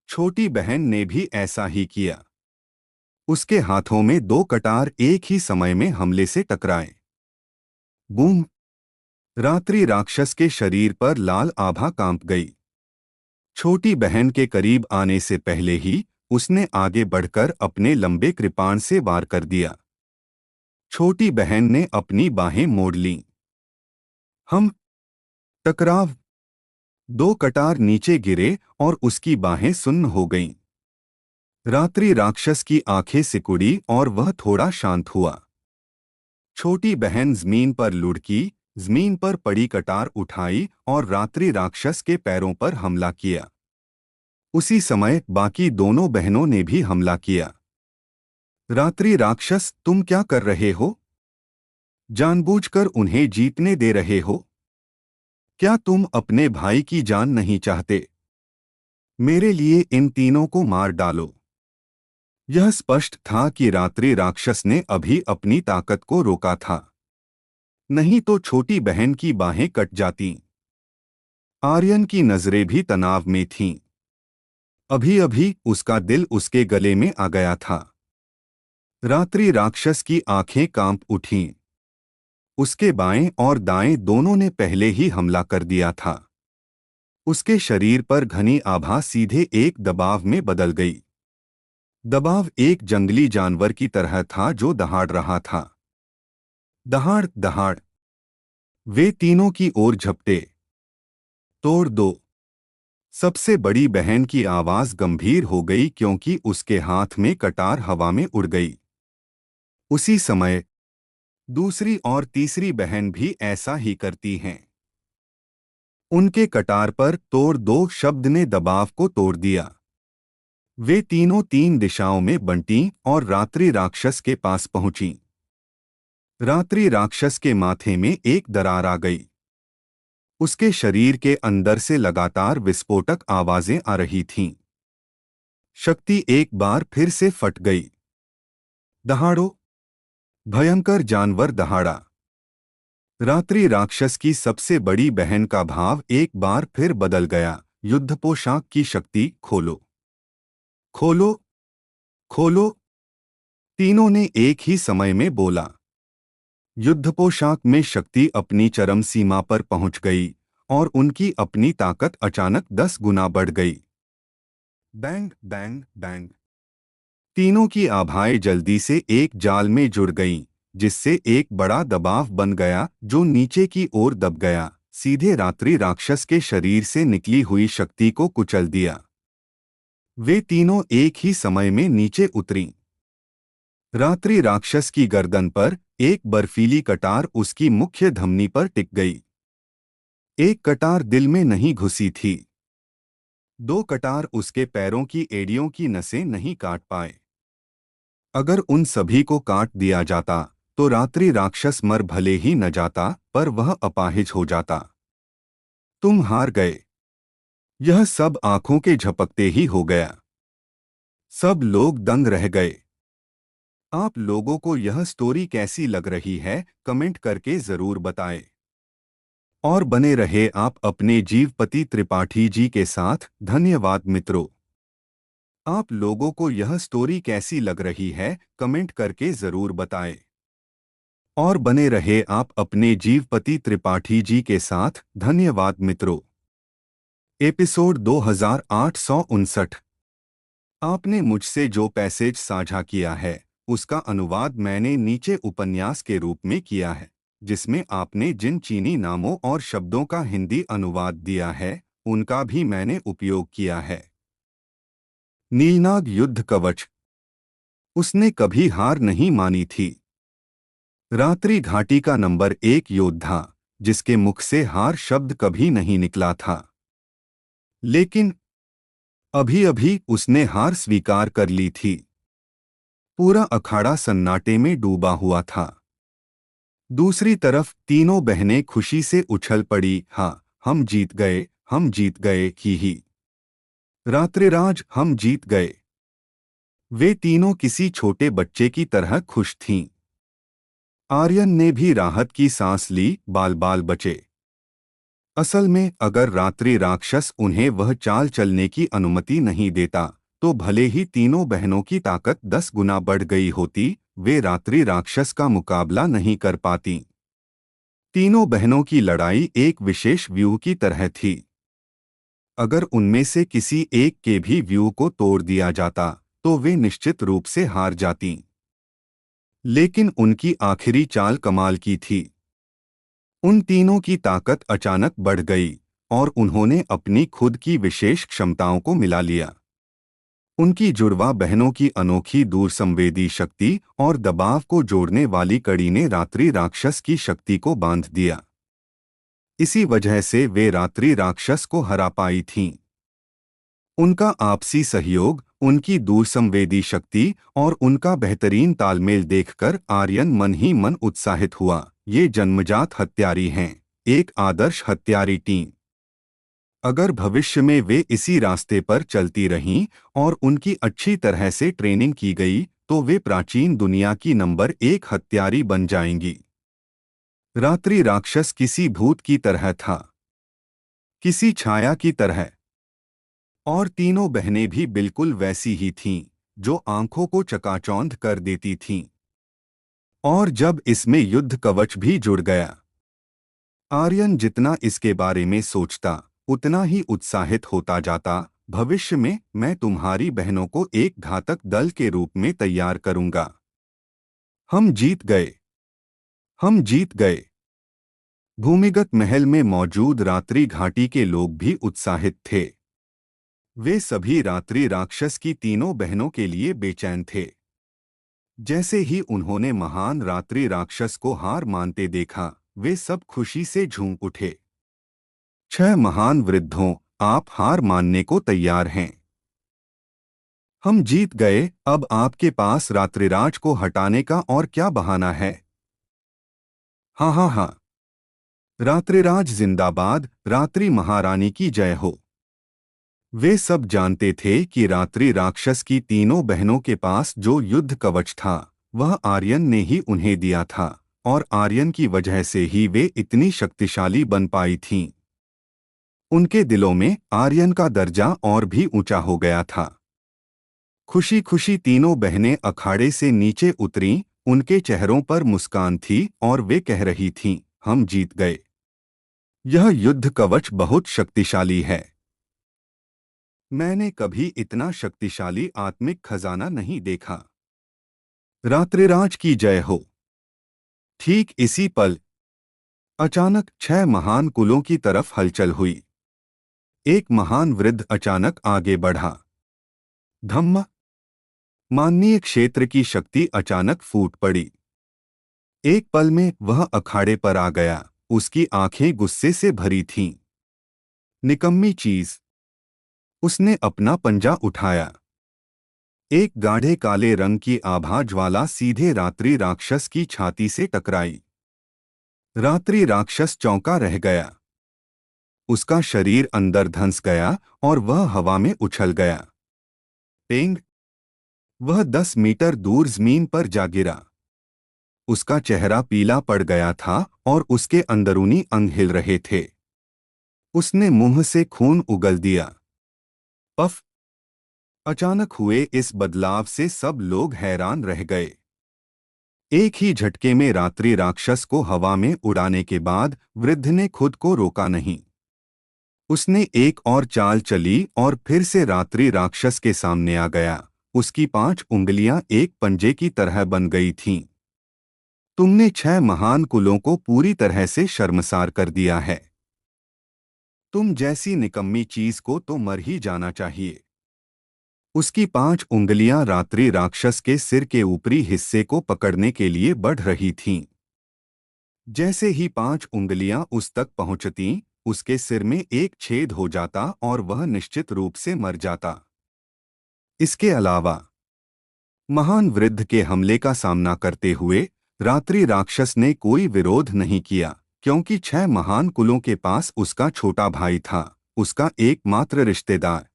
छोटी बहन ने भी ऐसा ही किया। उसके हाथों में दो कटार एक ही समय में हमले से टकराए। बूम! रात्रि राक्षस के शरीर पर लाल आभा कांप गई। छोटी बहन के करीब आने से पहले ही उसने आगे बढ़कर अपने लंबे कृपाण से वार कर दिया। छोटी बहन ने अपनी बाहें मोड़ लीं। हम टकराव! दो कटार नीचे गिरे और उसकी बाहें सुन्न हो गईं। रात्रि राक्षस की आंखें सिकुड़ी और वह थोड़ा शांत हुआ। छोटी बहन जमीन पर लुढ़की, जमीन पर पड़ी कटार उठाई और रात्रि राक्षस के पैरों पर हमला किया। उसी समय बाकी दोनों बहनों ने भी हमला किया। रात्रि राक्षस, तुम क्या कर रहे हो? जानबूझकर उन्हें जीतने दे रहे हो? क्या तुम अपने भाई की जान नहीं चाहते? मेरे लिए इन तीनों को मार डालो। यह स्पष्ट था कि रात्रि राक्षस ने अभी अपनी ताकत को रोका था, नहीं तो छोटी बहन की बाहें कट जातीं। आर्यन की नजरें भी तनाव में थीं। अभी अभी उसका दिल उसके गले में आ गया था। रात्रि राक्षस की आंखें कांप उठीं। उसके बाएं और दाएं दोनों ने पहले ही हमला कर दिया था। उसके शरीर पर घनी आभा सीधे एक दबाव में बदल गई। दबाव एक जंगली जानवर की तरह था जो दहाड़ रहा था। दहाड़, दहाड़। वे तीनों की ओर झपटे। तोड़ दो! सबसे बड़ी बहन की आवाज गंभीर हो गई क्योंकि उसके हाथ में कटार हवा में उड़ गई। उसी समय दूसरी और तीसरी बहन भी ऐसा ही करती हैं। उनके कटार पर तोड़ दो शब्द ने दबाव को तोड़ दिया। वे तीनों तीन दिशाओं में बंटीं और रात्रि राक्षस के पास पहुंचीं। रात्रि राक्षस के माथे में एक दरार आ गई। उसके शरीर के अंदर से लगातार विस्फोटक आवाजें आ रही थीं। शक्ति एक बार फिर से फट गई। दहाड़ो! भयंकर जानवर दहाड़ा। रात्रि राक्षस की सबसे बड़ी बहन का भाव एक बार फिर बदल गया। युद्ध पोशाक की शक्ति खोलो, खोलो, खोलो! तीनों ने एक ही समय में बोला। युद्ध पोशाक में शक्ति अपनी चरम सीमा पर पहुंच गई और उनकी अपनी ताकत अचानक 10 गुना बढ़ गई। Bang, bang, bang! तीनों की आभाएं जल्दी से एक जाल में जुड़ गईं, जिससे एक बड़ा दबाव बन गया जो नीचे की ओर दब गया, सीधे रात्रि राक्षस के शरीर से निकली हुई शक्ति को कुचल दिया। वे तीनों एक ही समय में नीचे उतरीं। रात्रि राक्षस की गर्दन पर एक बर्फीली कटार उसकी मुख्य धमनी पर टिक गई। एक कटार दिल में नहीं घुसी थी। दो कटार उसके पैरों की एड़ियों की नसें नहीं काट पाए। अगर उन सभी को काट दिया जाता तो रात्रि राक्षस मर भले ही न जाता, पर वह अपाहिज हो जाता। तुम हार गए। यह सब आंखों के झपकते ही हो गया। सब लोग दंग रह गए। आप लोगों को यह स्टोरी कैसी लग रही है, कमेंट करके जरूर बताएं। और बने रहे आप अपने जीवपति त्रिपाठी जी के साथ। धन्यवाद मित्रों। आप लोगों को यह स्टोरी कैसी लग रही है, कमेंट करके जरूर बताएं। और बने रहे आप अपने जीवपति त्रिपाठी जी के साथ। धन्यवाद मित्रों। एपिसोड 2859। आपने मुझसे जो पैसेज साझा किया है उसका अनुवाद मैंने नीचे उपन्यास के रूप में किया है, जिसमें आपने जिन चीनी नामों और शब्दों का हिंदी अनुवाद दिया है उनका भी मैंने उपयोग किया है। नीलनाग युद्ध कवच। उसने कभी हार नहीं मानी थी। रात्रि घाटी का नंबर 1 योद्धा, जिसके मुख से हार शब्द कभी नहीं निकला था। लेकिन अभी अभी उसने हार स्वीकार कर ली थी। पूरा अखाड़ा सन्नाटे में डूबा हुआ था। दूसरी तरफ तीनों बहनें खुशी से उछल पड़ी। हाँ, हम जीत गए, हम जीत गए ही। रात्रिराज, हम जीत गए। वे तीनों किसी छोटे बच्चे की तरह खुश थीं। आर्यन ने भी राहत की सांस ली। बाल बाल बचे। असल में अगर रात्रि राक्षस उन्हें वह चाल चलने की अनुमति नहीं देता तो भले ही तीनों बहनों की ताकत 10 गुना बढ़ गई होती, वे रात्रि राक्षस का मुकाबला नहीं कर पाती। तीनों बहनों की लड़ाई एक विशेष व्यूह की तरह थी। अगर उनमें से किसी एक के भी व्यूह को तोड़ दिया जाता तो वे निश्चित रूप से हार जातीं। लेकिन उनकी आखिरी चाल कमाल की थी। उन तीनों की ताकत अचानक बढ़ गई और उन्होंने अपनी खुद की विशेष क्षमताओं को मिला लिया। उनकी जुड़वा बहनों की अनोखी दूरसंवेदी शक्ति और दबाव को जोड़ने वाली कड़ी ने रात्रि राक्षस की शक्ति को बांध दिया। इसी वजह से वे रात्रि राक्षस को हरा पाई थीं। उनका आपसी सहयोग, उनकी दूरसंवेदी शक्ति और उनका बेहतरीन तालमेल देखकर आर्यन मन ही मन उत्साहित हुआ। ये जन्मजात हत्यारी हैं, एक आदर्श हत्यारी टीम। अगर भविष्य में वे इसी रास्ते पर चलती रहीं और उनकी अच्छी तरह से ट्रेनिंग की गई तो वे प्राचीन दुनिया की नंबर 1 हत्यारी बन जाएंगी। रात्रि राक्षस किसी भूत की तरह था, किसी छाया की तरह। और तीनों बहनें भी बिल्कुल वैसी ही थीं, जो आंखों को चकाचौंध कर देती थीं। और जब इसमें युद्ध कवच भी जुड़ गया, आर्यन जितना इसके बारे में सोचता उतना ही उत्साहित होता जाता। भविष्य में मैं तुम्हारी बहनों को एक घातक दल के रूप में तैयार करूंगा। हम जीत गए, हम जीत गए। भूमिगत महल में मौजूद रात्रि घाटी के लोग भी उत्साहित थे। वे सभी रात्रि राक्षस की तीनों बहनों के लिए बेचैन थे। जैसे ही उन्होंने महान रात्रि राक्षस को हार मानते देखा, वे सब खुशी से झूम उठे। 6 महान वृद्धों, आप हार मानने को तैयार हैं। हम जीत गए। अब आपके पास रात्रिराज को हटाने का और क्या बहाना है? हाँ हाँ हाँ। रात्रिराज जिंदाबाद, रात्रि महारानी की जय हो। वे सब जानते थे कि रात्रि राक्षस की तीनों बहनों के पास जो युद्ध कवच था वह आर्यन ने ही उन्हें दिया था और आर्यन की वजह से ही वे इतनी शक्तिशाली बन पाई थीं। उनके दिलों में आर्यन का दर्जा और भी ऊंचा हो गया था। खुशी खुशी तीनों बहनें अखाड़े से नीचे उतरीं। उनके चेहरों पर मुस्कान थी और वे कह रही थीं, हम जीत गए। यह युद्ध कवच बहुत शक्तिशाली है। मैंने कभी इतना शक्तिशाली आत्मिक खजाना नहीं देखा। रात्रिराज की जय हो। ठीक इसी पल अचानक 6 महान कुलों की तरफ हलचल हुई। एक महान वृद्ध अचानक आगे बढ़ा। धम्म। माननीय क्षेत्र की शक्ति अचानक फूट पड़ी। एक पल में वह अखाड़े पर आ गया। उसकी आंखें गुस्से से भरी थीं। निकम्मी चीज। उसने अपना पंजा उठाया। एक गाढ़े काले रंग की आभा ज्वाला सीधे रात्रि राक्षस की छाती से टकराई। रात्रि राक्षस चौंका रह गया। उसका शरीर अंदर धंस गया और वह हवा में उछल गया। पेंग। वह 10 मीटर दूर जमीन पर जा गिरा। उसका चेहरा पीला पड़ गया था और उसके अंदरूनी अंग हिल रहे थे। उसने मुंह से खून उगल दिया। पफ। अचानक हुए इस बदलाव से सब लोग हैरान रह गए। एक ही झटके में रात्रि राक्षस को हवा में उड़ाने के बाद वृद्ध ने खुद को रोका नहीं। उसने एक और चाल चली और फिर से रात्रि राक्षस के सामने आ गया। उसकी 5 उंगलियां एक पंजे की तरह बन गई थीं। तुमने 6 महान कुलों को पूरी तरह से शर्मसार कर दिया है। तुम जैसी निकम्मी चीज को तो मर ही जाना चाहिए। उसकी 5 उंगलियां रात्रि राक्षस के सिर के ऊपरी हिस्से को पकड़ने के लिए बढ़ रही थीं। जैसे ही 5 उंगलियां उस तक पहुंचतीं, उसके सिर में एक छेद हो जाता और वह निश्चित रूप से मर जाता। इसके अलावा महान वृद्ध के हमले का सामना करते हुए रात्रि राक्षस ने कोई विरोध नहीं किया, क्योंकि 6 महान कुलों के पास उसका छोटा भाई था, उसका एकमात्र रिश्तेदार।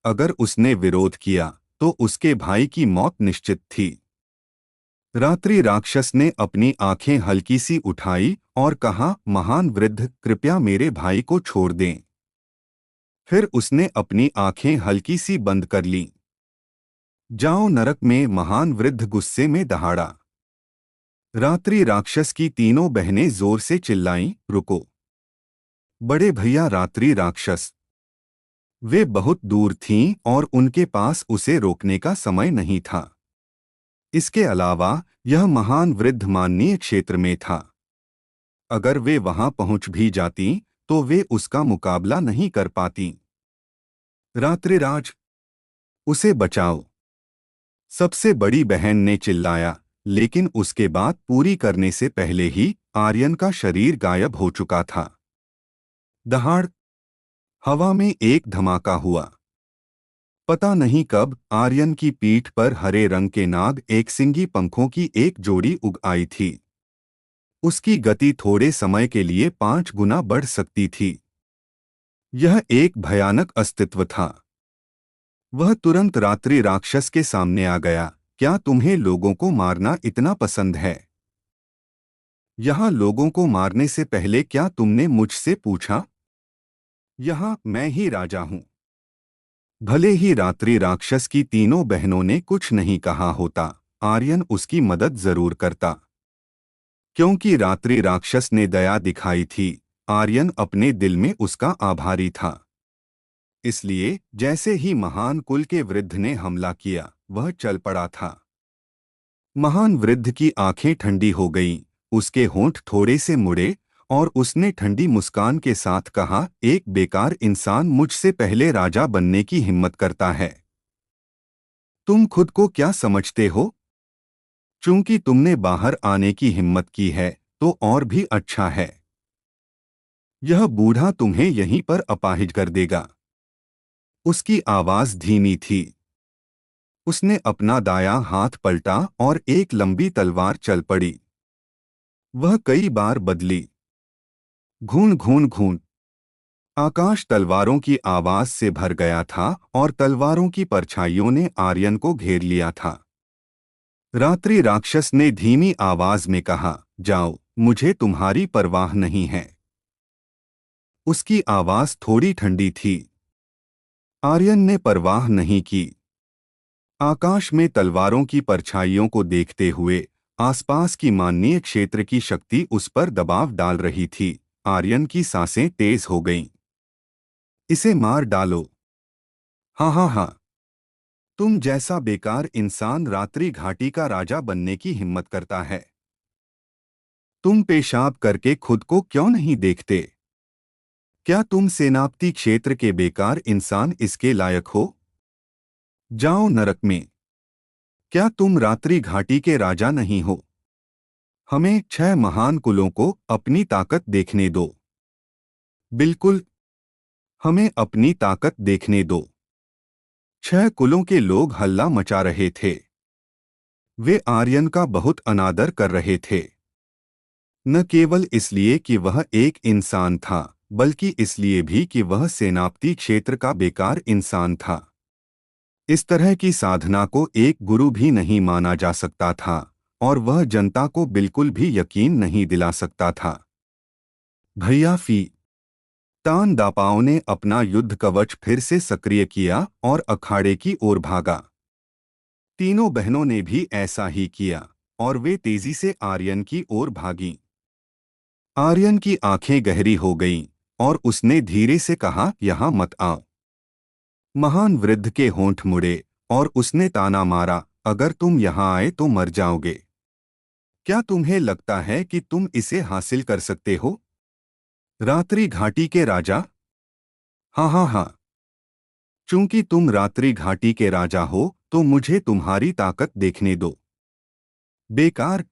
अगर उसने विरोध किया तो उसके भाई की मौत निश्चित थी। रात्रि राक्षस ने अपनी आंखें हल्की सी उठाई और कहा, महान वृद्ध, कृपया मेरे भाई को छोड़ दें। फिर उसने अपनी आंखें हल्की सी बंद कर लीं। जाओ नरक में, महान वृद्ध गुस्से में दहाड़ा। रात्रि राक्षस की तीनों बहनें जोर से चिल्लाईं, रुको बड़े भैया रात्रि राक्षस। वे बहुत दूर थीं और उनके पास उसे रोकने का समय नहीं था। इसके अलावा यह महान वृद्ध माननीय क्षेत्र में था। अगर वे वहां पहुंच भी जातीं तो वे उसका मुकाबला नहीं कर पातीं। रात्रिराज, उसे बचाओ, सबसे बड़ी बहन ने चिल्लाया, लेकिन उसके बात पूरी करने से पहले ही आर्यन का शरीर गायब हो चुका था। दहाड़! हवा में एक धमाका हुआ। पता नहीं कब आर्यन की पीठ पर हरे रंग के नाग एक सिंगी पंखों की एक जोड़ी उग आई थी। उसकी गति थोड़े समय के लिए 5 गुना बढ़ सकती थी। यह एक भयानक अस्तित्व था। वह तुरंत रात्रि राक्षस के सामने आ गया। क्या तुम्हें लोगों को मारना इतना पसंद है? यहाँ लोगों को मारने से पहले क्या तुमने मुझसे पूछा? यहाँ मैं ही राजा हूँ। भले ही रात्रि राक्षस की तीनों बहनों ने कुछ नहीं कहा होता, आर्यन उसकी मदद जरूर करता। क्योंकि रात्रि राक्षस ने दया दिखाई थी, आर्यन अपने दिल में उसका आभारी था। इसलिए जैसे ही महान कुल के वृद्ध ने हमला किया, वह चल पड़ा था। महान वृद्ध की आंखें ठंडी हो गईं, उसके होंठ थोड़े से मुड़े और उसने ठंडी मुस्कान के साथ कहा, एक बेकार इंसान मुझसे पहले राजा बनने की हिम्मत करता है। तुम खुद को क्या समझते हो? चूंकि तुमने बाहर आने की हिम्मत की है तो और भी अच्छा है। यह बूढ़ा तुम्हें यहीं पर अपाहिज कर देगा। उसकी आवाज धीमी थी। उसने अपना दायां हाथ पलटा और एक लंबी तलवार चल पड़ी। वह कई बार बदली। घून घून घून। आकाश तलवारों की आवाज से भर गया था और तलवारों की परछाइयों ने आर्यन को घेर लिया था। रात्रि राक्षस ने धीमी आवाज में कहा, जाओ, मुझे तुम्हारी परवाह नहीं है। उसकी आवाज थोड़ी ठंडी थी। आर्यन ने परवाह नहीं की। आकाश में तलवारों की परछाइयों को देखते हुए आसपास की माननीय क्षेत्र की शक्ति उस पर दबाव डाल रही थी। आर्यन की सांसें तेज हो गईं। इसे मार डालो। हाँ हाँ हाँ। तुम जैसा बेकार इंसान रात्रि घाटी का राजा बनने की हिम्मत करता है। तुम पेशाब करके खुद को क्यों नहीं देखते? क्या तुम सेनापति क्षेत्र के बेकार इंसान इसके लायक हो? जाओ नरक में। क्या तुम रात्रि घाटी के राजा नहीं हो? हमें 6 महान कुलों को अपनी ताकत देखने दो। बिल्कुल, हमें अपनी ताकत देखने दो। 6 कुलों के लोग हल्ला मचा रहे थे। वे आर्यन का बहुत अनादर कर रहे थे। न केवल इसलिए कि वह एक इंसान था, बल्कि इसलिए भी कि वह सेनापति क्षेत्र का बेकार इंसान था। इस तरह की साधना को एक गुरु भी नहीं माना जा सकता था और वह जनता को बिल्कुल भी यकीन नहीं दिला सकता था। भैया फी तान दापाओं ने अपना युद्ध कवच फिर से सक्रिय किया और अखाड़े की ओर भागा। तीनों बहनों ने भी ऐसा ही किया। और वे तेजी से आर्यन की ओर भागीं। आर्यन की आंखें गहरी हो गईं और उसने धीरे से कहा, यहाँ मत आओ। महान वृद्ध के होंठ मुड़े और उसने ताना मारा, अगर तुम यहाँ आए तो मर जाओगे। क्या तुम्हें लगता है कि तुम इसे हासिल कर सकते हो? रात्रि घाटी के राजा? हाँ हाँ हाँ। चूंकि तुम रात्रि घाटी के राजा हो तो मुझे तुम्हारी ताकत देखने दो। बेकार।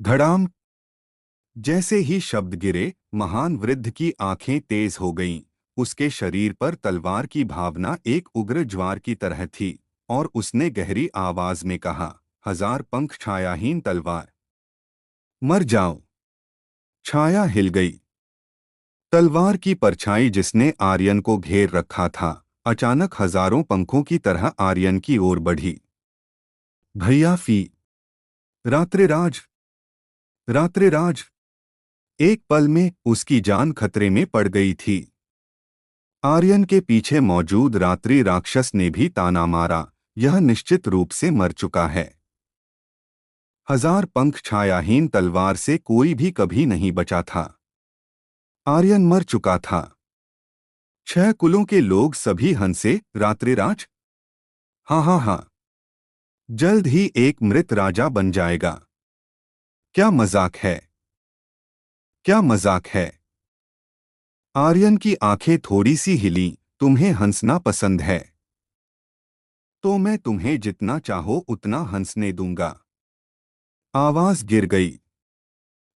धड़ाम। जैसे ही शब्द गिरे, महान वृद्ध की आंखें तेज हो गईं। उसके शरीर पर तलवार की भावना एक उग्र ज्वार की तरह थी और उसने गहरी आवाज में कहा, 1000 पंख छायाहीन तलवार, मर जाओ। छाया हिल गई। तलवार की परछाई जिसने आर्यन को घेर रखा था, अचानक हजारों पंखों की तरह आर्यन की ओर बढ़ी। भैया फी। रात्रिराज। रात्रिराज। एक पल में उसकी जान खतरे में पड़ गई थी। आर्यन के पीछे मौजूद रात्रि राक्षस ने भी ताना मारा, यह निश्चित रूप से मर चुका है। 1000 पंख छायाहीन तलवार से कोई भी कभी नहीं बचा था। आर्यन मर चुका था। 6 कुलों के लोग सभी हंसे। रात्रिराज? हाँ हाँ हाँ। जल्द ही एक मृत राजा बन जाएगा। क्या मजाक है? क्या मजाक है? आर्यन की आंखें थोड़ी सी हिलीं। तुम्हें हंसना पसंद है तो मैं तुम्हें जितना चाहो उतना हंसने दूंगा। आवाज गिर गई।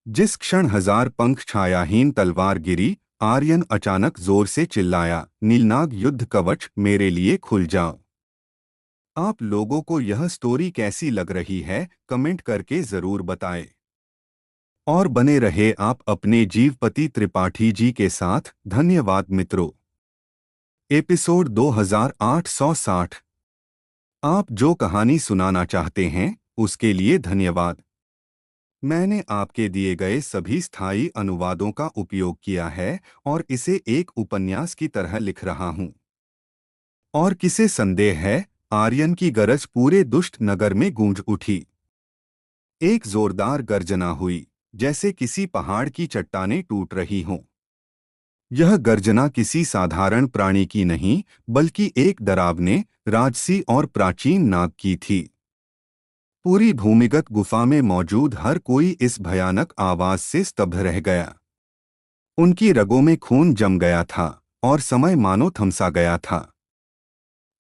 जिस क्षण 1000 पंख छायाहीन तलवार गिरी, आर्यन अचानक जोर से चिल्लाया, नीलनाग युद्ध कवच, मेरे लिए खुल जाओ। आप लोगों को यह स्टोरी कैसी लग रही है, कमेंट करके जरूर बताएं। और बने रहे आप अपने जीवपति त्रिपाठी जी के साथ। धन्यवाद मित्रों। एपिसोड 2860। आप जो कहानी सुनाना चाहते हैं उसके लिए धन्यवाद। मैंने आपके दिए गए सभी स्थायी अनुवादों का उपयोग किया है और इसे एक उपन्यास की तरह लिख रहा हूं। और किसे संदेह है, आर्यन की गरज पूरे दुष्ट नगर में गूंज उठी। एक जोरदार गर्जना हुई, जैसे किसी पहाड़ की चट्टानें टूट रही हों। यह गर्जना किसी साधारण प्राणी की नहीं, बल्कि एक डरावने, राजसी और प्राचीन नाग की थी। पूरी भूमिगत गुफा में मौजूद हर कोई इस भयानक आवाज से स्तब्ध रह गया। उनकी रगों में खून जम गया था और समय मानो थमसा गया था।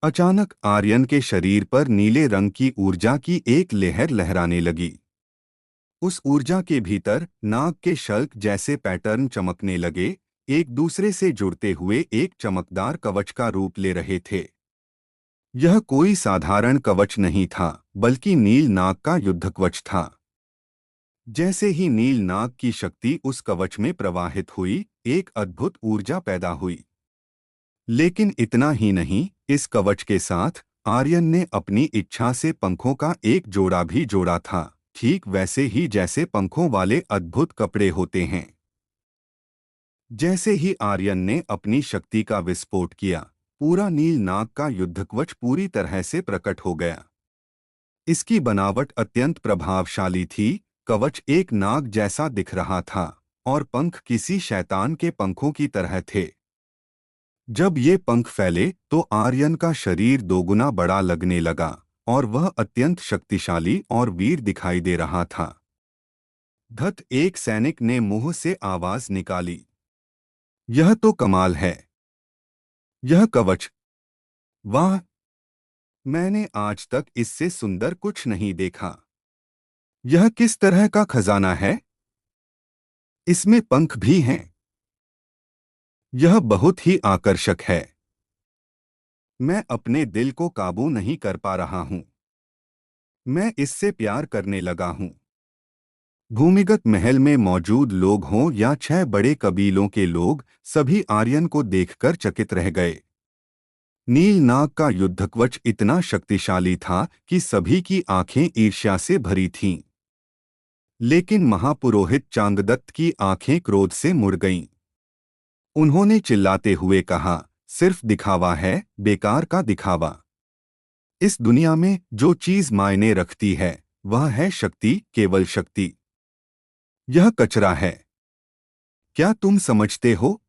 अचानक आर्यन के शरीर पर नीले रंग की ऊर्जा की एक लहर लहराने लगी। उस ऊर्जा के भीतर नाग के शल्क जैसे पैटर्न चमकने लगे, एक दूसरे से जुड़ते हुए एक चमकदार कवच का रूप ले रहे थे। यह कोई साधारण कवच नहीं था, बल्कि नील नाग का युद्ध कवच था। जैसे ही नील नाग की शक्ति उस कवच में प्रवाहित हुई, एक अद्भुत ऊर्जा पैदा हुई। लेकिन इतना ही नहीं, इस कवच के साथ आर्यन ने अपनी इच्छा से पंखों का एक जोड़ा भी जोड़ा था, ठीक वैसे ही जैसे पंखों वाले अद्भुत कपड़े होते हैं। जैसे ही आर्यन ने अपनी शक्ति का विस्फोट किया, पूरा नील नाग का युद्धकवच पूरी तरह से प्रकट हो गया। इसकी बनावट अत्यंत प्रभावशाली थी। कवच एक नाग जैसा दिख रहा था और पंख किसी शैतान के पंखों की तरह थे। जब ये पंख फैले तो आर्यन का शरीर दोगुना बड़ा लगने लगा और वह अत्यंत शक्तिशाली और वीर दिखाई दे रहा था। धत, एक सैनिक ने मुंह से आवाज निकाली, यह तो कमाल है। यह कवच, वाह! मैंने आज तक इससे सुंदर कुछ नहीं देखा। यह किस तरह का खजाना है? इसमें पंख भी हैं। यह बहुत ही आकर्षक है। मैं अपने दिल को काबू नहीं कर पा रहा हूं। मैं इससे प्यार करने लगा हूं। भूमिगत महल में मौजूद लोग हों या 6 बड़े कबीलों के लोग, सभी आर्यन को देखकर चकित रह गए। नील नाग का युद्धकवच इतना शक्तिशाली था कि सभी की आंखें ईर्ष्या से भरी थीं। लेकिन महापुरोहित चांगदत्त की आंखें क्रोध से मुड़ गईं। उन्होंने चिल्लाते हुए कहा, सिर्फ दिखावा है, बेकार का दिखावा। इस दुनिया में जो चीज मायने रखती है वह है शक्ति, केवल शक्ति। यह कचरा है। क्या तुम समझते हो?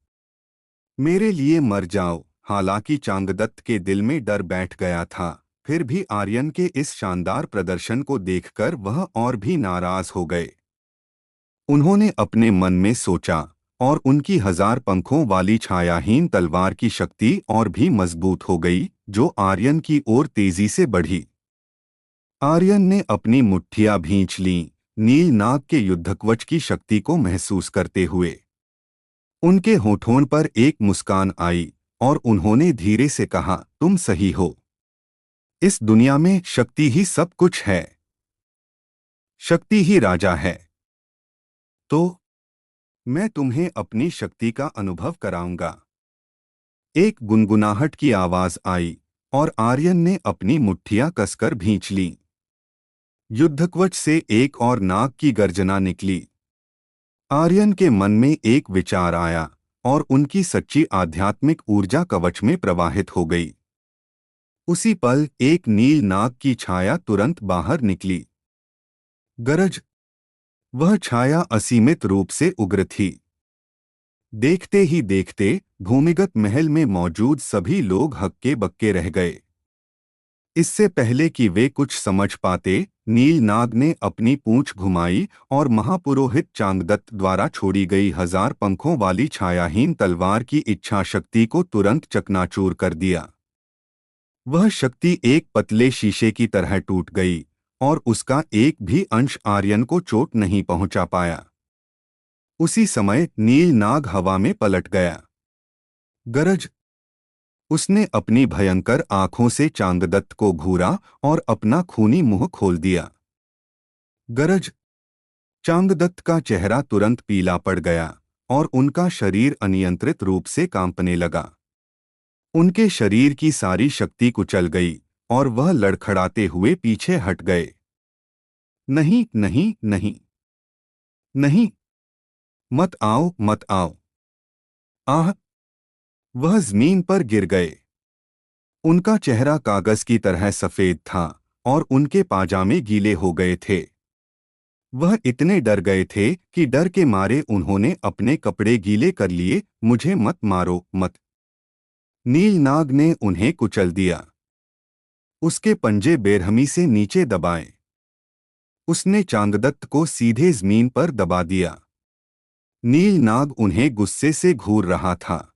मेरे लिए मर जाओ। हालांकि चांगदत्त के दिल में डर बैठ गया था, फिर भी आर्यन के इस शानदार प्रदर्शन को देखकर वह और भी नाराज हो गए। उन्होंने अपने मन में सोचा, और उनकी 1000 पंखों वाली छायाहीन तलवार की शक्ति और भी मजबूत हो गई, जो आर्यन की ओर तेजी से बढ़ी। आर्यन ने अपनी मुट्ठियां भींच लीं, नील नाग के युद्धकवच की शक्ति को महसूस करते हुए। उनके होठों पर एक मुस्कान आई, और उन्होंने धीरे से कहा, तुम सही हो। इस दुनिया में शक्ति ही सब कुछ है। शक्ति ही राजा है। तो मैं तुम्हें अपनी शक्ति का अनुभव कराऊंगा। एक गुनगुनाहट की आवाज आई, और आर्यन ने अपनी मुट्ठियां कसकर भींच लीं। युद्धकवच से एक और नाग की गर्जना निकली। आर्यन के मन में एक विचार आया, और उनकी सच्ची आध्यात्मिक ऊर्जा कवच में प्रवाहित हो गई। उसी पल एक नील नाग की छाया तुरंत बाहर निकली। गरज। वह छाया असीमित रूप से उग्र थी। देखते ही देखते भूमिगत महल में मौजूद सभी लोग हक्के बक्के रह गए। इससे पहले कि वे कुछ समझ पाते, नील नाग ने अपनी पूंछ घुमाई और महापुरोहित चांगदत्त द्वारा छोड़ी गई 1000 पंखों वाली छायाहीन तलवार की इच्छा शक्ति को तुरंत चकनाचूर कर दिया। वह शक्ति एक पतले शीशे की तरह टूट गई, और उसका एक भी अंश आर्यन को चोट नहीं पहुंचा पाया। उसी समय नील नाग हवा में पलट गया। गरज। उसने अपनी भयंकर आंखों से चांगदत्त को घूरा और अपना खूनी मुंह खोल दिया। गरज। चांगदत्त का चेहरा तुरंत पीला पड़ गया, और उनका शरीर अनियंत्रित रूप से कांपने लगा। उनके शरीर की सारी शक्ति कुचल गई, और वह लड़खड़ाते हुए पीछे हट गए। नहीं, नहीं, नहीं, नहीं, मत आओ, मत आओ। आह! वह जमीन पर गिर गए। उनका चेहरा कागज की तरह सफेद था, और उनके पाजामे गीले हो गए थे। वह इतने डर गए थे कि डर के मारे उन्होंने अपने कपड़े गीले कर लिए। मुझे मत मारो, मत। नीलनाग ने उन्हें कुचल दिया। उसके पंजे बेरहमी से नीचे दबाए। उसने चांगदत्त को सीधे जमीन पर दबा दिया। नीलनाग उन्हें गुस्से से घूर रहा था।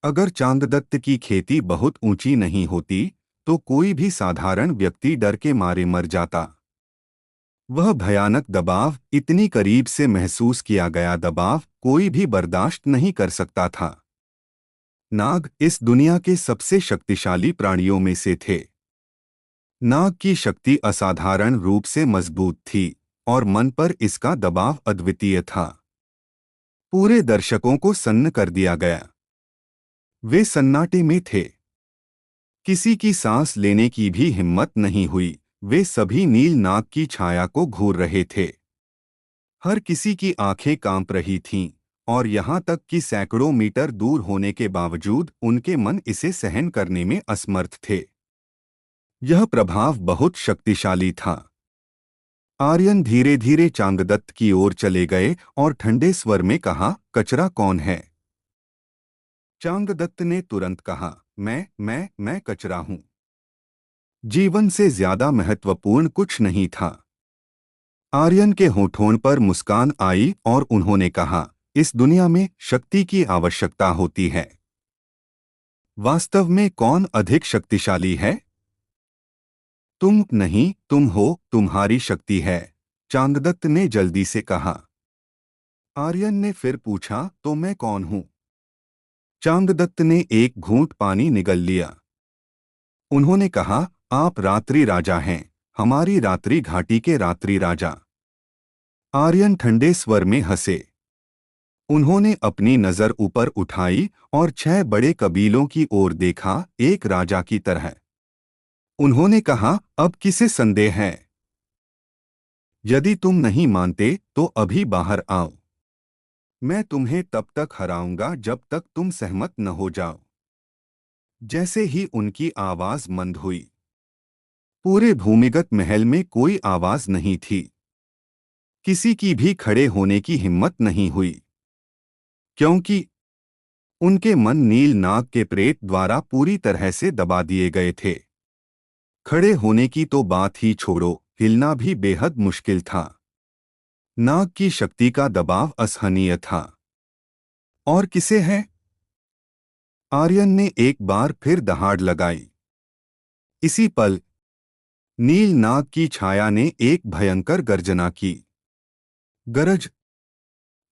अगर चांगदत्त की खेती बहुत ऊंची नहीं होती, तो कोई भी साधारण व्यक्ति डर के मारे मर जाता। वह भयानक दबाव, इतनी करीब से महसूस किया गया दबाव, कोई भी बर्दाश्त नहीं कर सकता था। नाग इस दुनिया के सबसे शक्तिशाली प्राणियों में से थे। नाग की शक्ति असाधारण रूप से मजबूत थी, और मन पर इसका दबाव अद्वितीय था। पूरे दर्शकों को सन्न कर दिया गया। वे सन्नाटे में थे। किसी की सांस लेने की भी हिम्मत नहीं हुई। वे सभी नील नाग की छाया को घूर रहे थे। हर किसी की आंखें कांप रही थीं, और यहाँ तक कि सैकड़ों मीटर दूर होने के बावजूद उनके मन इसे सहन करने में असमर्थ थे। यह प्रभाव बहुत शक्तिशाली था। आर्यन धीरे धीरे चांगदत्त की ओर चले गए और ठंडे स्वर में कहा, कचरा कौन है? चांगदत्त ने तुरंत कहा, मैं कचरा हूं। जीवन से ज्यादा महत्वपूर्ण कुछ नहीं था। आर्यन के होठों पर मुस्कान आई, और उन्होंने कहा, इस दुनिया में शक्ति की आवश्यकता होती है। वास्तव में कौन अधिक शक्तिशाली है? तुम नहीं, तुम हो, तुम्हारी शक्ति है, चांगदत्त ने जल्दी से कहा। आर्यन ने फिर पूछा, तो मैं कौन हूं? चांगदत्त ने एक घूंट पानी निगल लिया। उन्होंने कहा, आप रात्रि राजा हैं, हमारी रात्रि घाटी के रात्रि राजा। आर्यन ठंडे स्वर में हंसे। उन्होंने अपनी नजर ऊपर उठाई और 6 बड़े कबीलों की ओर देखा, एक राजा की तरह। उन्होंने कहा, अब किसे संदेह है? यदि तुम नहीं मानते तो अभी बाहर आओ। मैं तुम्हें तब तक हराऊंगा जब तक तुम सहमत न हो जाओ। जैसे ही उनकी आवाज मंद हुई, पूरे भूमिगत महल में कोई आवाज नहीं थी। किसी की भी खड़े होने की हिम्मत नहीं हुई, क्योंकि उनके मन नील नाग के प्रेत द्वारा पूरी तरह से दबा दिए गए थे। खड़े होने की तो बात ही छोड़ो, हिलना भी बेहद मुश्किल था। नाग की शक्ति का दबाव असहनीय था। और किसे है? आर्यन ने एक बार फिर दहाड़ लगाई। इसी पल नील नाग की छाया ने एक भयंकर गर्जना की। गरज।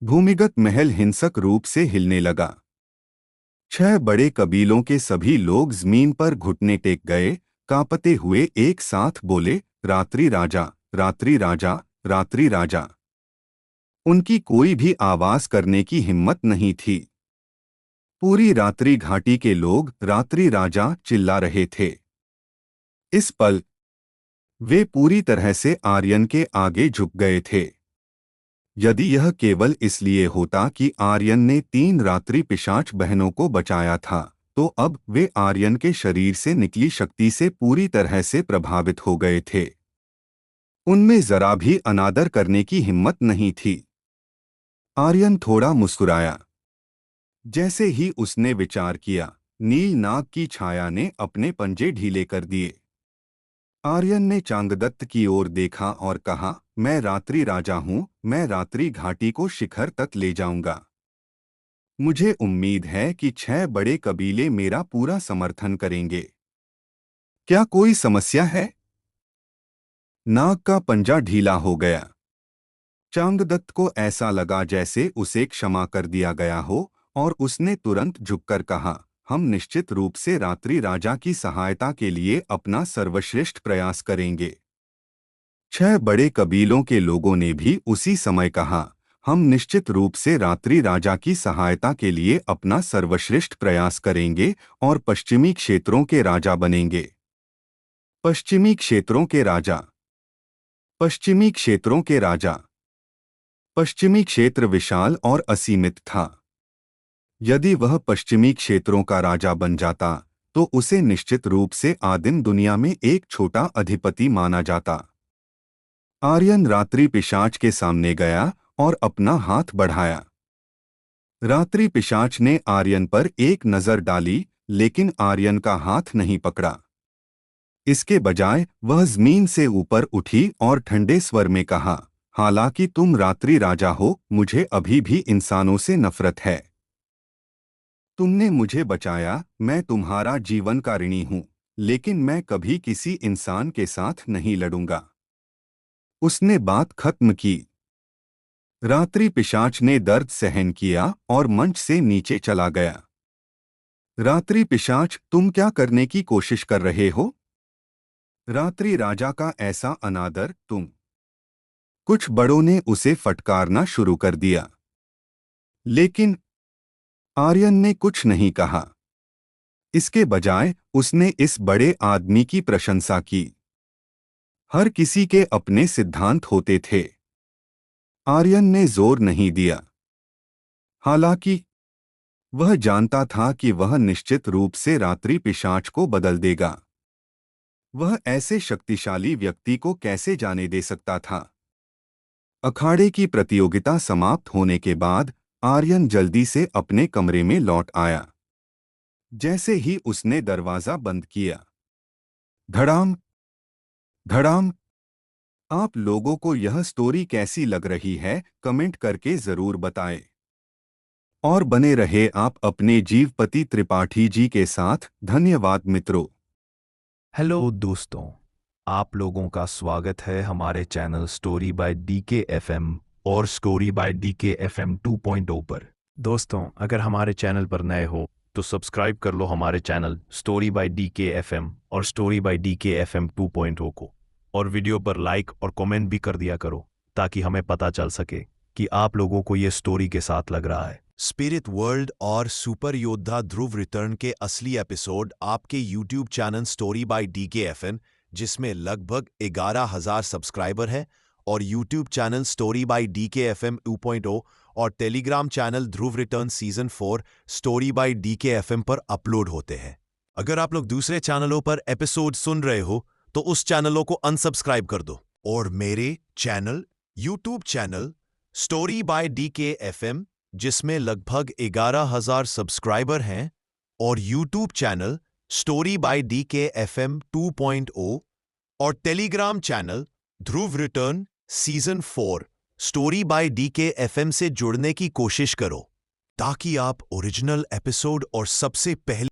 भूमिगत महल हिंसक रूप से हिलने लगा। 6 बड़े कबीलों के सभी लोग जमीन पर घुटने टेक गए, कांपते हुए एक साथ बोले, रात्रि राजा, रात्रि राजा, रात्रि राजा। उनकी कोई भी आवाज करने की हिम्मत नहीं थी। पूरी रात्रि घाटी के लोग रात्रि राजा चिल्ला रहे थे। इस पल वे पूरी तरह से आर्यन के आगे झुक गए थे। यदि यह केवल इसलिए होता कि आर्यन ने 3 रात्रि पिशाच बहनों को बचाया था, तो अब वे आर्यन के शरीर से निकली शक्ति से पूरी तरह से प्रभावित हो गए थे। उनमें जरा भी अनादर करने की हिम्मत नहीं थी। आर्यन थोड़ा मुस्कुराया। जैसे ही उसने विचार किया, नील नाग की छाया ने अपने पंजे ढीले कर दिए। आर्यन ने चांगदत्त की ओर देखा और कहा, मैं रात्रि राजा हूं, मैं रात्रि घाटी को शिखर तक ले जाऊंगा। मुझे उम्मीद है कि 6 बड़े कबीले मेरा पूरा समर्थन करेंगे। क्या कोई समस्या है? नाग का पंजा ढीला हो गया। चांगदत्त को ऐसा लगा जैसे उसे क्षमा कर दिया गया हो, और उसने तुरंत झुककर कहा, हम निश्चित रूप से रात्रि राजा की सहायता के लिए अपना सर्वश्रेष्ठ प्रयास करेंगे। 6 बड़े कबीलों के लोगों ने भी उसी समय कहा, हम निश्चित रूप से रात्रि राजा की सहायता के लिए अपना सर्वश्रेष्ठ प्रयास करेंगे और पश्चिमी क्षेत्रों के राजा बनेंगे। पश्चिमी क्षेत्रों के राजा। पश्चिमी क्षेत्रों के राजा। पश्चिमी क्षेत्र विशाल और असीमित था। यदि वह पश्चिमी क्षेत्रों का राजा बन जाता, तो उसे निश्चित रूप से आदिम दुनिया में एक छोटा अधिपति माना जाता। आर्यन रात्रि पिशाच के सामने गया और अपना हाथ बढ़ाया। रात्रि पिशाच ने आर्यन पर एक नजर डाली, लेकिन आर्यन का हाथ नहीं पकड़ा। इसके बजाय वह जमीन से ऊपर उठी और ठंडे स्वर में कहा, हालांकि तुम रात्रि राजा हो, मुझे अभी भी इंसानों से नफरत है। तुमने मुझे बचाया, मैं तुम्हारा जीवन का ऋणी हूं, लेकिन मैं कभी किसी इंसान के साथ नहीं लड़ूंगा। उसने बात खत्म की। रात्रि पिशाच ने दर्द सहन किया और मंच से नीचे चला गया। रात्रि पिशाच, तुम क्या करने की कोशिश कर रहे हो? रात्रि राजा का ऐसा अनादर, तुम। कुछ बड़ों ने उसे फटकारना शुरू कर दिया। लेकिन आर्यन ने कुछ नहीं कहा। इसके बजाय उसने इस बड़े आदमी की प्रशंसा की। हर किसी के अपने सिद्धांत होते थे। आर्यन ने जोर नहीं दिया। हालांकि वह जानता था कि वह निश्चित रूप से रात्रि पिशाच को बदल देगा। वह ऐसे शक्तिशाली व्यक्ति को कैसे जाने दे सकता था? अखाड़े की प्रतियोगिता समाप्त होने के बाद आर्यन जल्दी से अपने कमरे में लौट आया। जैसे ही उसने दरवाजा बंद किया, धड़ाम धड़ाम। आप लोगों को यह स्टोरी कैसी लग रही है, कमेंट करके जरूर बताएं। और बने रहे आप अपने जीवपति त्रिपाठी जी के साथ। धन्यवाद मित्रों। हेलो दोस्तों, आप लोगों का स्वागत है हमारे channel story by DK FM और स्टोरी बाय डीके एफएम 2.0 पर। दोस्तों, अगर हमारे चैनल पर नए हो तो सब्सक्राइब कर लो हमारे channel story by DK FM और स्टोरी बाय डीके एफएम 2.0 को, और वीडियो पर लाइक और कमेंट भी कर दिया करो, ताकि हमें पता चल सके कि आप लोगों को ये स्टोरी के साथ लग रहा है। स्पिरिट वर्ल्ड और सुपर योद्धा ध्रुव रिटर्न के असली एपिसोड आपके YouTube channel story bye DKFM, जिसमें लगभग 11,000 सब्सक्राइबर हैं, और YouTube channel story bye DKFM 2.0 और Telegram channel Dhruv return season 4 story by DKFM पर अपलोड होते हैं। अगर आप लोग दूसरे चैनलों पर एपिसोड सुन रहे हो तो उस चैनलों को अनसब्सक्राइब कर दो और मेरे channel YouTube channel story bye DKFM जिसमें लगभग 11,000 सब्सक्राइबर हैं और YouTube channel story bye DKFM 2.0 और Telegram channel Dhruv return season 4 story by DKFM से जुड़ने की कोशिश करो ताकि आप ओरिजिनल एपिसोड और सबसे पहले